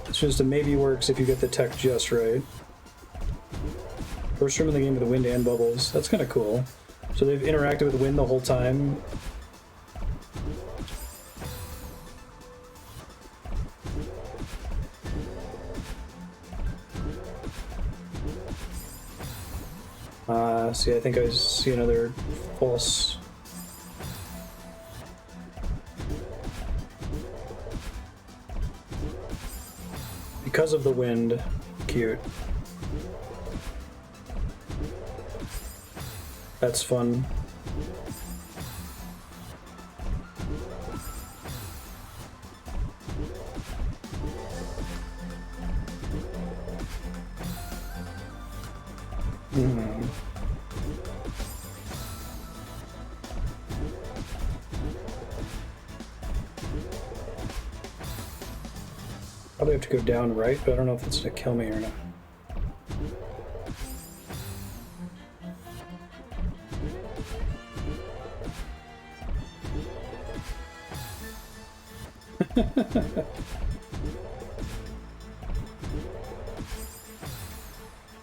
It's just a maybe works if you get the tech just right. First room in the game with the wind and bubbles. That's kind of cool. So they've interacted with the wind the whole time. See, I think I see another false. Because of the wind. Cute. That's fun. Probably have to go down right, but I don't know if it's gonna kill me or not.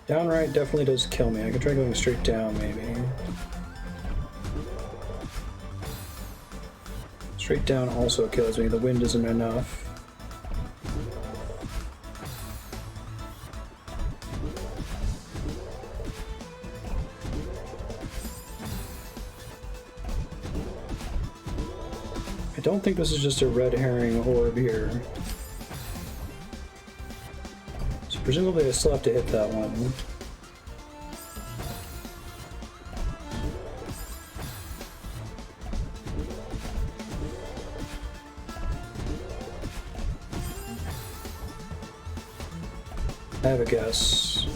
Down right definitely does kill me. I could try going straight down, maybe. Straight down also kills me. The wind isn't enough. I don't think this is just a red herring orb here. So presumably I still have to hit that one. I have a guess.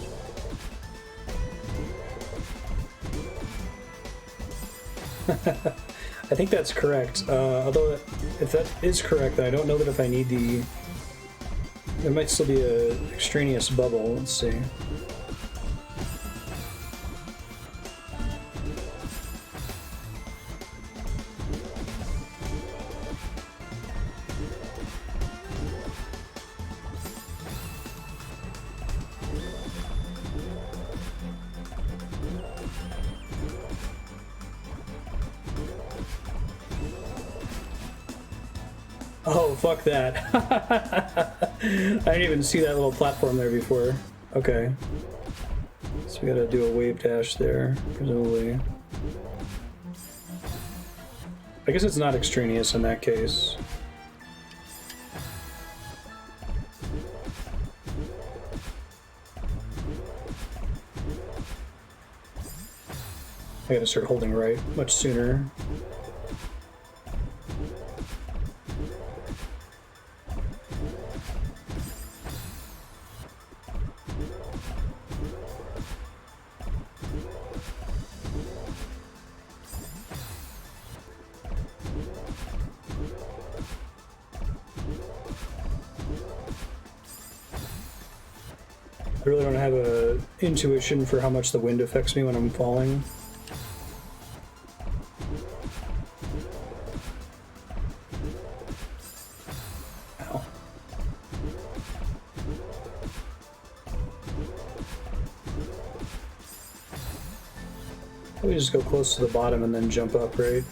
I think that's correct. Although, if that is correct, I don't know that if I need the... There might still be an extraneous bubble. Let's see. Oh, fuck that. I didn't even see that little platform there before. Okay. So we gotta do a wave dash there, presumably. I guess it's not extraneous in that case. I gotta start holding right much sooner. I really don't have a intuition for how much the wind affects me when I'm falling. Ow. Probably just go close to the bottom and then jump up, right?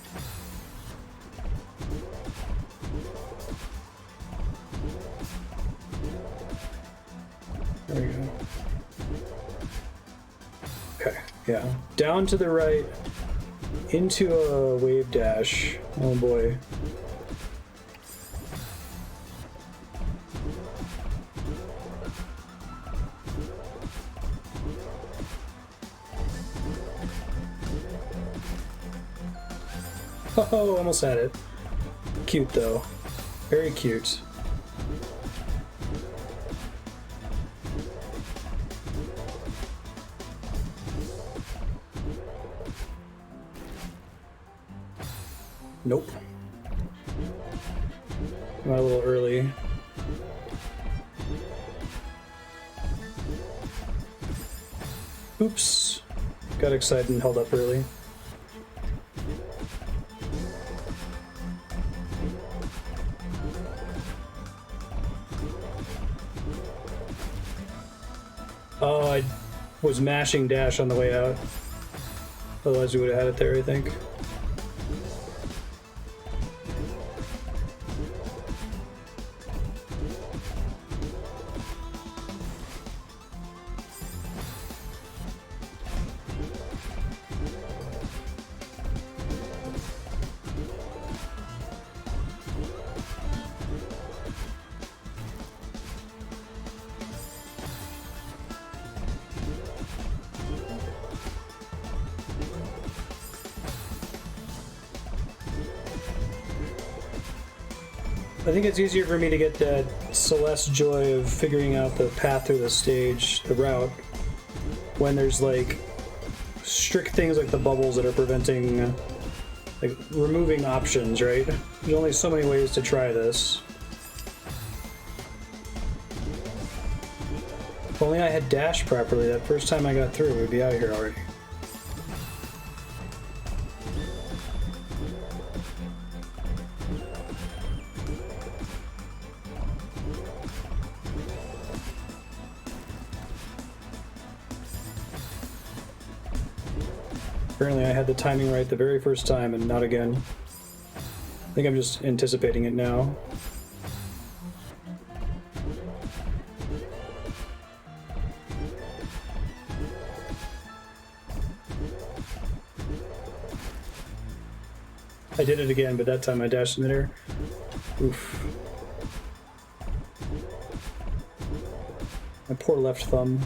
There we go. Okay, yeah. Down to the right, into a wave dash. Oh boy. Oh, almost had it. Cute though. Very cute. Nope. Went a little early. Oops. Got excited and held up early. Oh, I was mashing dash on the way out. Otherwise we would have had it there, I think. I think it's easier for me to get that Celeste joy of figuring out the path through the stage, the route, when there's like strict things like the bubbles that are preventing, like removing options, right? There's only so many ways to try this. If only I had dashed properly that first time I got through, we'd be out of here already. Apparently I had the timing right the very first time and not again. I think I'm just anticipating it now. I did it again, but that time I dashed in the air. Oof. My poor left thumb.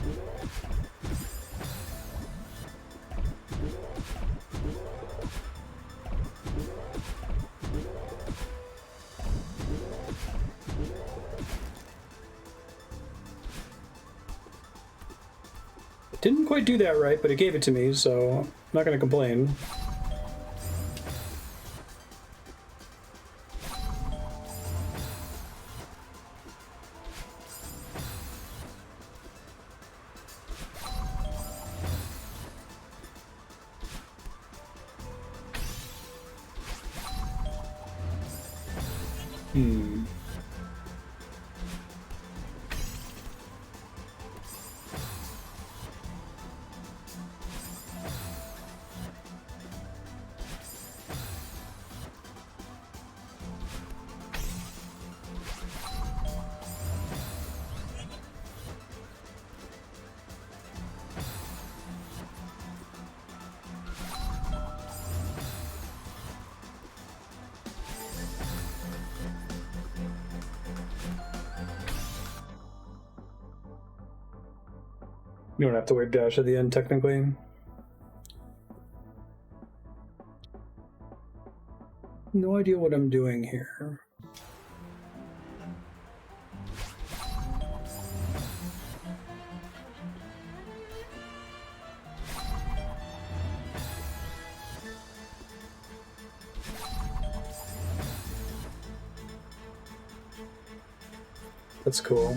Didn't quite do that right, but it gave it to me, so I'm not gonna complain. You don't have to wave dash at the end, technically. No idea what I'm doing here. That's cool.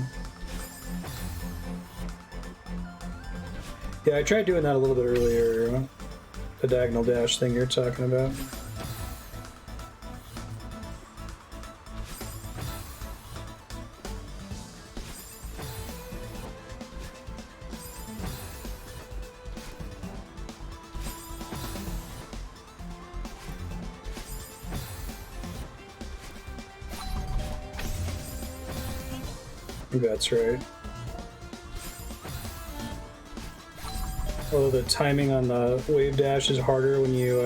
Yeah, I tried doing that a little bit earlier. The diagonal dash thing you're talking about. I think that's right. Although the timing on the wave dash is harder when you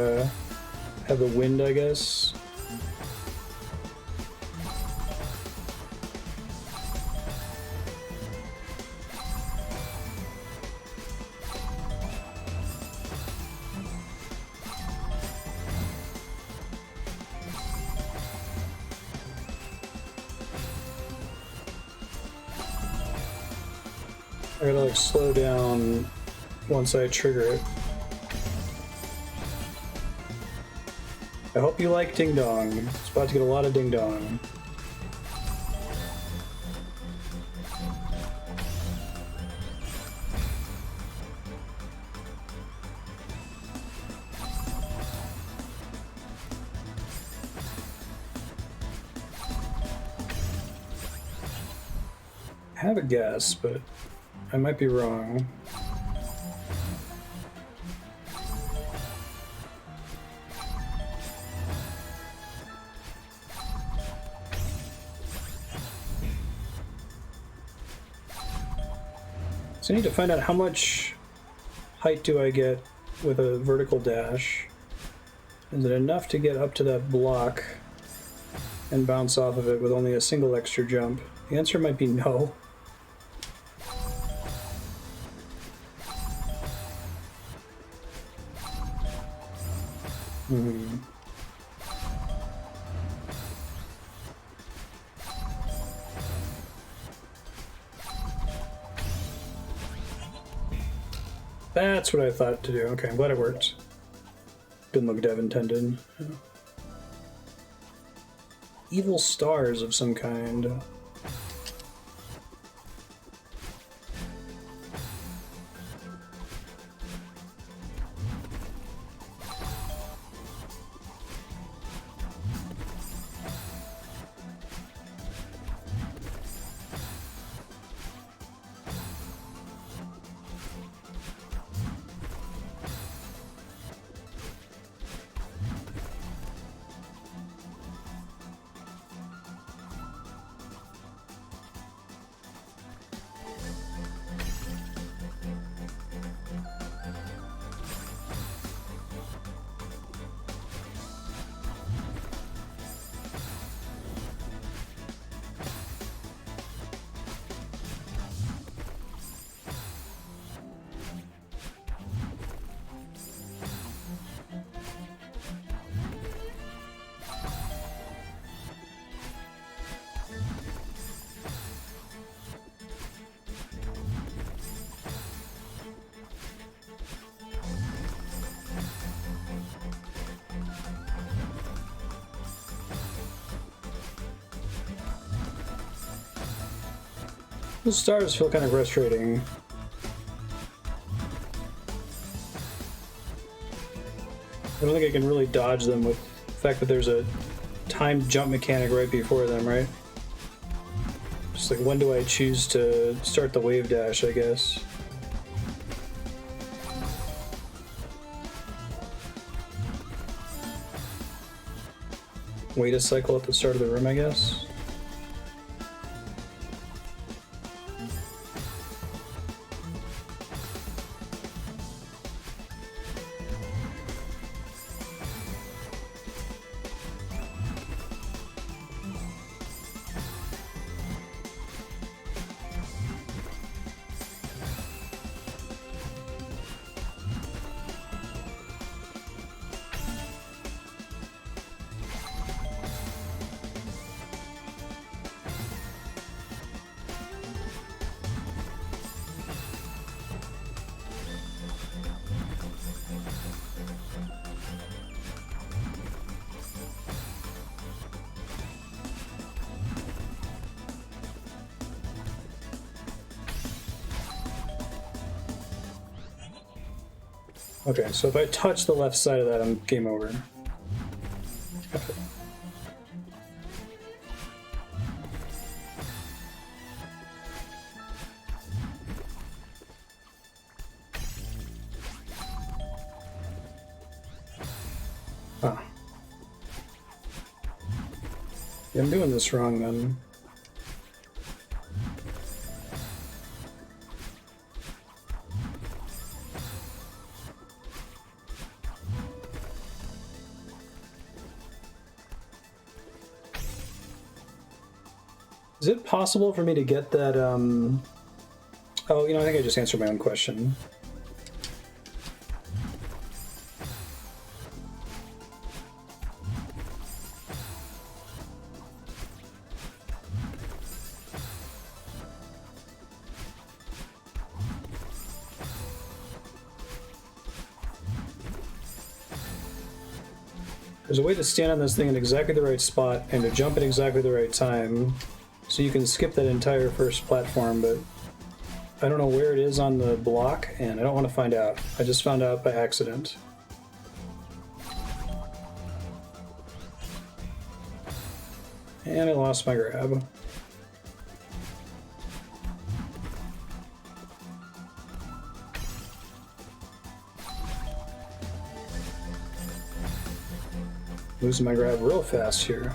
have the wind, I guess. I gotta like slow down once I trigger it. I hope you like Ding Dong. It's about to get a lot of Ding Dong. I have a guess, but I might be wrong. So I need to find out how much height do I get with a vertical dash. Is it enough to get up to that block and bounce off of it with only a single extra jump? The answer might be no. That's what I thought to do. Okay, I'm glad it worked. Didn't look dev intended. Yeah. Evil stars of some kind. The stars feel kind of frustrating. I don't think I can really dodge them with the fact that there's a timed jump mechanic right before them, right? Just like, when do I choose to start the wave dash, I guess. Wait a cycle at the start of the room, I guess. Okay, so if I touch the left side of that, I'm game over. Okay. Ah. Yeah, I'm doing this wrong then. Is it possible for me to get that, Oh, you know, I think I just answered my own question. There's a way to stand on this thing in exactly the right spot and to jump at exactly the right time, so you can skip that entire first platform, but I don't know where it is on the block, and I don't want to find out. I just found out by accident. And I lost my grab. Losing my grab real fast here.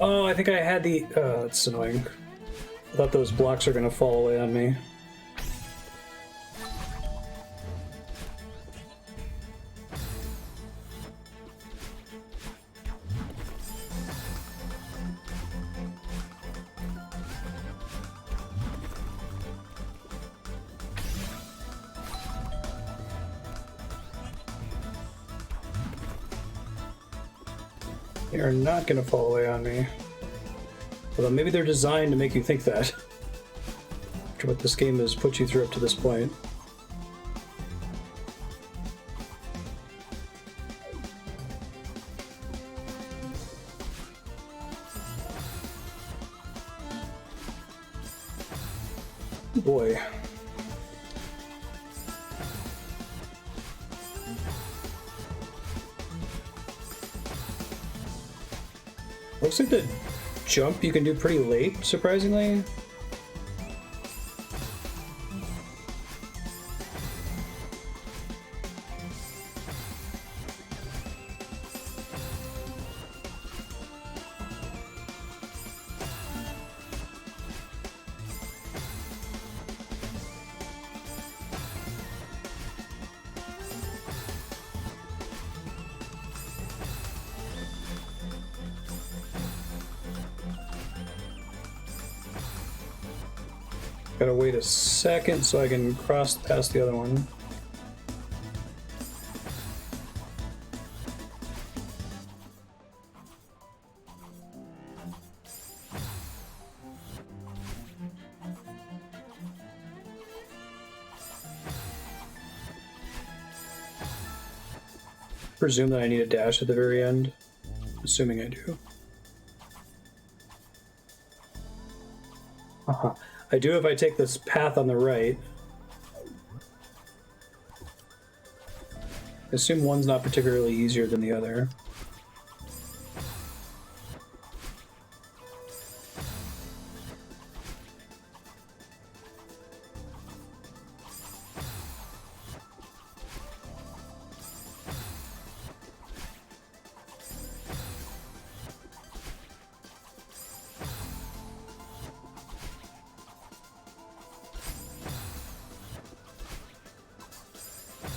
Oh, I think I had the... that's annoying. I thought those blocks are going to fall away on me. They are not going to fall away on me. Although maybe they're designed to make you think that. After what this game has put you through up to this point. Boy. Looks like the jump you can do pretty late, surprisingly. Gotta wait a second so I can cross past the other one. Presume that I need a dash at the very end. Assuming I do. I do if I take this path on the right. I assume one's not particularly easier than the other.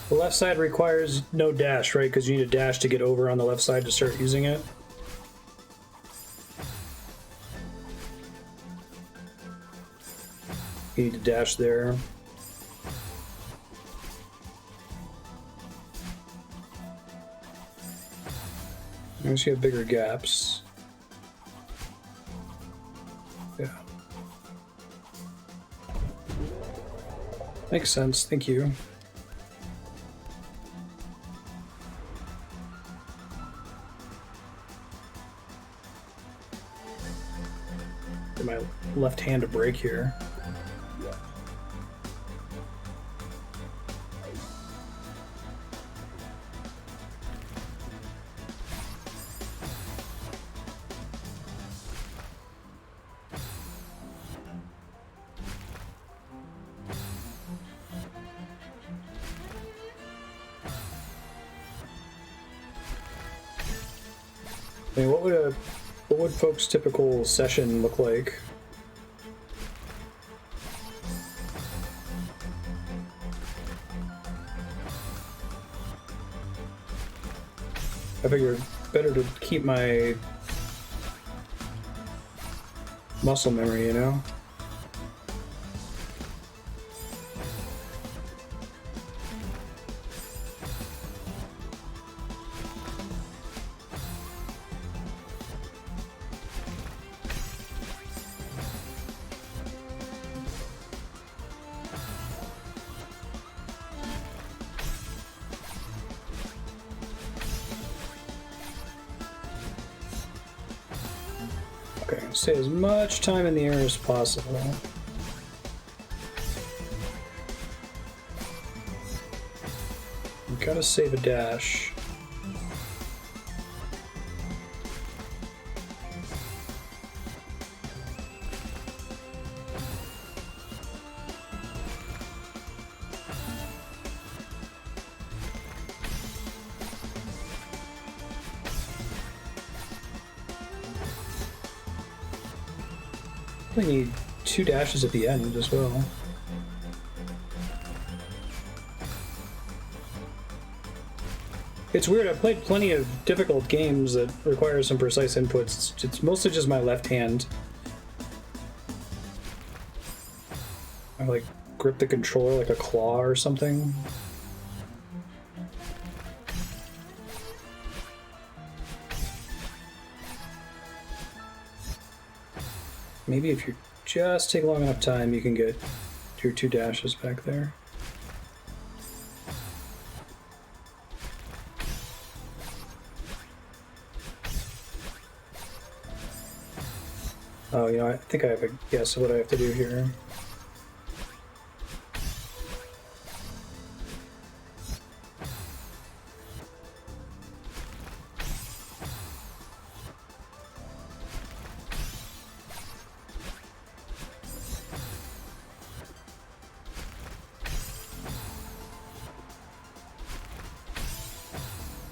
The left side requires no dash, right? Because you need a dash to get over on the left side to start using it. You need to dash there. Notice you have bigger gaps. Yeah. Makes sense, thank you. My left hand to break here. I mean, what would folks' typical session look like? I figure better to keep my muscle memory, you know? Okay, stay as much time in the air as possible. You gotta save a dash. We need 2 dashes at the end as well. It's weird, I've played plenty of difficult games that require some precise inputs. It's mostly just my left hand. I like grip the controller like a claw or something. Maybe if you just take long enough time, you can get your 2 dashes back there. Oh, you know, I think I have a guess of what I have to do here.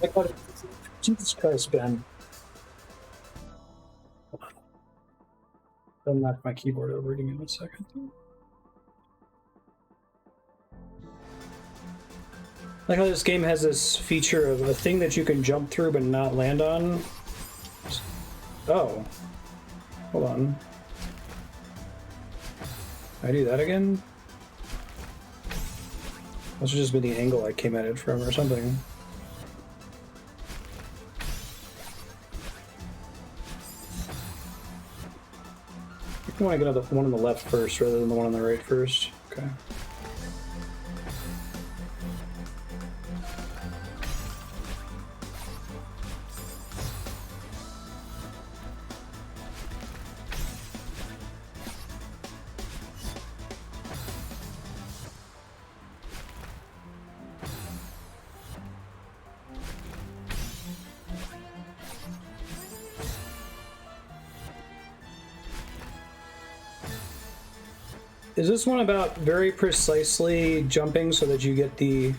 I got it. Jesus Christ, Ben. I'll knock my keyboard over again in a second. I like how this game has this feature of a thing that you can jump through but not land on. Oh. Hold on. Can I do that again? Must have just been the angle I came at it from or something. I want to get the one on the left first rather than the one on the right first. Okay. Is this one about very precisely jumping so that you get the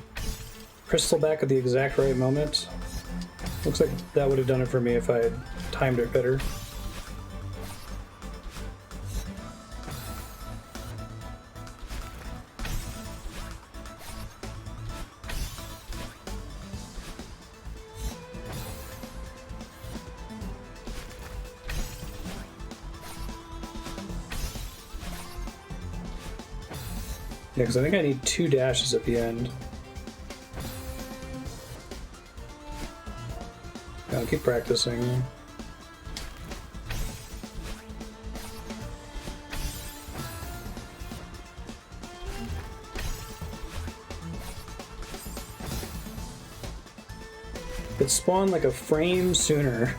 crystal back at the exact right moment? Looks like that would have done it for me if I had timed it better. Yeah, because I think I need 2 dashes at the end. I'll keep practicing. It spawned like a frame sooner.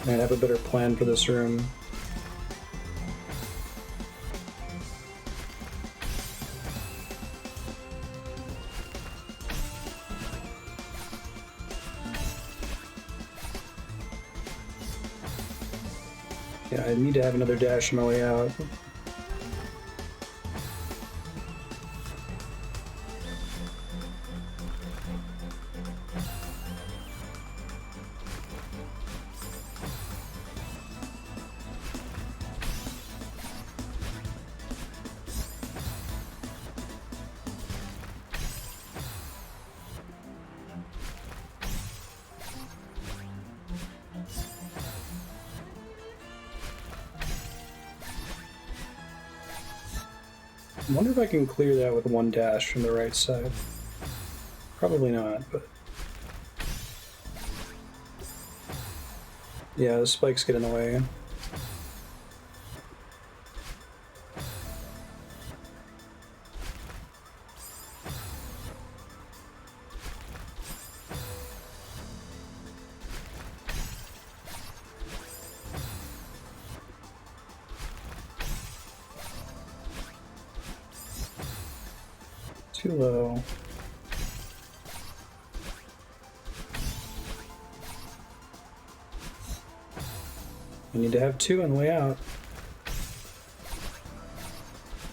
I'd have a better plan for this room. Yeah, I need to have another dash on my way out. I wonder if I can clear that with 1 dash from the right side. Probably not, but... yeah, the spikes get in the way. too low. I need to have 2 on the way out.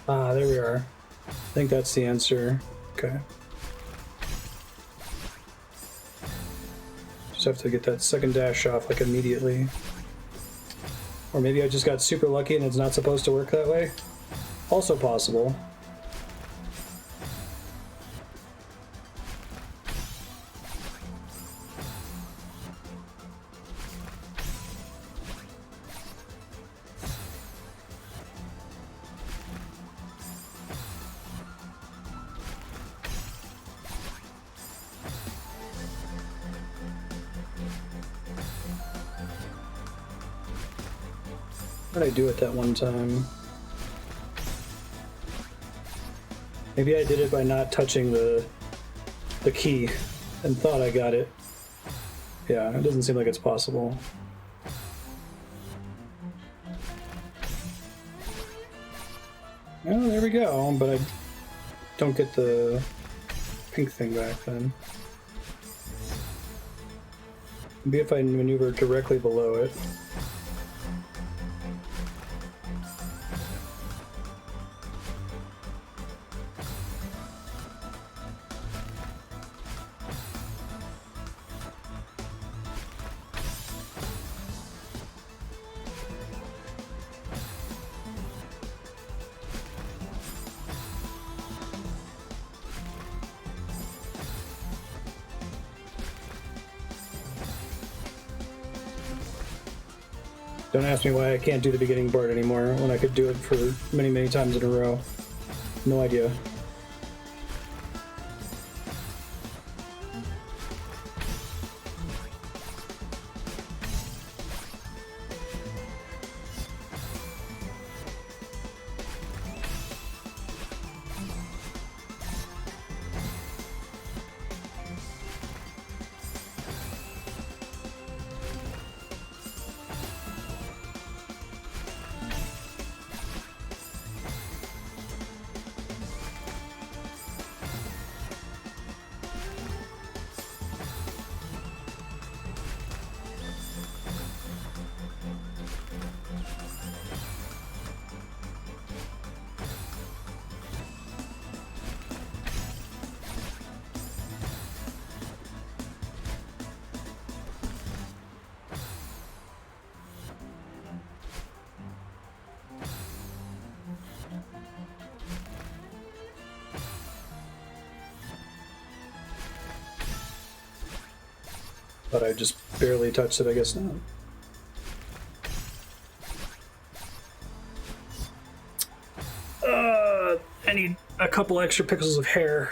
Ah, there we are. I think that's the answer. Okay. Just have to get that second dash off like immediately. Or maybe I just got super lucky and it's not supposed to work that way. Also possible. What did I do it that one time? Maybe I did it by not touching the key and thought I got it. Yeah, it doesn't seem like it's possible. Oh, there we go, but I don't get the pink thing back then. Maybe if I maneuver directly below it. Don't ask me why I can't do the beginning part anymore when I could do it for many, many times in a row. No idea. But I just barely touched it, I guess not. I need a couple extra pixels of hair.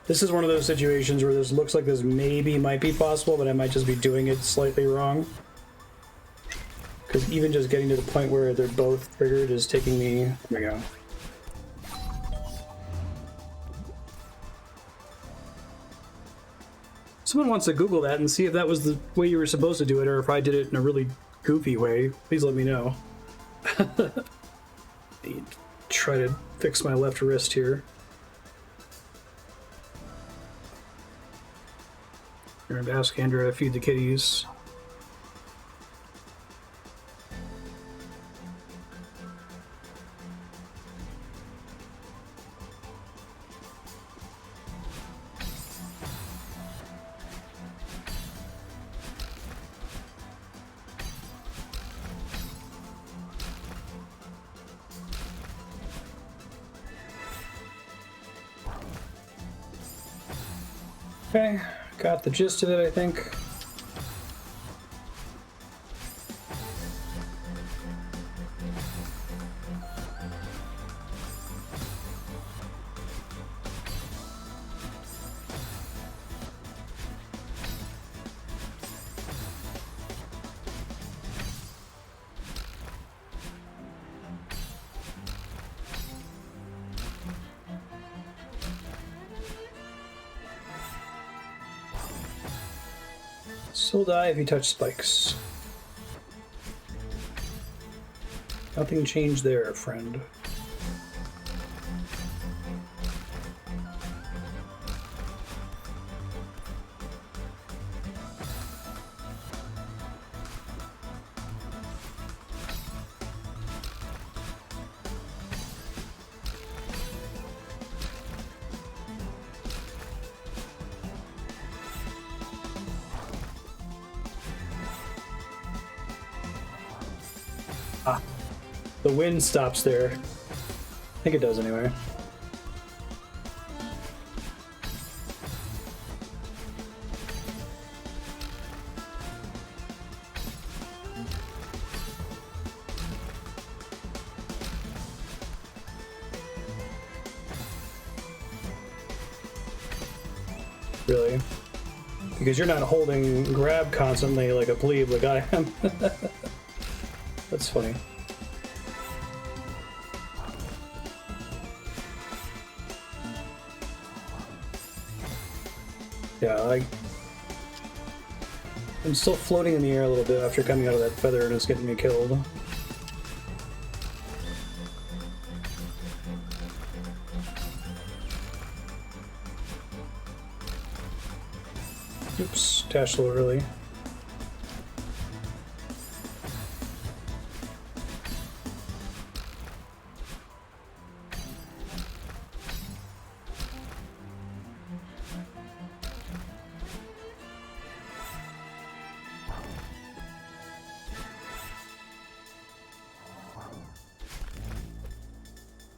This is one of those situations where this looks like this maybe might be possible, but I might just be doing it slightly wrong. Because even just getting to the point where they're both triggered is taking me... There we go. Someone wants to Google that and see if that was the way you were supposed to do it, or if I did it in a really goofy way. Please let me know. Try to fix my left wrist here. I'm going to ask Andrew how to feed the kitties. Okay, got the gist of it, I think. Still die if you touch spikes. Nothing changed there, friend. The wind stops there. I think it does anyway. Really? Because you're not holding grab constantly like a plebe like I am. That's funny. Yeah, I'm still floating in the air a little bit after coming out of that feather and it's getting me killed. Oops, dashed a little early.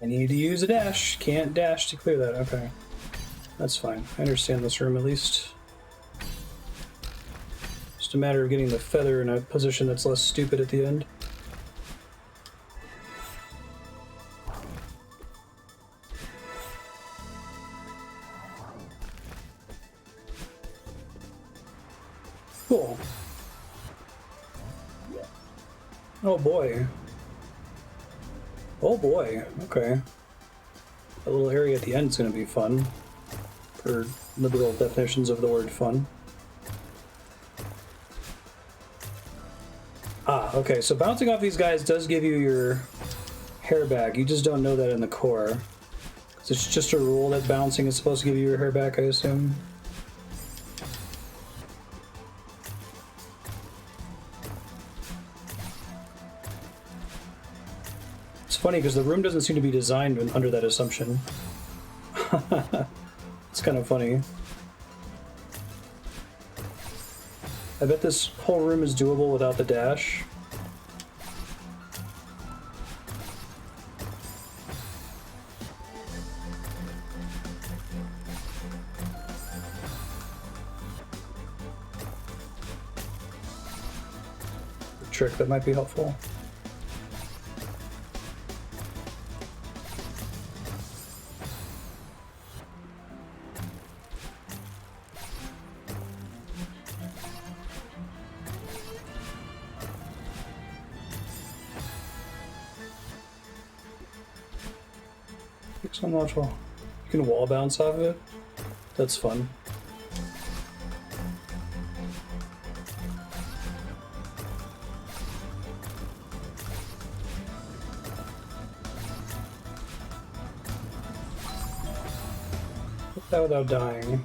I need to use a dash. Can't dash to clear that. Okay. That's fine. I understand this room at least. Just a matter of getting the feather in a position that's less stupid at the end. Cool. Oh boy. Oh boy. Okay. That little area at the end is going to be fun. For liberal definitions of the word fun. Ah, okay, so bouncing off these guys does give you your hair back. You just don't know that in the core. 'Cause it's just a rule that bouncing is supposed to give you your hair back, I assume. It's funny because the room doesn't seem to be designed under that assumption. It's kind of funny. I bet this whole room is doable without the dash. A trick that might be helpful. You can wall bounce off of it? That's fun. Hit that without dying.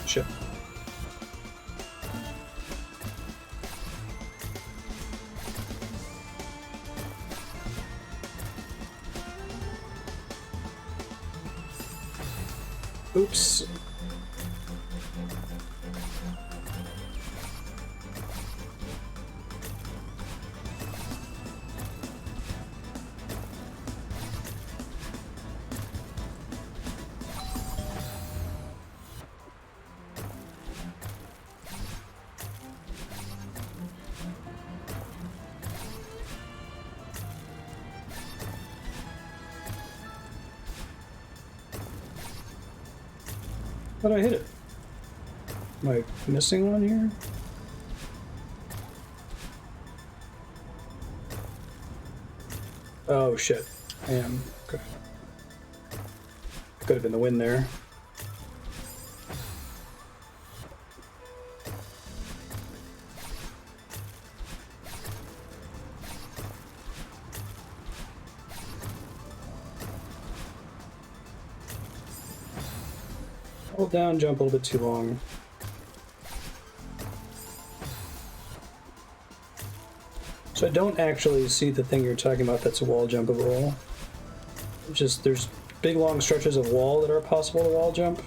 Shit. Oops. How did I hit it? Am I missing one here? Oh shit. I am. Okay. Could have been the wind there. Hold down, jump a little bit too long. So I don't actually see the thing you're talking about that's wall jumpable. It's just there's big long stretches of wall that are possible to wall jump.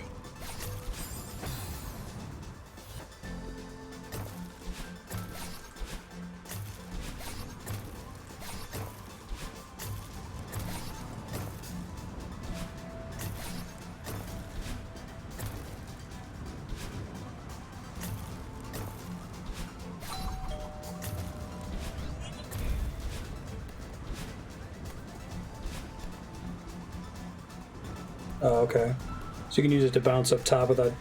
Oh, okay. So you can use it to bounce up top without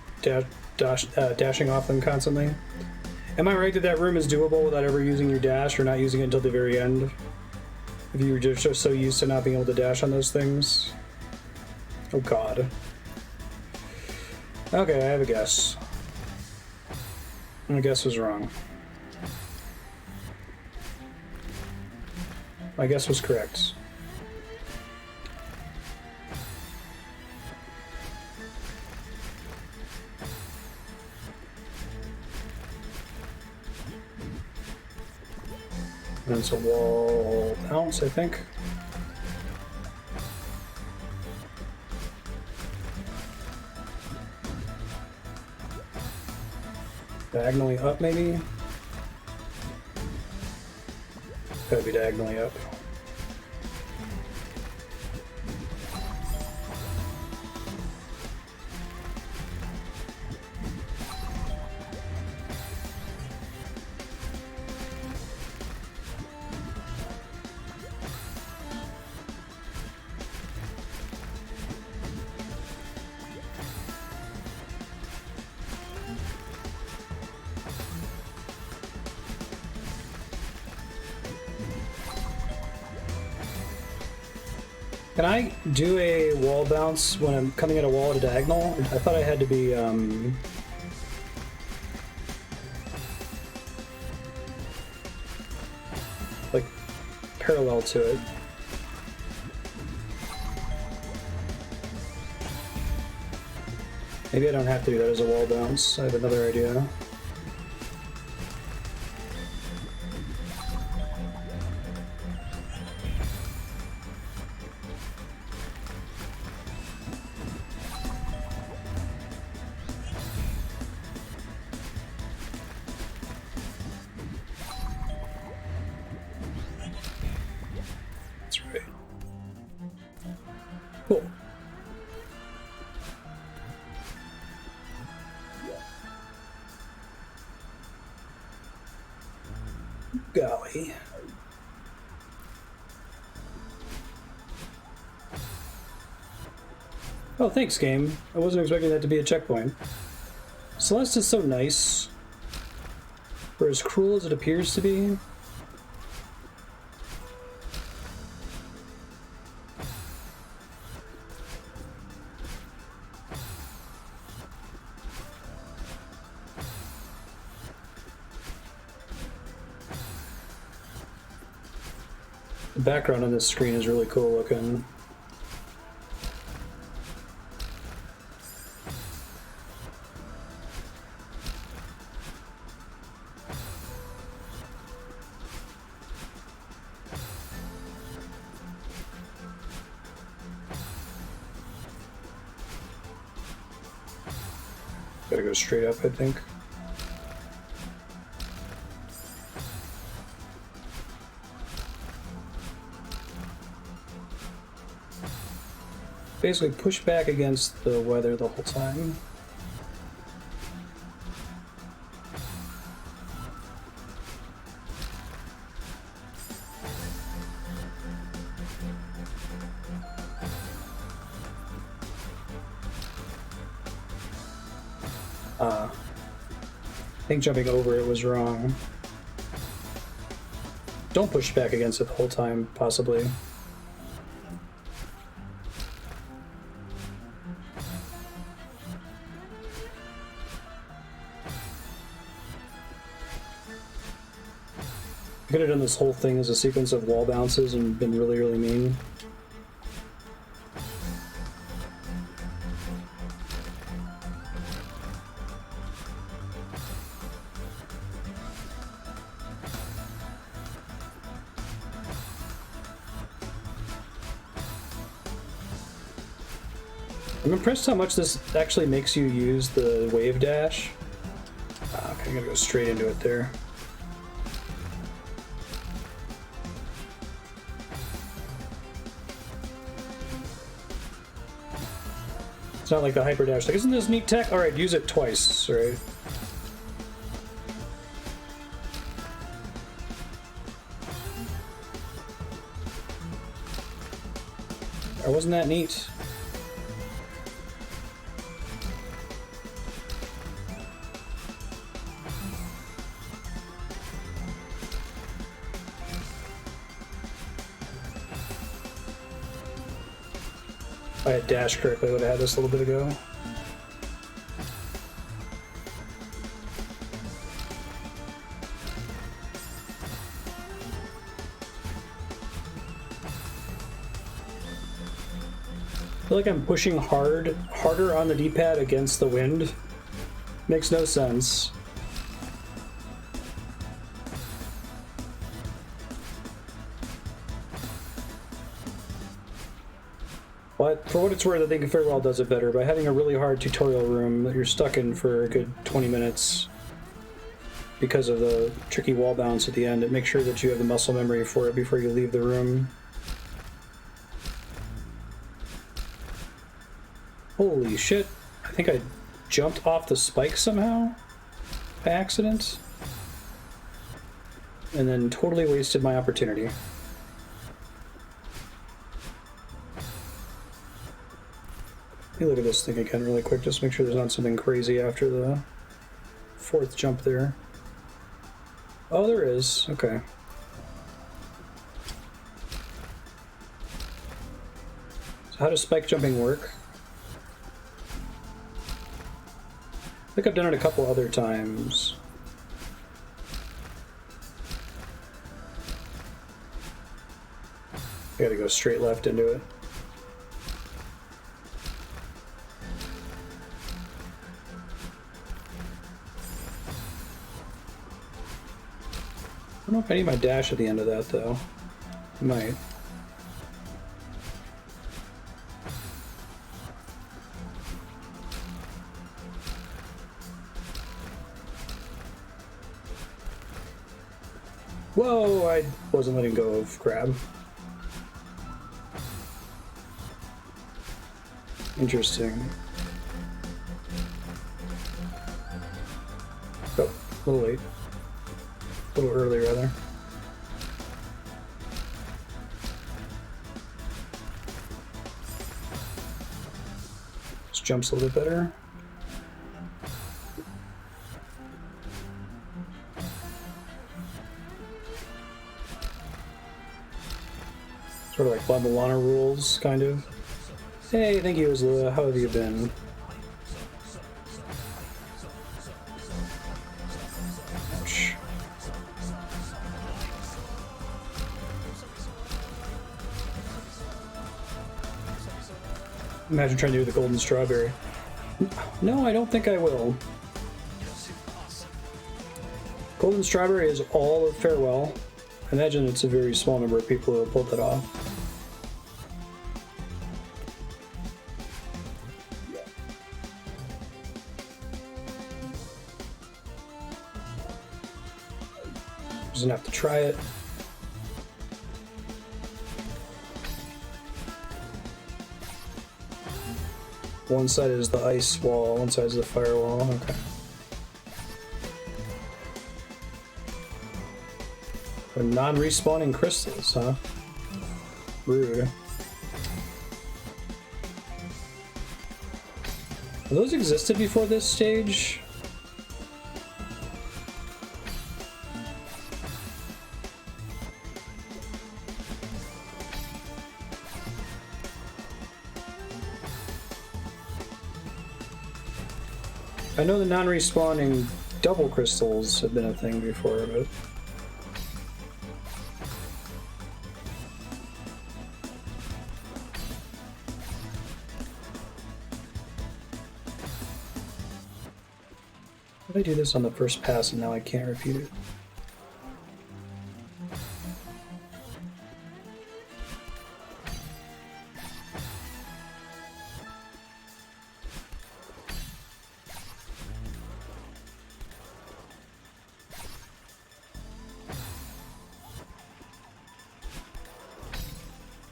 dashing off them constantly. Am I right that that room is doable without ever using your dash or not using it until the very end? If you were just so used to not being able to dash on those things? Oh god. Okay, I have a guess. My guess was wrong. My guess was correct. And it's a wall bounce, I think. Diagonally up, maybe? Gotta be diagonally up. Can I do a wall bounce when I'm coming at a wall at a diagonal? I thought I had to be, like, parallel to it. Maybe I don't have to do that as a wall bounce. I have another idea. Cool. Golly. Oh, thanks, game. I wasn't expecting that to be a checkpoint. Celeste is so nice. Or as cruel as it appears to be. The background on this screen is really cool looking. Gotta go straight up, I think. Basically push back against the weather the whole time. I think jumping over it was wrong. Don't push back against it the whole time, possibly. I could have done this whole thing as a sequence of wall bounces and been really, really mean. I'm impressed how much this actually makes you use the wave dash. Okay, I'm gonna go straight into it there. It's not like the hyper dash. Like, isn't this neat tech? All right, use it twice, right? Or wasn't that neat? If I had dashed correctly, I would have had this a little bit ago. I feel like I'm pushing harder on the D-pad against the wind. Makes no sense. But for what it's worth, I think Farewell does it better by having a really hard tutorial room that you're stuck in for a good 20 minutes because of the tricky wall bounce at the end. It makes sure that you have the muscle memory for it before you leave the room. Holy shit, I think I jumped off the spike somehow by accident and then totally wasted my opportunity. Let me look at this thing again really quick, just make sure there's not something crazy after the fourth jump there. Oh, there is. Okay. So how does spike jumping work? I think I've done it a couple other times. I gotta go straight left into it. I don't know if I need my dash at the end of that, though. I might. Whoa, I wasn't letting go of grab. Interesting. Oh, a little late. A little early, rather. This jumps a little bit better. Sort of like Babalana rules, kind of. Hey, thank you, Azula. How have you been? Ouch. Imagine trying to do the golden strawberry. No, I don't think I will. Golden strawberry is all of Farewell. I imagine it's a very small number of people who have pulled that off. Doesn't have to try it. One side is the ice wall, one side is the firewall. Okay. Non-respawning crystals, huh? Rude. Have those existed before this stage? I know the non-respawning double crystals have been a thing before, but I do this on the first pass and now I can't repeat it?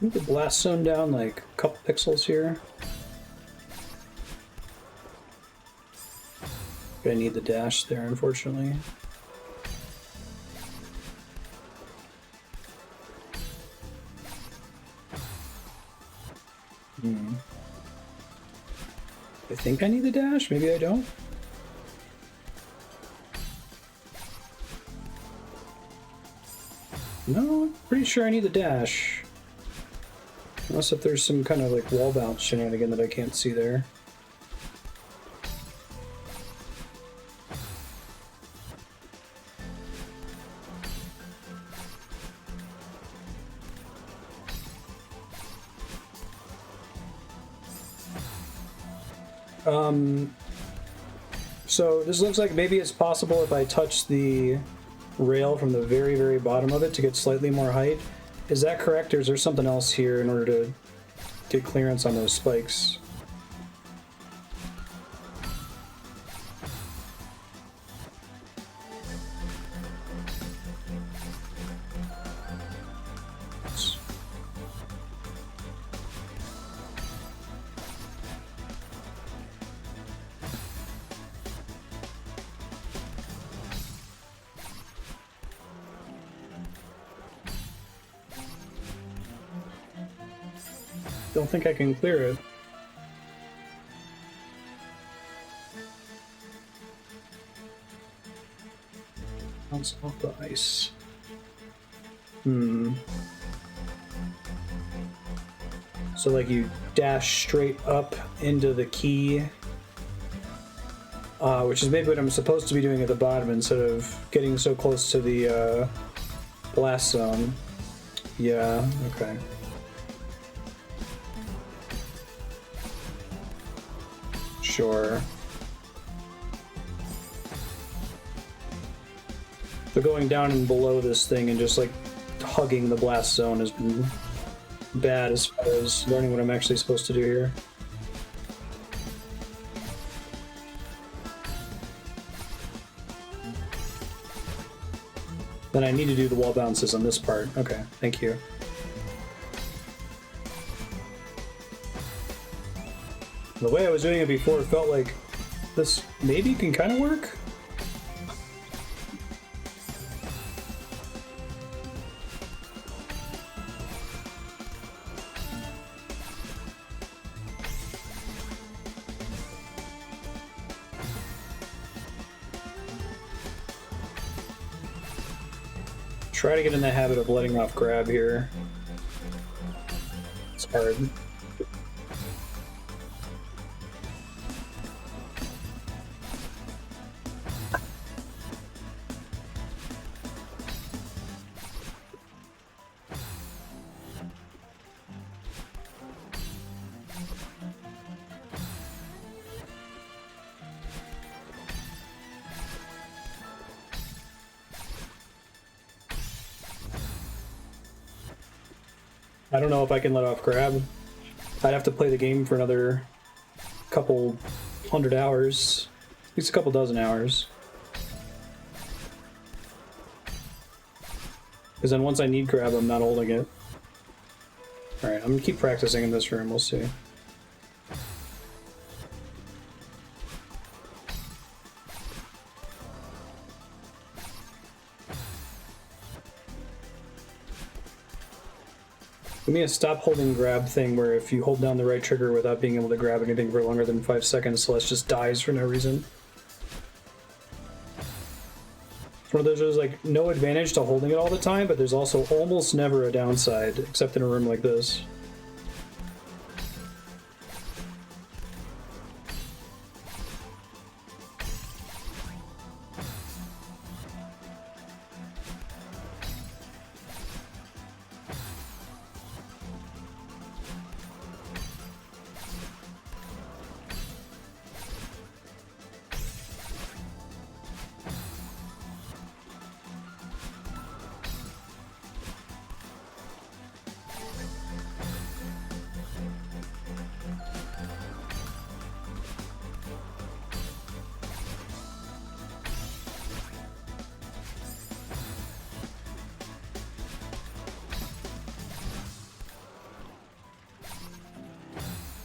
Move the blast zone down like a couple pixels here. I need the dash there, unfortunately. I think I need the dash, maybe I don't. No, I'm pretty sure I need the dash. Unless if there's some kind of like wall bounce shenanigan that I can't see there. So this looks like maybe it's possible if I touch the rail from the very, very bottom of it to get slightly more height. Is that correct, or is there something else here in order to get clearance on those spikes? Don't think I can clear it. Bounce off the ice. So like you dash straight up into the key, which is maybe what I'm supposed to be doing at the bottom instead of getting so close to the blast zone. Yeah, okay. Sure. So going down and below this thing and just like hugging the blast zone has been bad as far as learning what I'm actually supposed to do here. Then I need to do the wall bounces on this part. Okay, thank you. The way I was doing it before, it felt like this maybe can kind of work. Try to get in the habit of letting off grab here. It's hard. I don't know if I can let off grab. I'd have to play the game for another couple 100 hours, at least a couple dozen hours. Because then once I need grab, I'm not holding it. Alright, I'm gonna keep practicing in this room, we'll see. Give me a stop holding grab thing where if you hold down the right trigger without being able to grab anything for longer than 5 seconds, Celeste just dies for no reason. It's one of those there's like no advantage to holding it all the time, but there's also almost never a downside, except in a room like this.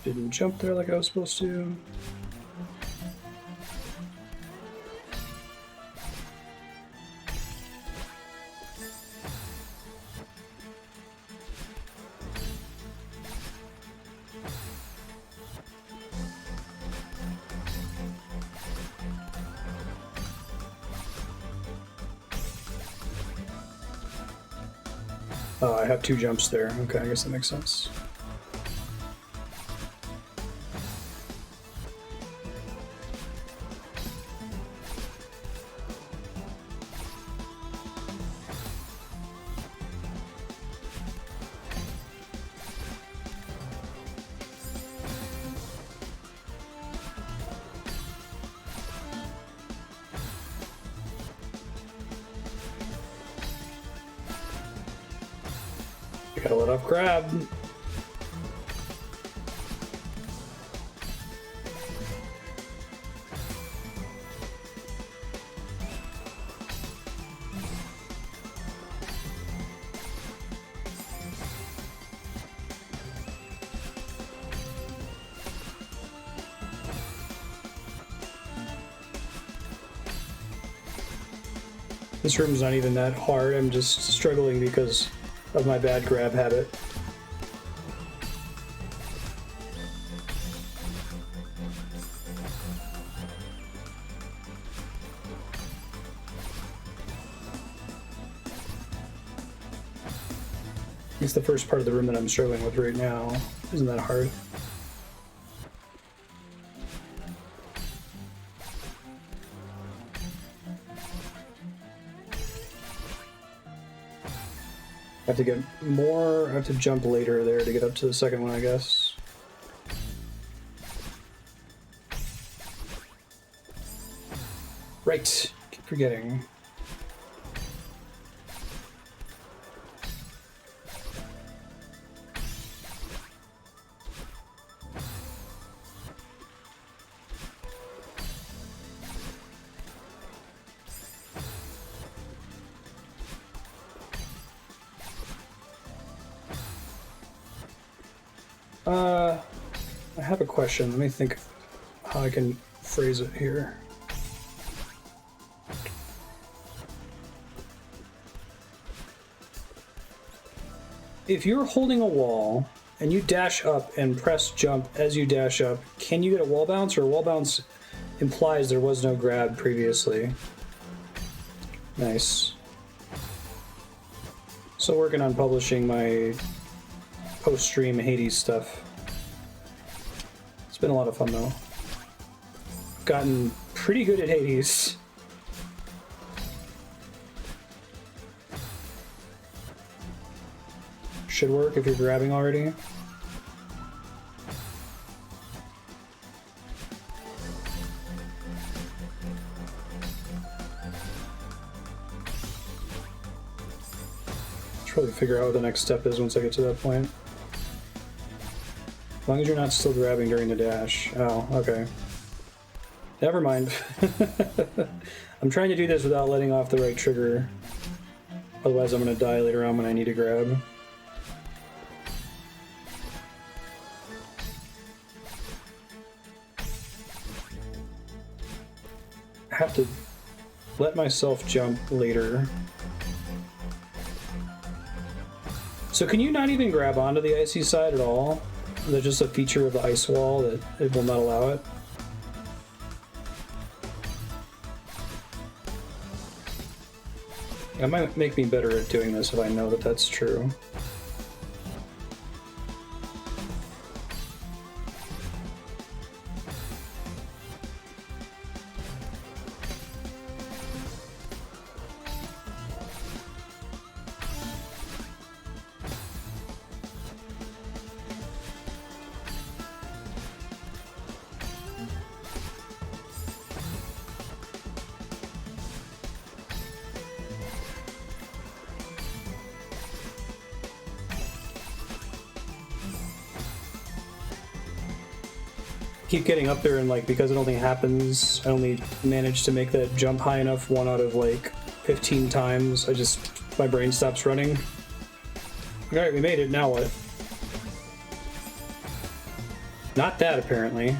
Didn't jump there like I was supposed to. Oh, I have 2 jumps there. Okay, I guess that makes sense. Gotta let off grab. This room's not even that hard, I'm just struggling because of my bad grab habit. It's the first part of the room that I'm struggling with right now. Isn't that hard? I have to get more, I have to jump later there to get up to the second one, I guess. Right, keep forgetting. I have a question. Let me think how I can phrase it here. If you're holding a wall and you dash up and press jump as you dash up, can you get a wall bounce, or a wall bounce implies there was no grab previously? Nice. So working on publishing my post-stream Hades stuff. It's been a lot of fun though. I've gotten pretty good at Hades. Should work if you're grabbing already. Should probably figure out what the next step is once I get to that point. As long as you're not still grabbing during the dash. Oh, okay. Never mind. I'm trying to do this without letting off the right trigger. Otherwise I'm going to die later on when I need to grab. I have to let myself jump later. So can you not even grab onto the icy side at all? Is that just a feature of the ice wall that it will not allow it? That might make me better at doing this if I know that that's true. Keep getting up there, and like, because it only happens, I only managed to make that jump high enough 1 out of like 15 times. My brain stops running. Alright, we made it, now what? Not that, apparently.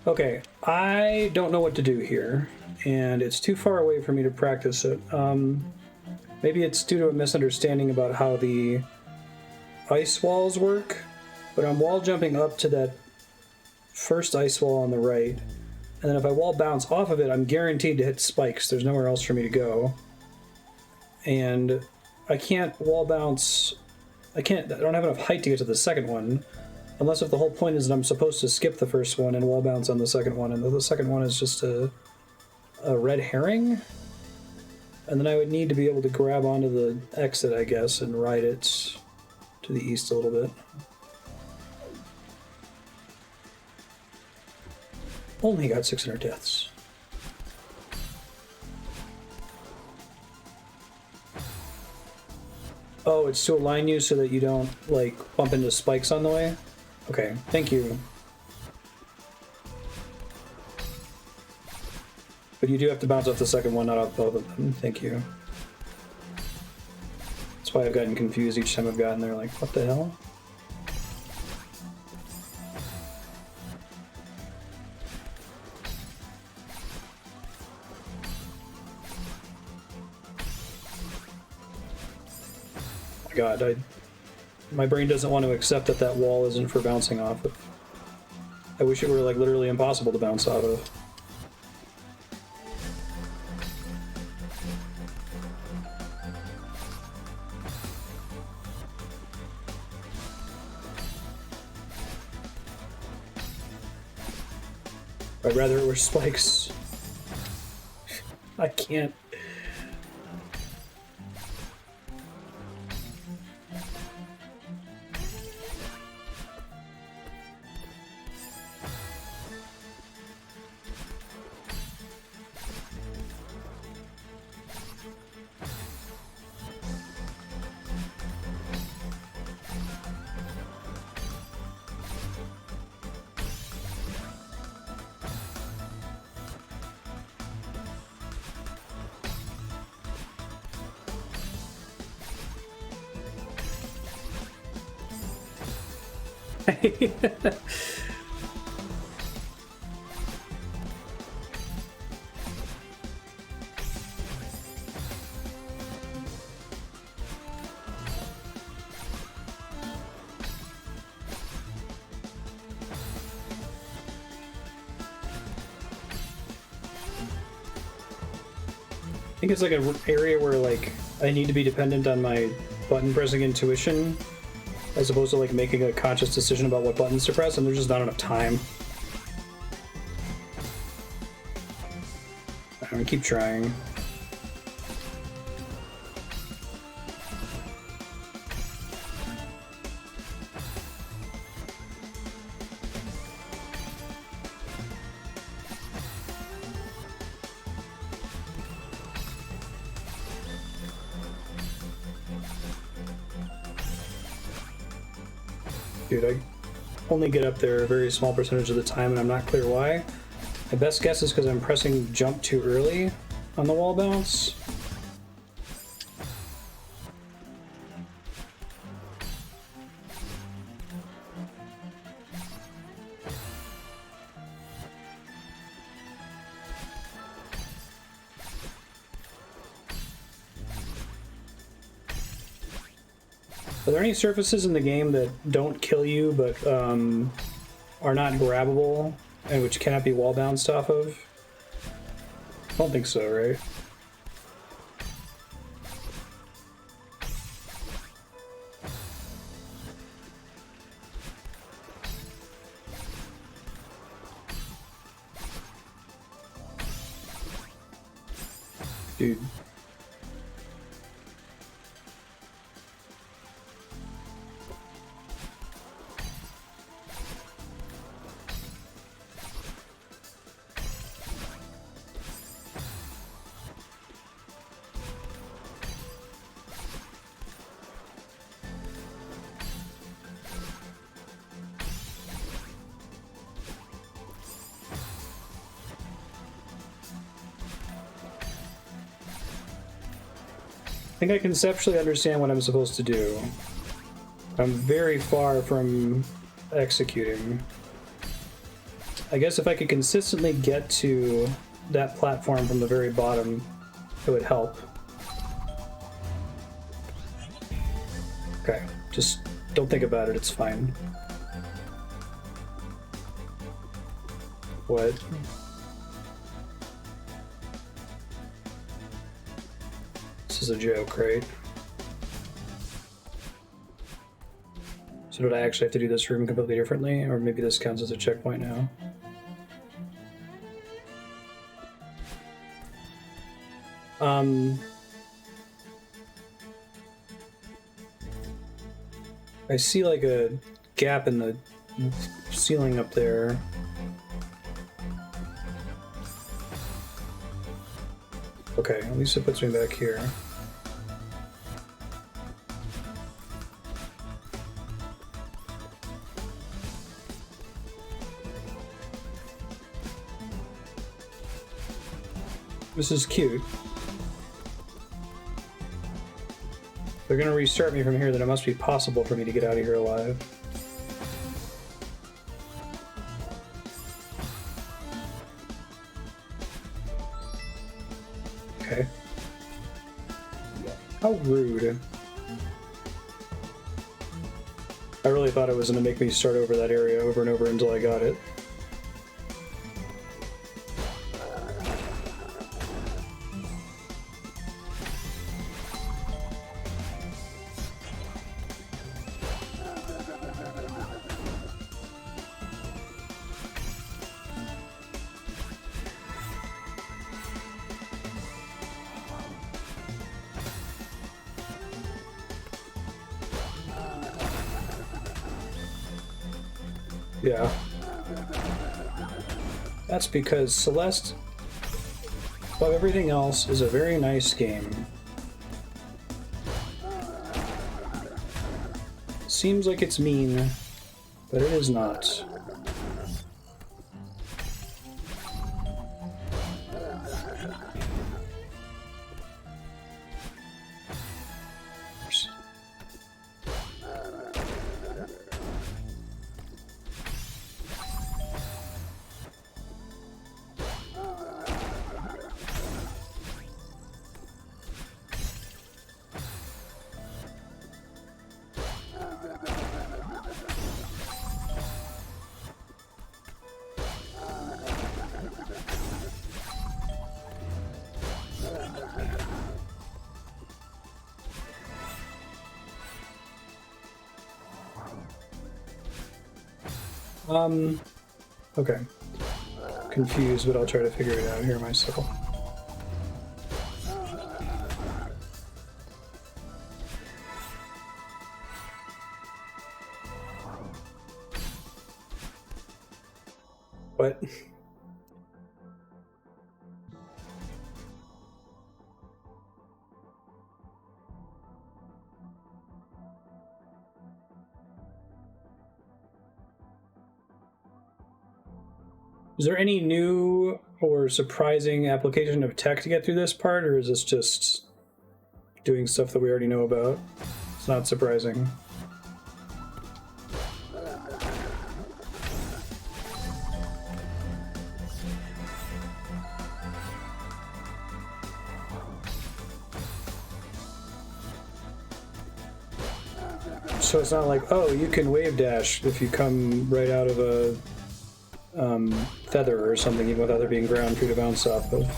Okay, I don't know what to do here, and it's too far away for me to practice it. Maybe it's due to a misunderstanding about how the ice walls work, but I'm wall jumping up to that first ice wall on the right, and then if I wall bounce off of it, I'm guaranteed to hit spikes. There's nowhere else for me to go. And I can't wall bounce... I don't have enough height to get to the second one. Unless if the whole point is that I'm supposed to skip the first one and wall bounce on the second one, and the second one is just a red herring? And then I would need to be able to grab onto the exit, I guess, and ride it to the east a little bit. Only got 600 deaths. Oh, it's to align you so that you don't, like, bump into spikes on the way? Okay, thank you. But you do have to bounce off the second one, not off both of them. Thank you. That's why I've gotten confused each time I've gotten there, like, what the hell? Oh my god, my brain doesn't want to accept that that wall isn't for bouncing off of. I wish it were, like, literally impossible to bounce out of. I'd rather it were spikes. I can't. I think it's like an area where, like, I need to be dependent on my button pressing intuition as opposed to, like, making a conscious decision about what buttons to press, and there's just not enough time. I'm gonna keep trying. Dude, I only get up there a very small percentage of the time, and I'm not clear why. My best guess is because I'm pressing jump too early on the wall bounce. Are there any surfaces in the game that don't kill you but are not grabbable and which cannot be wall bounced off of? I don't think so, right? Dude. think I conceptually understand what I'm supposed to do. I'm very far from executing. I guess if I could consistently get to that platform from the very bottom, it would help. Okay, just don't think about it, it's fine. What? This is a joke, right? So did I actually have to do this room completely differently? Or maybe this counts as a checkpoint now? I see like a gap in the ceiling up there. Okay, at least it puts me back here. This is cute. If they're gonna restart me from here, then it must be possible for me to get out of here alive. Okay. How rude. I really thought it was gonna make me start over that area over and over until I got it. Yeah. That's because Celeste, above everything else, is a very nice game. Seems like it's mean, but it is not. Okay. Confused, but I'll try to figure it out here myself. What? Is there any new or surprising application of tech to get through this part, or is this just doing stuff that we already know about? It's not surprising. So it's not like, oh, you can wave dash if you come right out of a feather or something, even without there being ground for you to bounce off of.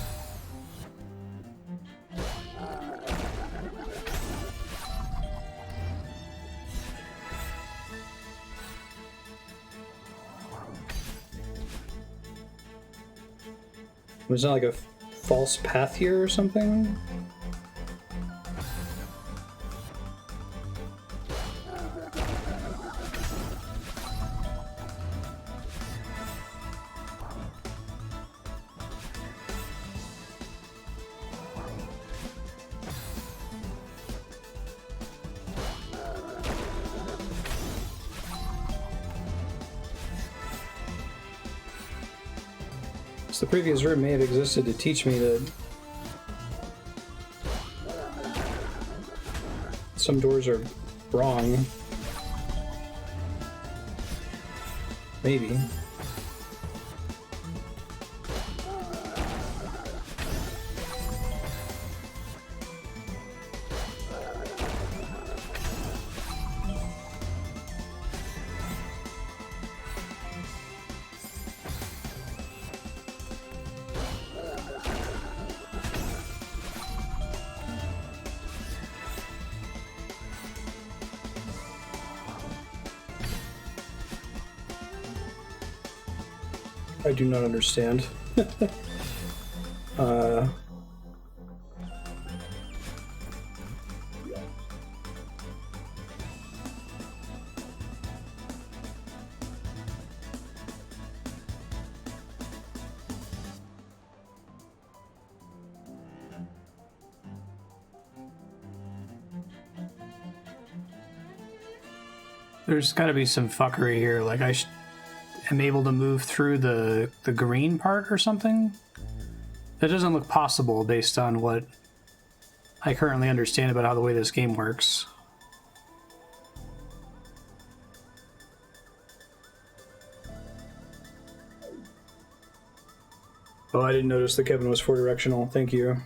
There's not like a false path here or something? The previous room may have existed to teach me that some doors are wrong. Maybe. I do not understand. There's got to be some fuckery here. Like I am able to move through the green part or something. That doesn't look possible based on what I currently understand about how the way this game works. Oh, I didn't notice that Kevin was 4-directional. Thank you.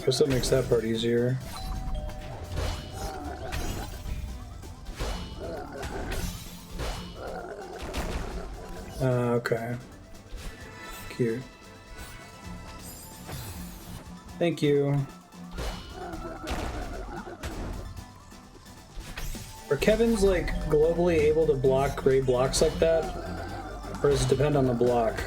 Guess that makes that part easier. Okay. Cute. Thank you. Are Kevin's like globally able to block gray blocks like that? Or does it depend on the block?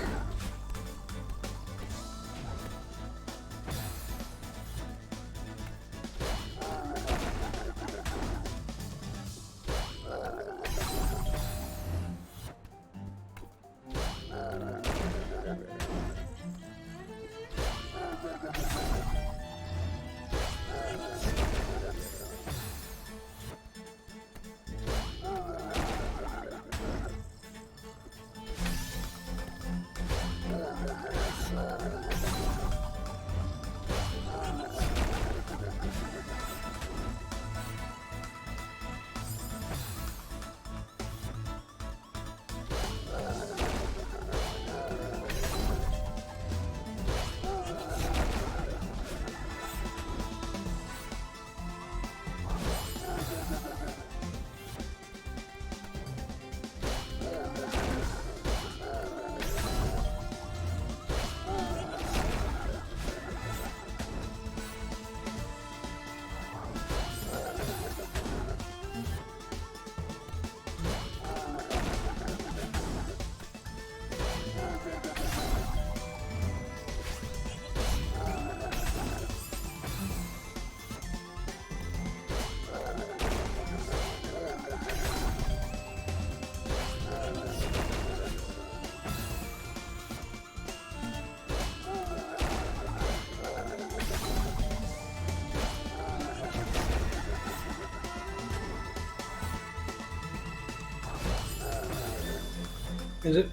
Is it?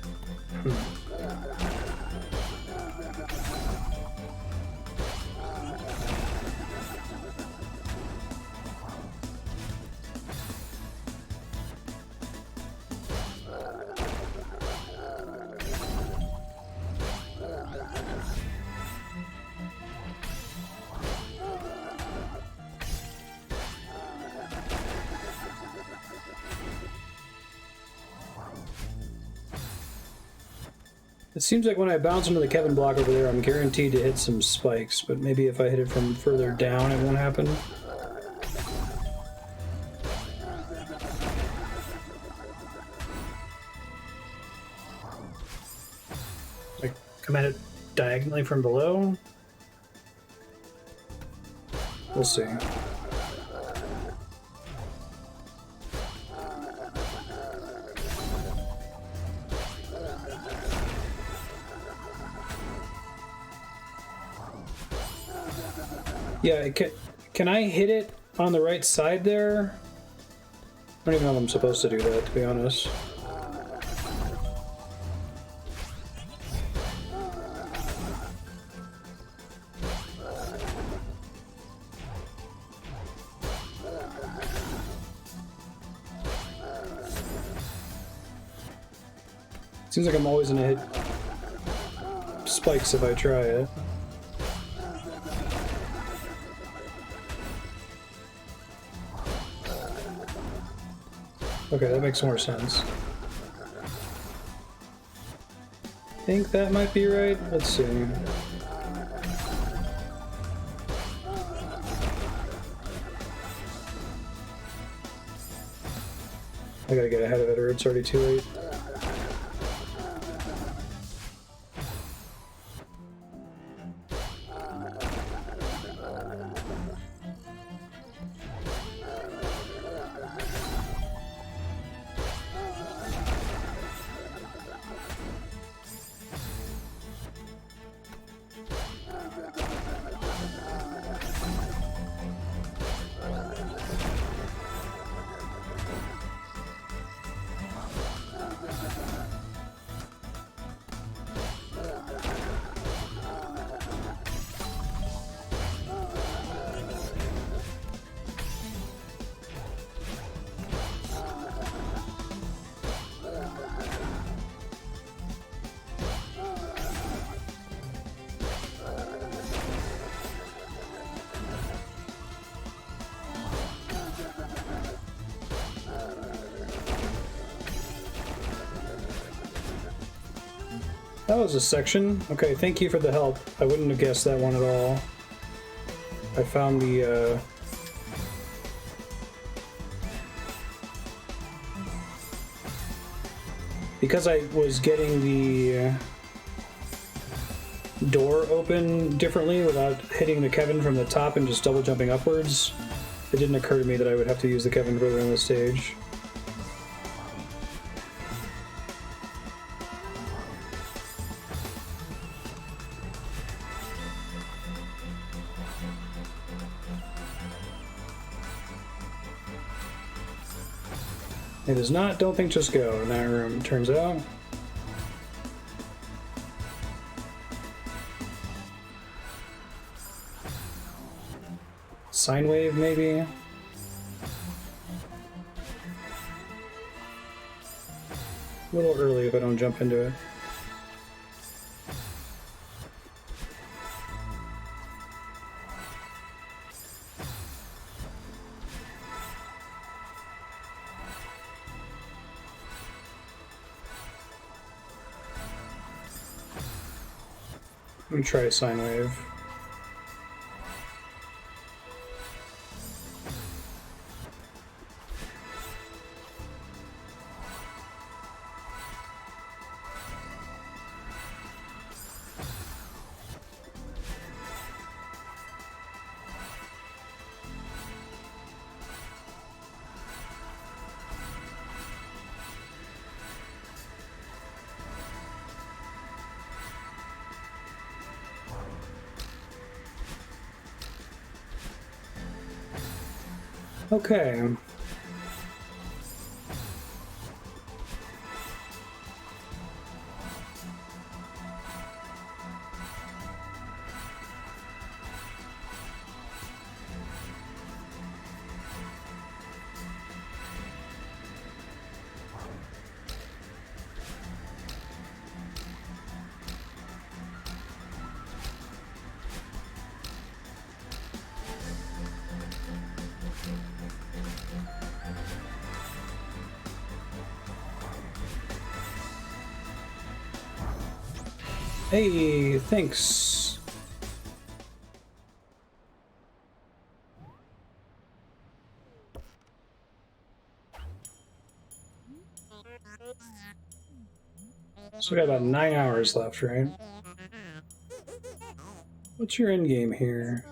It seems like when I bounce into the Kevin block over there, I'm guaranteed to hit some spikes, but maybe if I hit it from further down, it won't happen. Come at it diagonally from below. We'll see. Yeah, can I hit it on the right side there? I don't even know if I'm supposed to do that, to be honest. Seems like I'm always gonna hit spikes if I try it. Okay, that makes more sense. I think that might be right. Let's see. I gotta get ahead of it or it's already too late. That was a section. Okay, thank you for the help. I wouldn't have guessed that one at all. I found the, because I was getting the door open differently without hitting the Kevin from the top and just double jumping upwards, it didn't occur to me that I would have to use the Kevin further in the stage. It is not Don't Think Just Go in that room, turns out. Sine wave, maybe? A little early if I don't jump into it. Let me try a sine wave. Okay. Hey, thanks. So we got about 9 hours left, right? What's your end game here?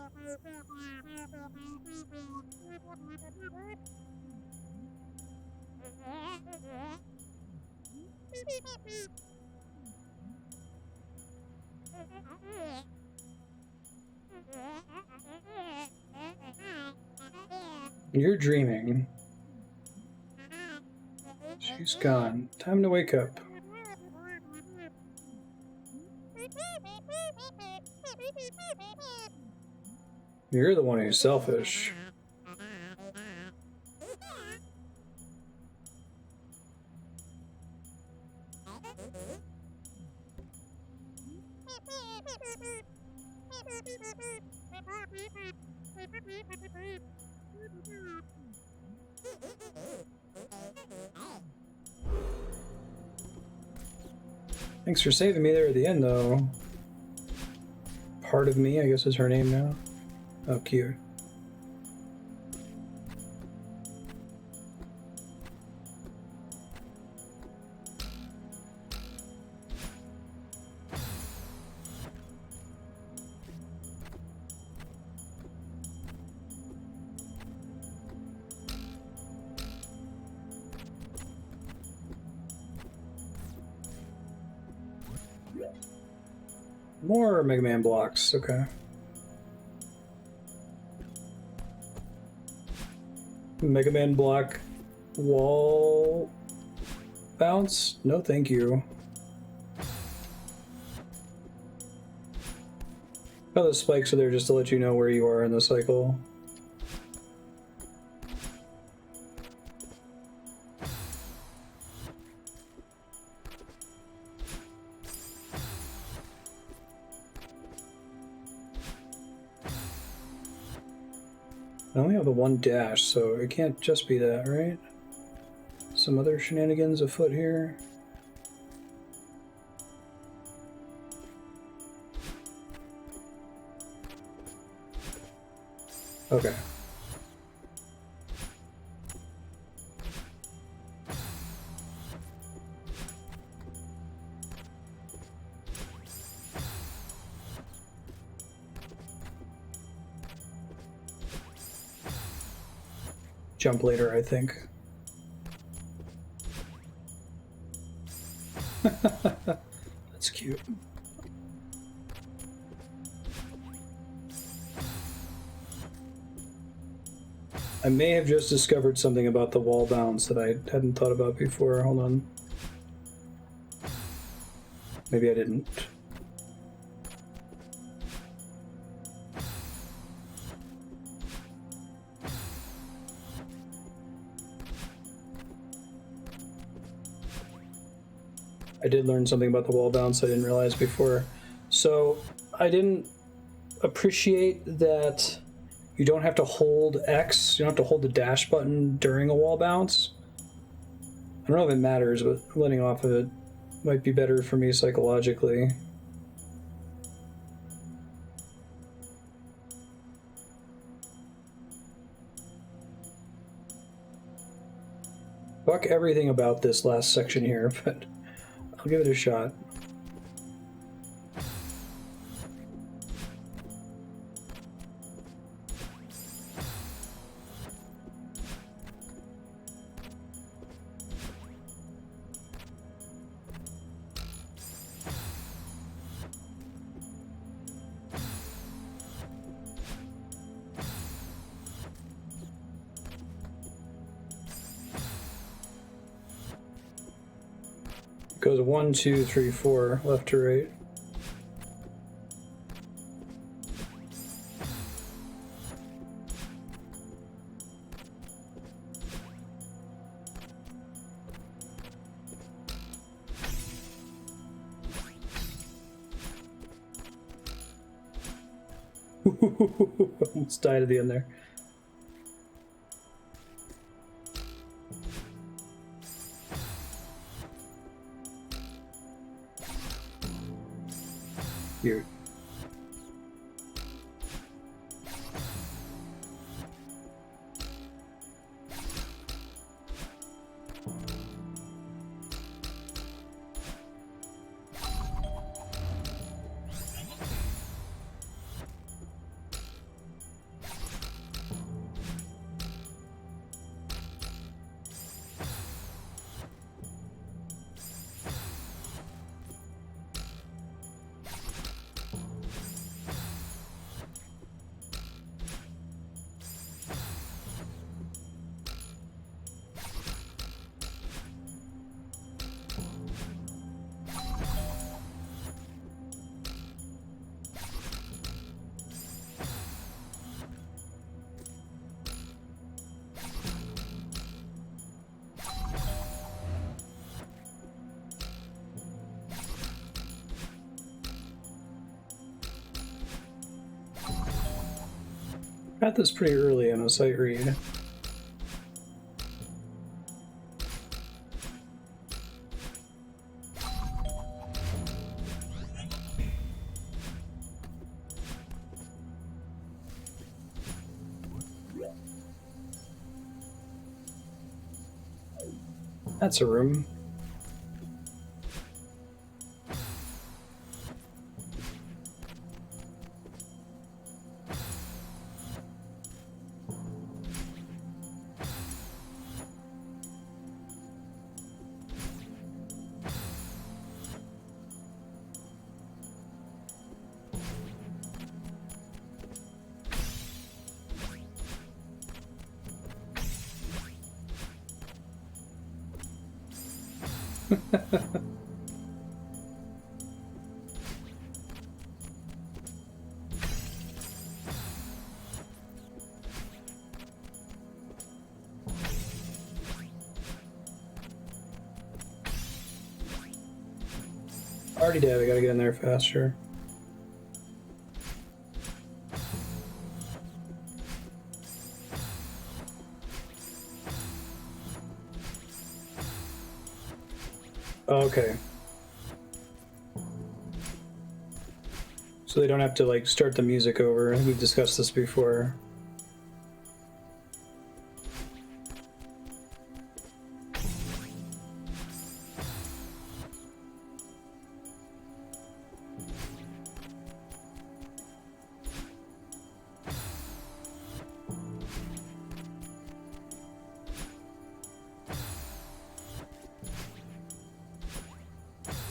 You're dreaming. She's gone. Time to wake up. You're the one who's selfish. Thanks for saving me there at the end, though. Part of me, I guess, is her name now. Oh, cute. More Mega Man blocks, okay. Mega Man block wall bounce? No, thank you. Oh, the spikes are there just to let you know where you are in the cycle. I only have the one dash, so it can't just be that, right? Some other shenanigans afoot here. Okay. Jump later, I think. That's cute. I may have just discovered something about the wall bounce that I hadn't thought about before. Hold on. Maybe I didn't. I did learn something about the wall bounce I didn't realize before. So I didn't appreciate that you don't have to hold X, you don't have to hold the dash button during a wall bounce. I don't know if it matters, but letting off of it might be better for me psychologically. Fuck everything about this last section here, but I'll give it a shot. Goes 1, 2, 3, 4, left to right. Almost died at the end there. Here. Got this pretty early in a sight read. That's a room. Already dead, I gotta get in there faster. Okay. So they don't have to like start the music over. We've discussed this before.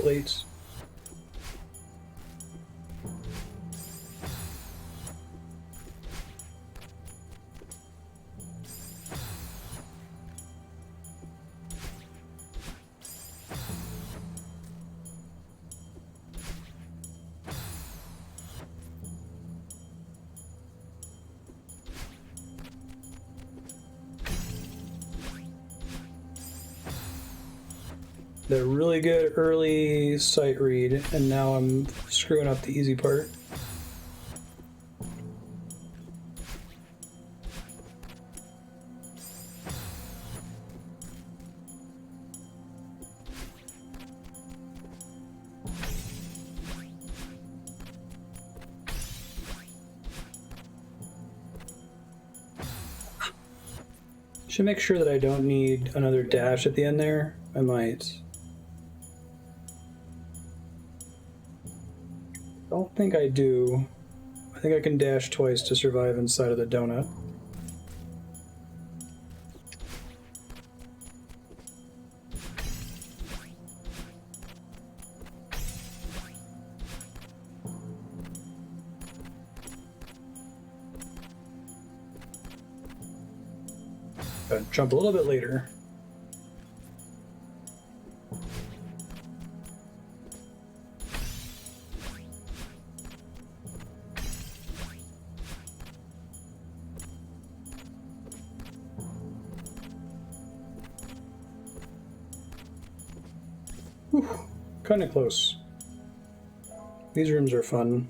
Late. They're really good early sight read, and now I'm screwing up the easy part. Should make sure that I don't need another dash at the end there. I might. Don't think I do. I think I can dash twice to survive inside of the donut. Gotta jump a little bit later. Kind of close. These rooms are fun.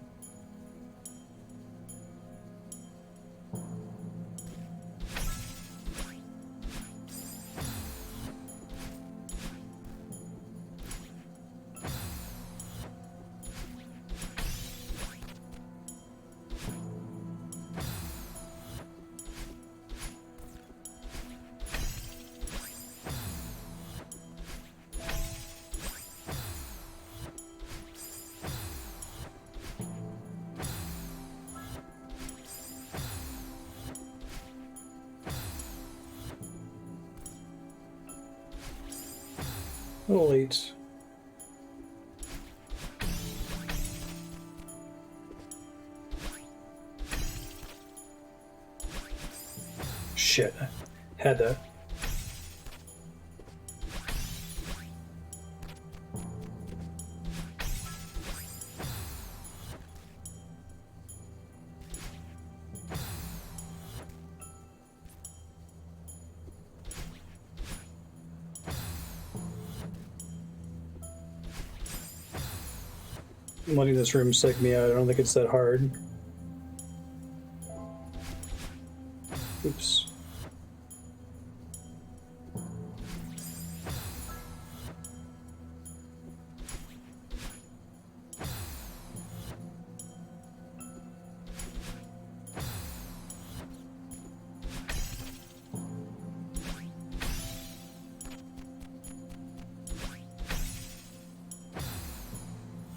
A little late. Shit. Had that. I'm letting this room psych me out. I don't think it's that hard.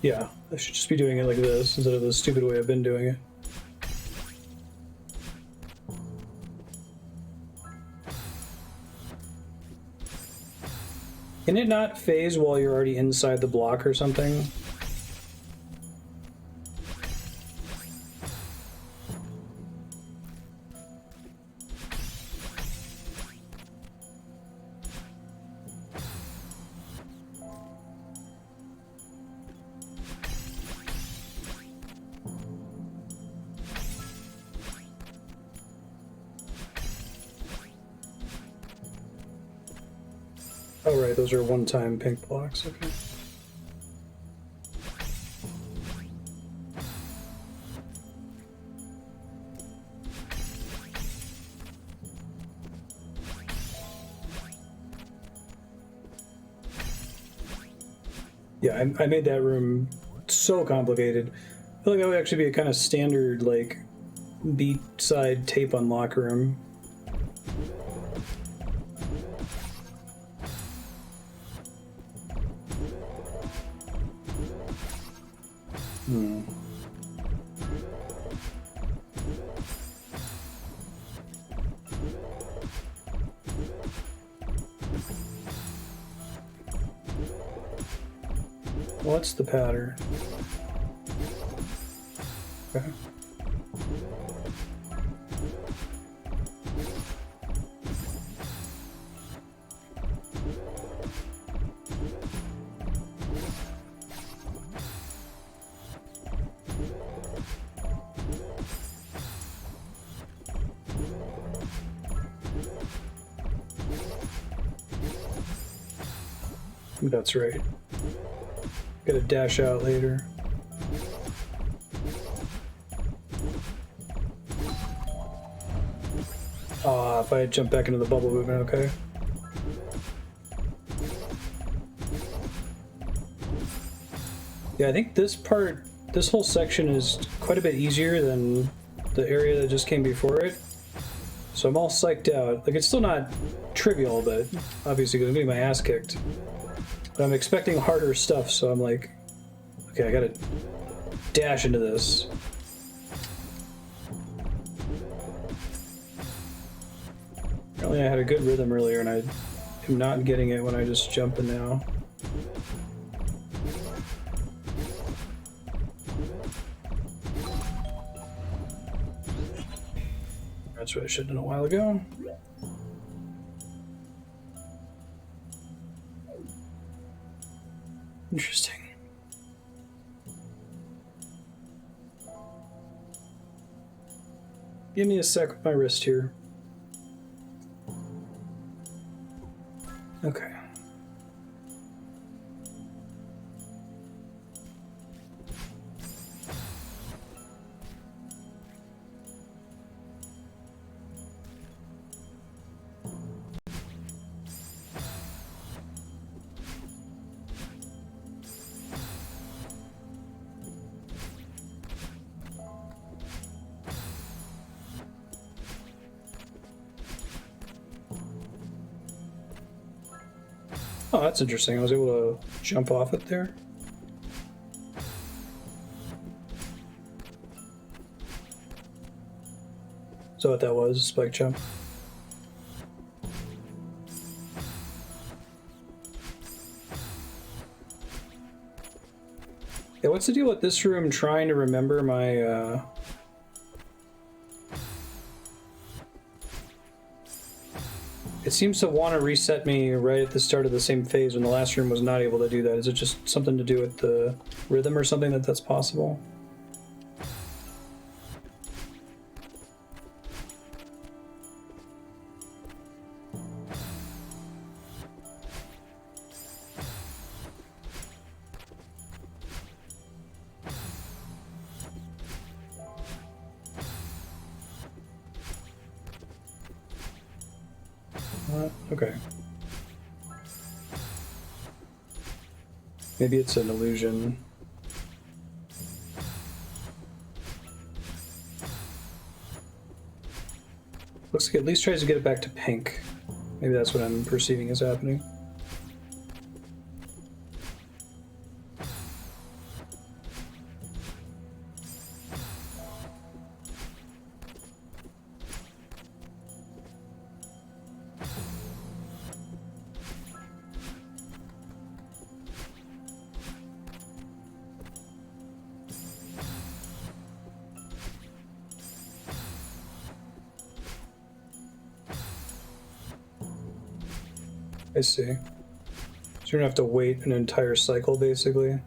Yeah, I should just be doing it like this instead of the stupid way I've been doing it. Can it not phase while you're already inside the block or something? Oh, right, those are one-time pink blocks, okay. Yeah, I made that room so complicated. I feel like that would actually be a kind of standard, like, beat-side tape unlock room. What's the pattern? Okay. That's right. Gotta dash out later. Ah, if I had jumped back into the bubble movement, okay. Yeah, I think this part, this whole section is quite a bit easier than the area that just came before it. So I'm all psyched out. Like, it's still not trivial, but obviously gonna be my ass kicked. But I'm expecting harder stuff, so I'm like, okay, I gotta dash into this. Apparently I had a good rhythm earlier, and I am not getting it when I just jump in now. That's what I should have done a while ago. Interesting. Give me a sec with my wrist here. Okay. Oh, that's interesting. I was able to jump off it there. So what that was, spike jump. Yeah, what's the deal with this room trying to remember my, It seems to want to reset me right at the start of the same phase when the last room was not able to do that. Is it just something to do with the rhythm or something that's possible? Okay. Maybe it's an illusion. Looks like it at least tries to get it back to pink. Maybe that's what I'm perceiving as happening. I see. So you're gonna have to wait an entire cycle, basically.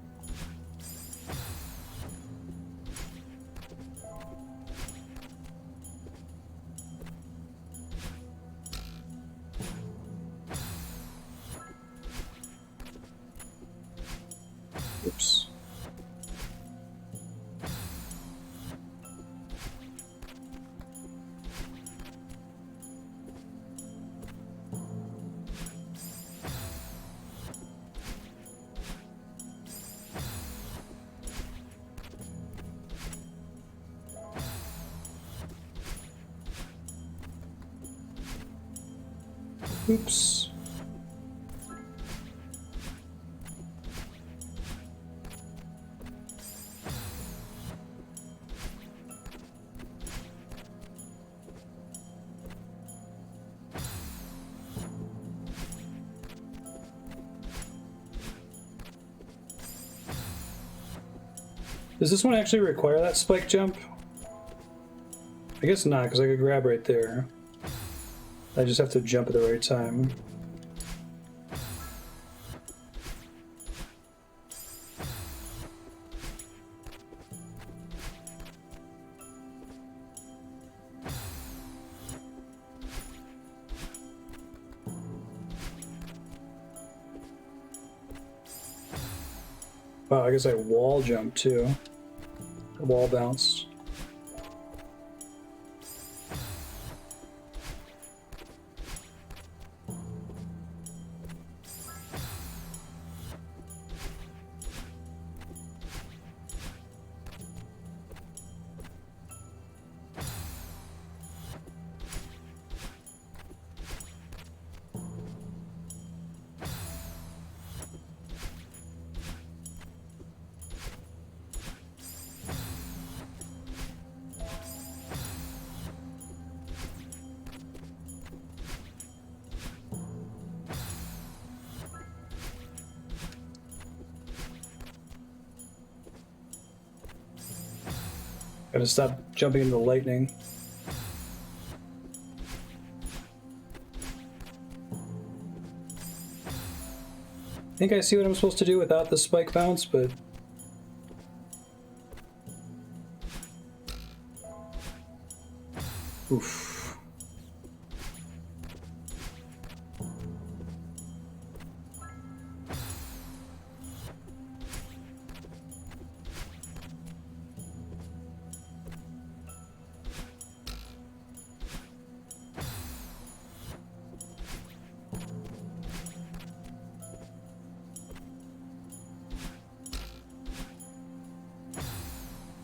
Oops. Oops. Does this one actually require that spike jump? I guess not, because I could grab right there. I just have to jump at the right time. Wow, I guess I wall jumped too. Wall bounced. Gotta stop jumping into the lightning. I think I see what I'm supposed to do without the spike bounce, but... Oof.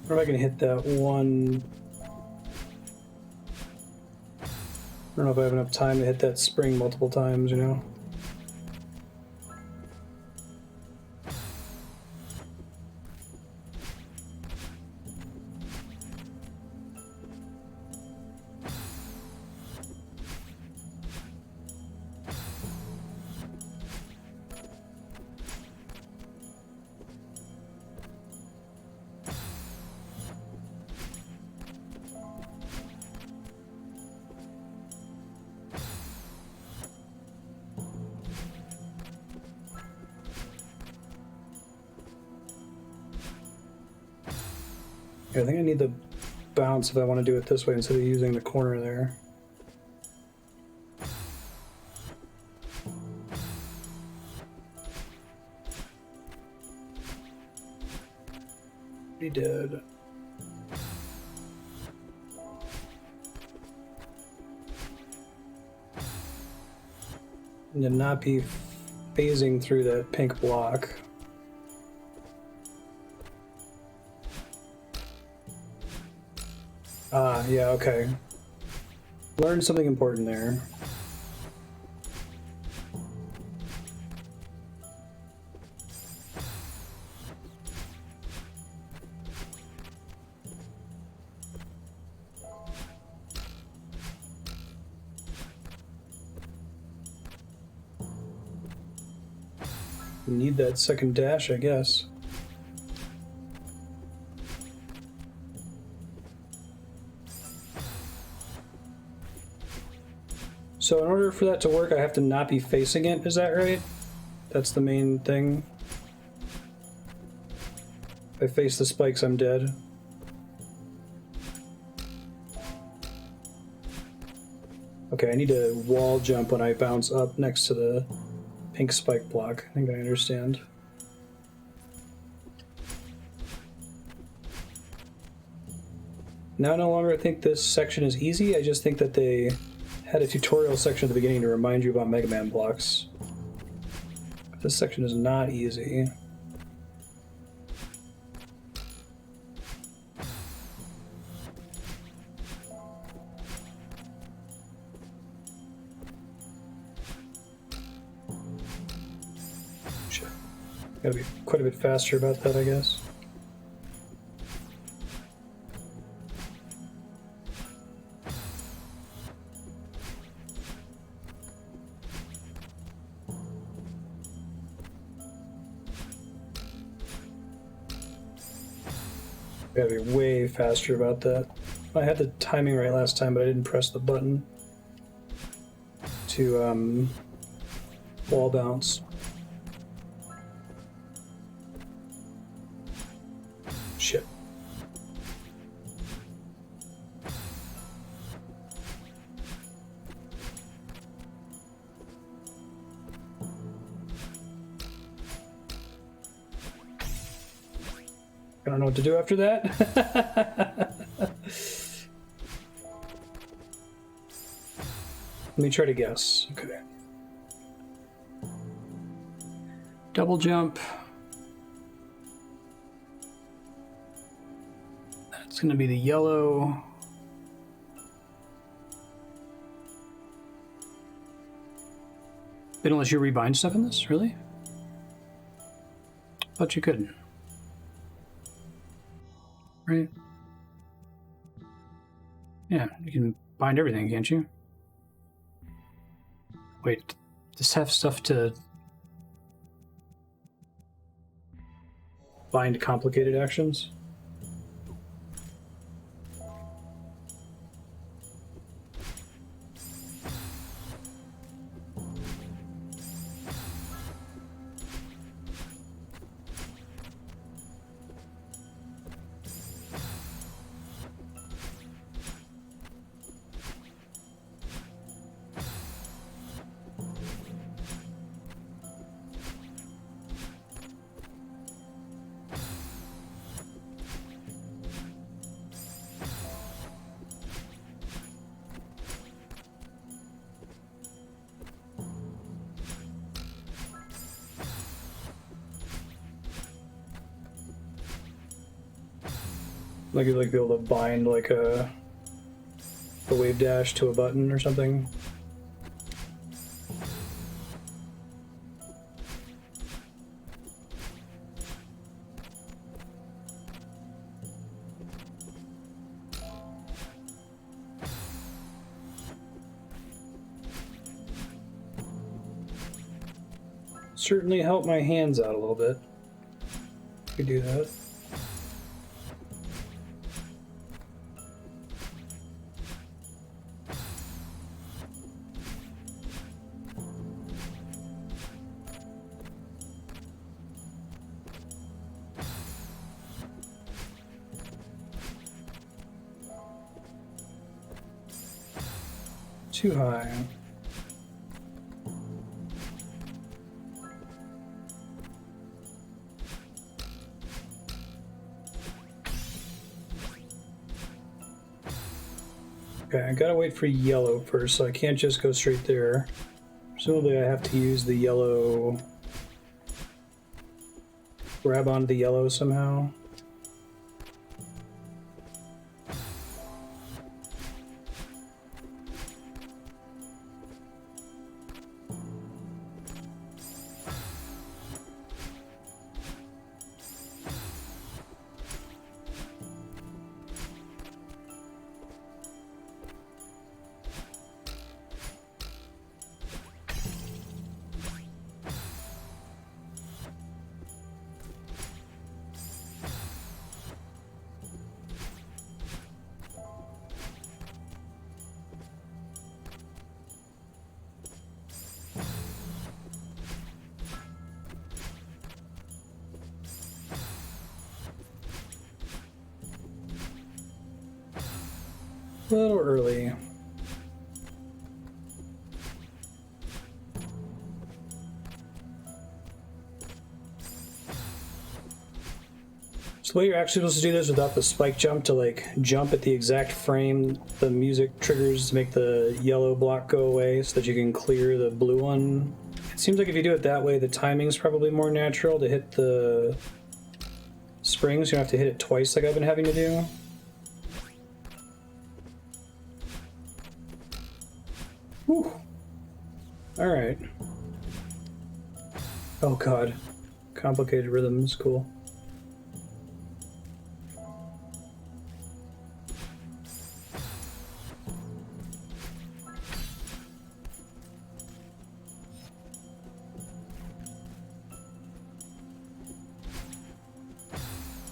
I wonder if I can hit that one. I don't know if I have enough time to hit that spring multiple times, you know? I think I need the bounce if I want to do it this way instead of using the corner there. He did. And to not be phasing through that pink block. Ah, yeah, okay. Learned something important there. Need that second dash, I guess. So in order for that to work, I have to not be facing it, is that right? That's the main thing. If I face the spikes, I'm dead. Okay, I need to wall jump when I bounce up next to the pink spike block. I think I understand. Now I no longer think this section is easy, I just think that they had a tutorial section at the beginning to remind you about Mega Man blocks. This section is not easy. Shit. Gotta be quite a bit faster about that, I guess. Gotta be way faster about that. I had the timing right last time, but I didn't press the button to wall bounce. Shit. I don't know what to do after that. Let me try to guess. Okay. Double jump. That's going to be the yellow. They don't let you rebind stuff in this? Really? Thought you couldn't. Right? Yeah, you can bind everything, can't you? Wait, does this have stuff to bind complicated actions? Like you'd like be able to bind like a wave dash to a button or something. Certainly help my hands out a little bit. Could do that. Too high. Okay, I gotta wait for yellow first, so I can't just go straight there. Presumably I have to use the yellow... grab onto the yellow somehow. A little early. So the way you're actually supposed to do this without the spike jump, to like jump at the exact frame the music triggers to make the yellow block go away so that you can clear the blue one. It seems like if you do it that way, the timing's probably more natural to hit the springs. You don't have to hit it twice like I've been having to do. Whew. All right. Oh god. Complicated rhythms, cool.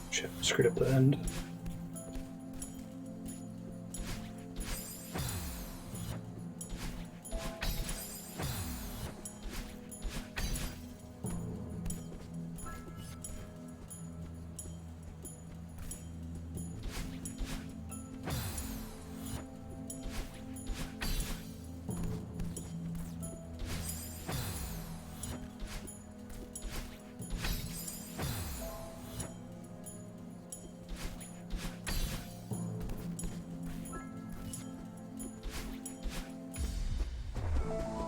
Shit, screwed up the end.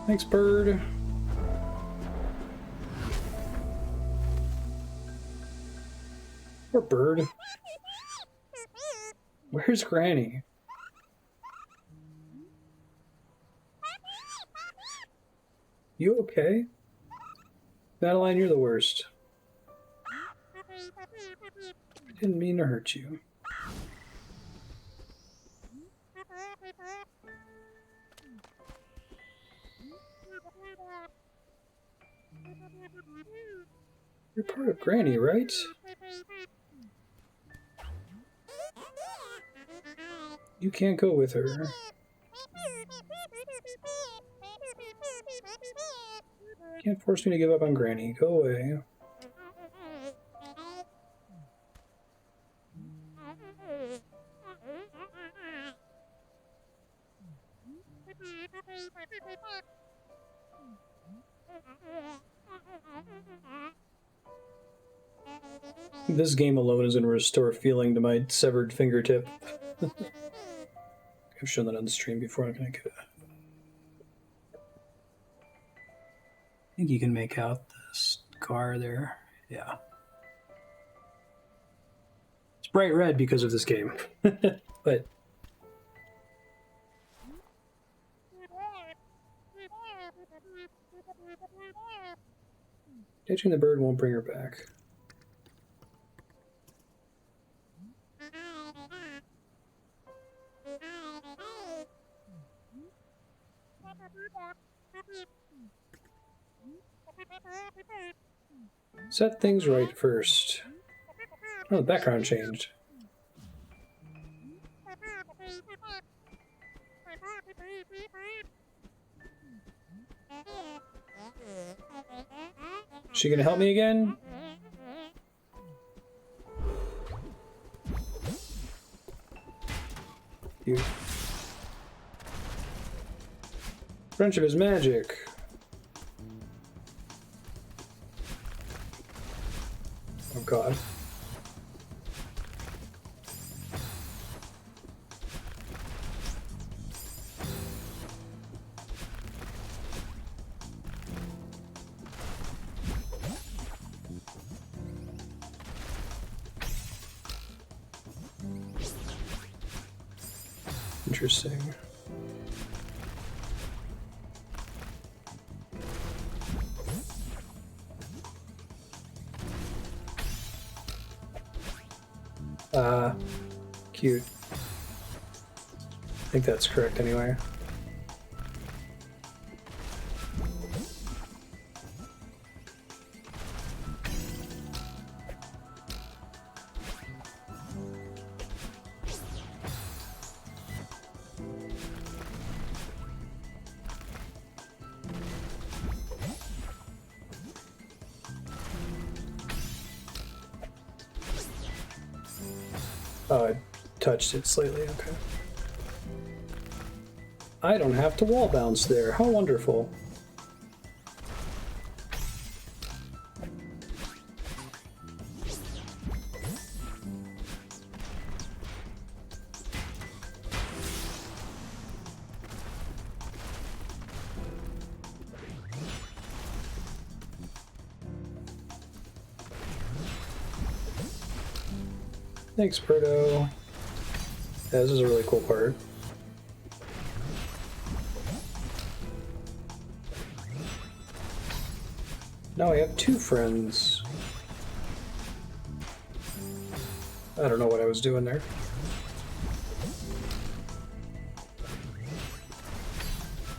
Thanks, bird. Poor bird. Where's Granny? You okay? Madeline, you're the worst. I didn't mean to hurt you. You're part of Granny, right? You can't go with her. You can't force me to give up on Granny. Go away. This game alone is going to restore feeling to my severed fingertip. I've shown that on the stream before. I'm going to get it. I think you can make out the scar there. Yeah. It's bright red because of this game. But catching the bird won't bring her back. Set things right first. Oh, the background changed. Is she gonna help me again? You. Friendship is magic. Oh god. Interesting. Cute. I think that's correct anyway. Oh, I touched it slightly, okay. I don't have to wall bounce there. How wonderful. Thanks, Berto. Yeah, this is a really cool part. Now I have 2 friends. I don't know what I was doing there.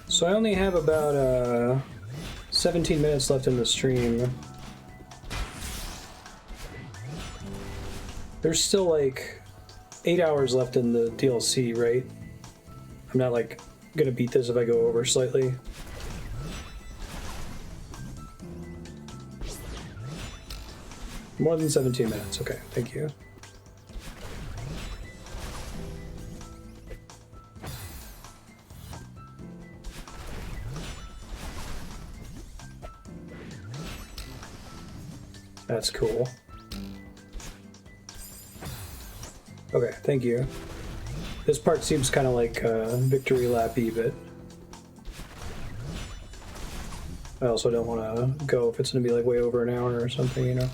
So I only have about 17 minutes left in the stream. There's still like 8 hours left in the DLC, right? I'm not like gonna beat this if I go over slightly. More than 17 minutes. Okay, thank you. That's cool. Okay, thank you. This part seems kind of like victory lappy, but I also don't want to go if it's going to be like way over an hour or something, you know?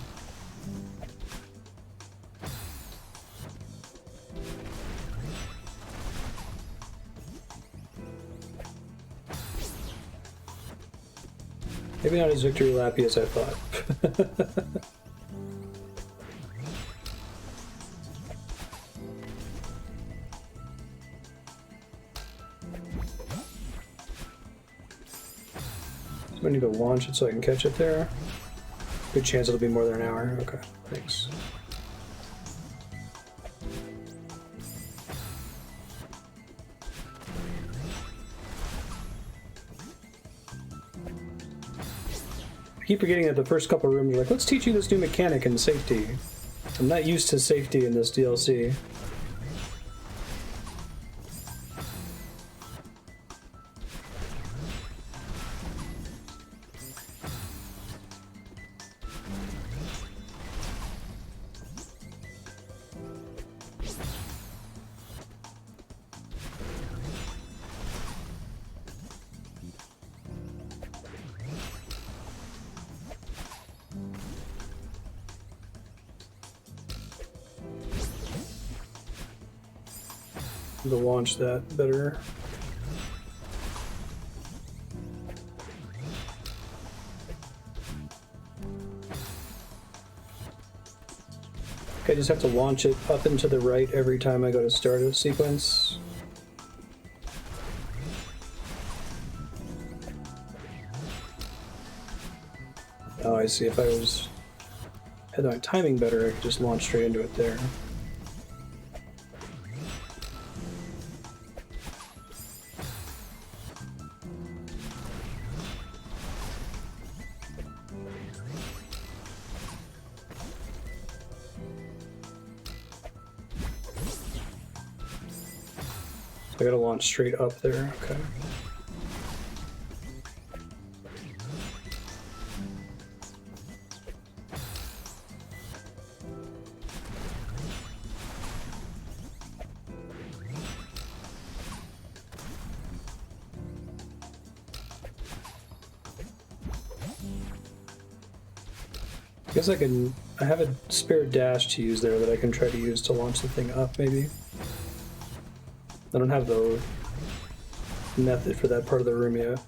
Maybe not as victory lappy as I thought. I need to launch it so I can catch it there. Good chance it'll be more than an hour. Okay, thanks. I keep forgetting that the first couple of rooms are like, let's teach you this new mechanic in safety. I'm not used to safety in this DLC. To launch that better. Okay, I just have to launch it up and to the right every time I go to start a sequence. Oh, I see. If I had my timing better, I could just launch straight into it there. I gotta launch straight up there, okay. I guess I have a spare dash to use there that I can try to use to launch the thing up, maybe. I don't have the method for that part of the room yet.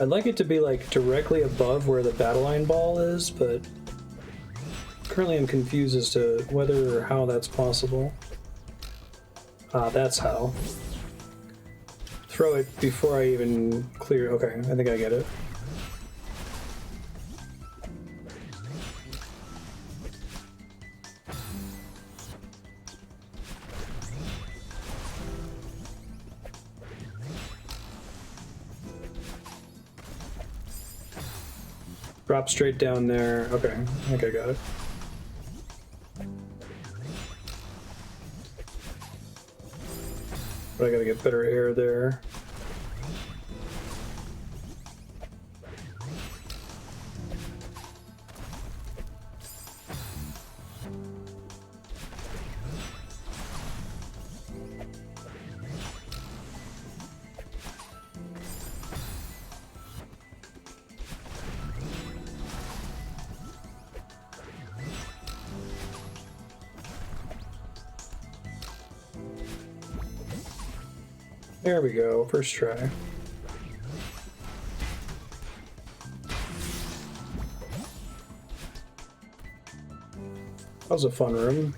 I'd like it to be like directly above where the battle line ball is, but currently I'm confused as to whether or how that's possible. Ah, that's how. Throw it before I even clear. Okay, I think I get it. Drop straight down there. Okay, I think I got it. But I gotta get better air there. There we go, first try. That was a fun room.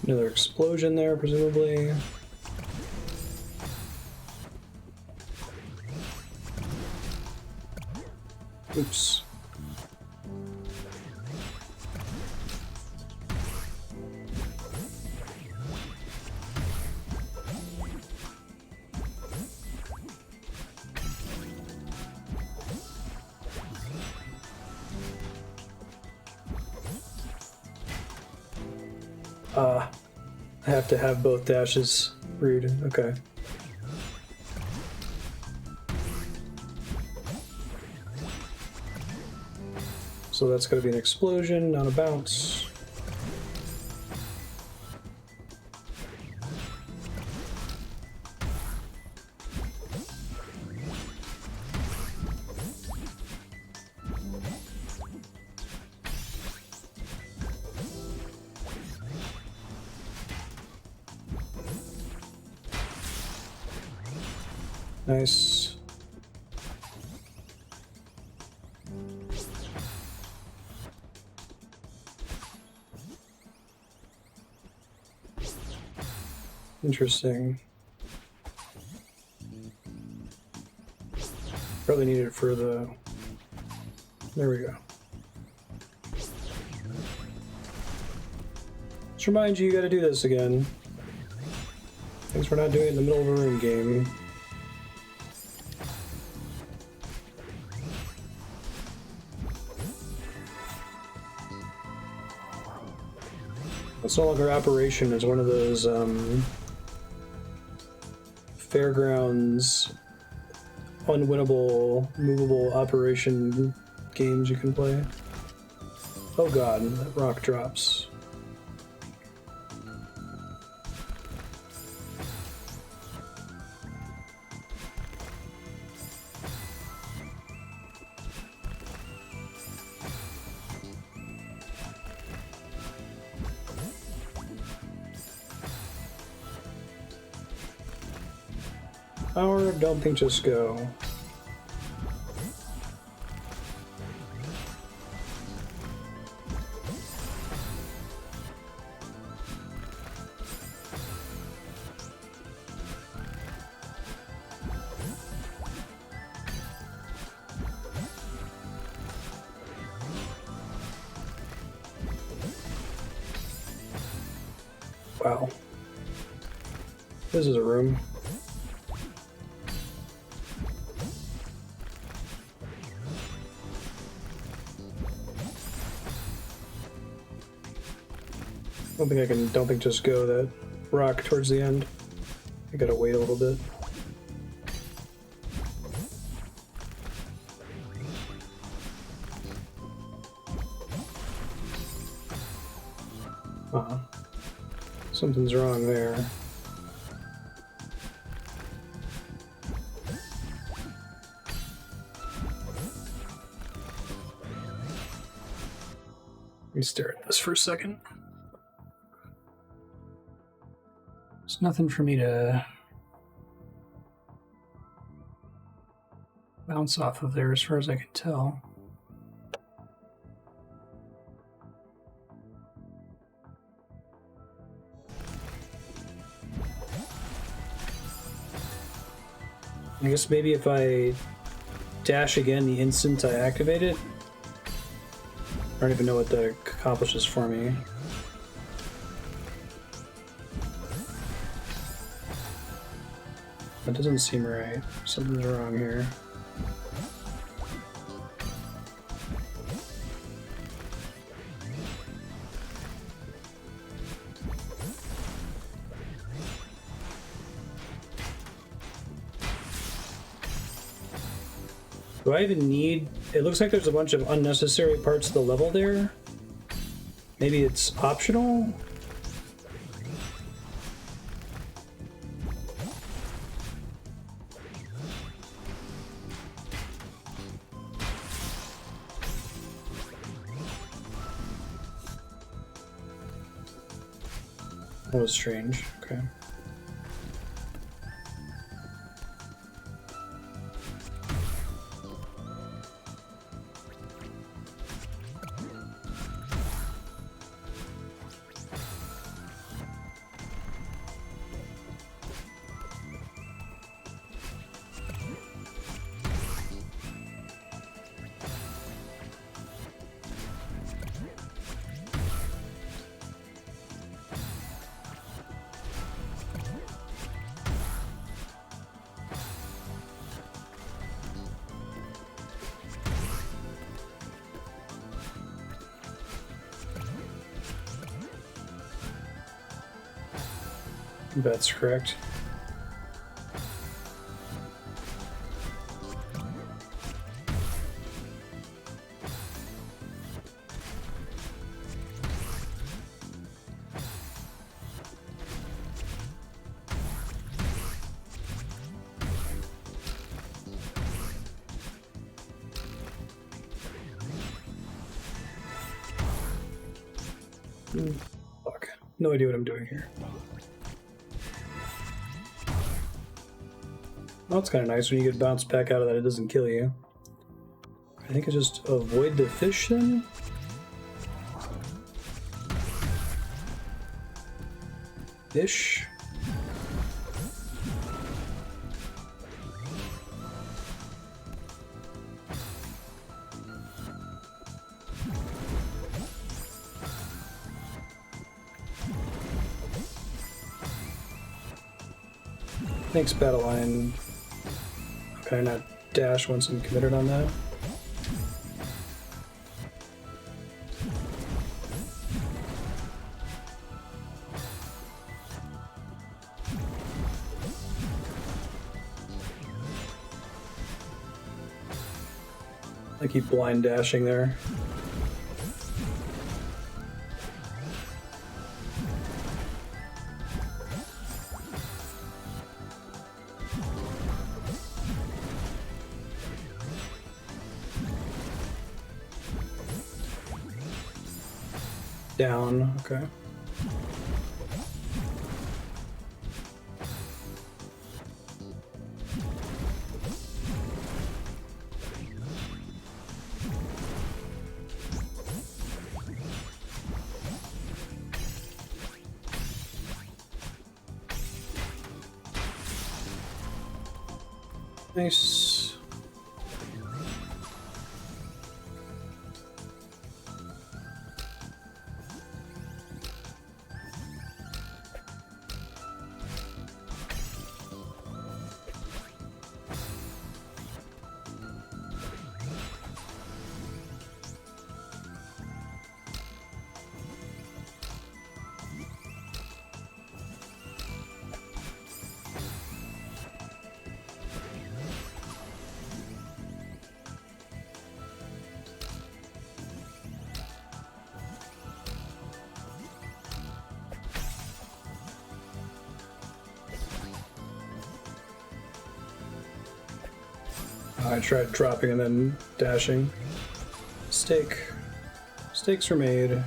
Another explosion there, presumably. Oops. I have to have both dashes. Rude. Okay. So that's going to be an explosion, not a bounce. Nice. Interesting. Probably need it for the... There we go. Just remind you, you gotta do this again. Thanks for not doing it in the middle of a room game. It's no longer Operation, it's one of those fairgrounds unwinnable movable operation games you can play. Oh god, that rock drops. Power, don't think, just go. Wow. This is a room. I don't think I can, don't think just go that rock towards the end. I gotta wait a little bit. Uh-huh. Something's wrong there. Let me stare at this for a second. There's nothing for me to... bounce off of there as far as I can tell. I guess maybe if I dash again the instant I activate it. I don't even know what that accomplishes for me. That doesn't seem right. Something's wrong here. Do I even need... It looks like there's a bunch of unnecessary parts of the level there. Maybe it's optional? That was strange. Okay. That's correct. Fuck. No idea what I'm doing here. Well, it's kind of nice when you get bounced back out of that, it doesn't kill you. I think I just avoid the fish then? Fish? Thanks, Battle Line. Can I not dash once I'm committed on that? I keep blind dashing there. Down, okay. Nice. I tried dropping and then dashing. Mistake. Mistakes were made.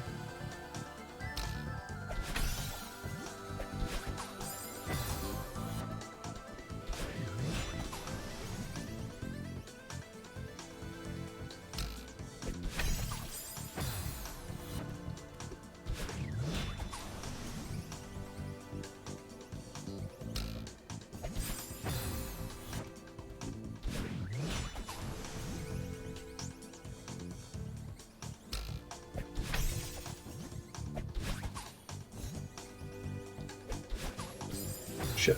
Shit.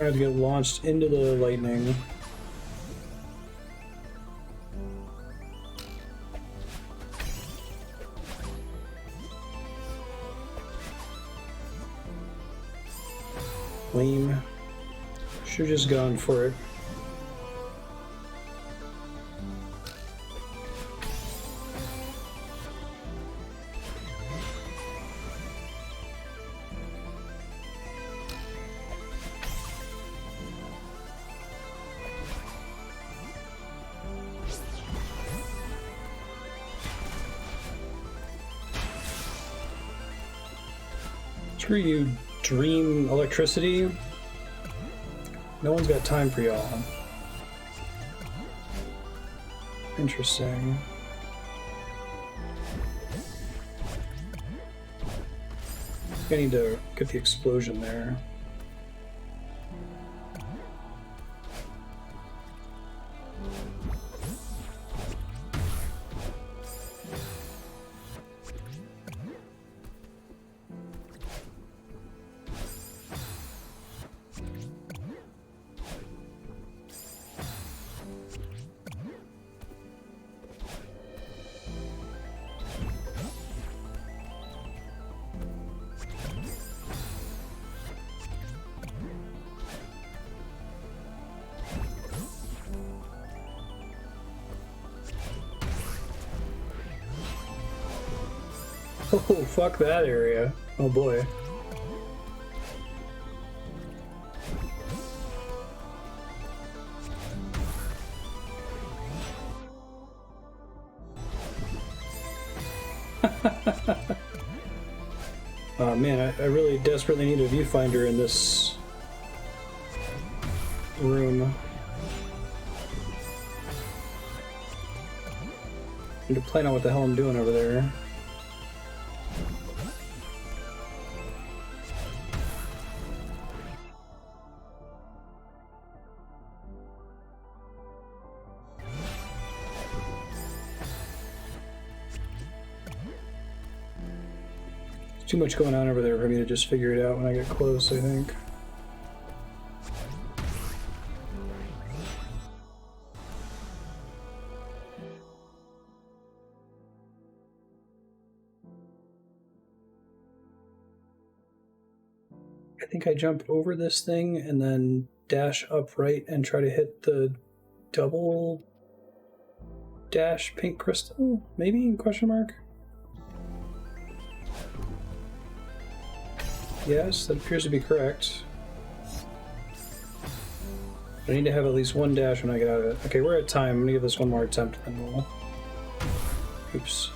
I had to get launched into the lightning. Lame. Should've just gone for it. Screw you, dream electricity. No one's got time for y'all. Interesting. I need to get the explosion there. Oh, fuck that area. Oh boy. Oh man, I really desperately need a viewfinder in this room. I need to plan out what the hell I'm doing over there. Too much going on over there for me to just figure it out when I get close, I think. I think I jump over this thing and then dash upright and try to hit the double dash pink crystal? Maybe? Question mark? Yes, that appears to be correct. I need to have at least one dash when I get out of it. Okay, we're at time. I'm gonna give this one more attempt, then we'll... Oops.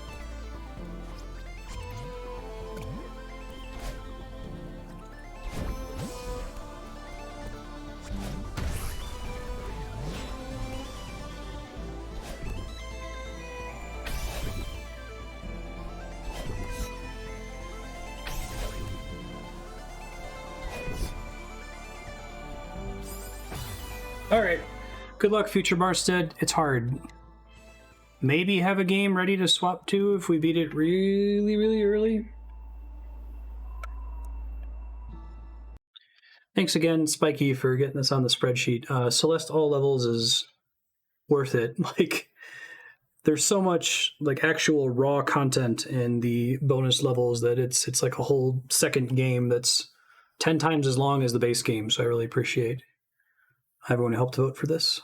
Alright. Good luck, future Marstead. It's hard. Maybe have a game ready to swap to if we beat it really, really early. Thanks again, Spiky, for getting this on the spreadsheet. Celeste all levels is worth it. Like, there's so much like actual raw content in the bonus levels that it's like a whole second game that's 10 times as long as the base game. So I really appreciate everyone who helped vote for this.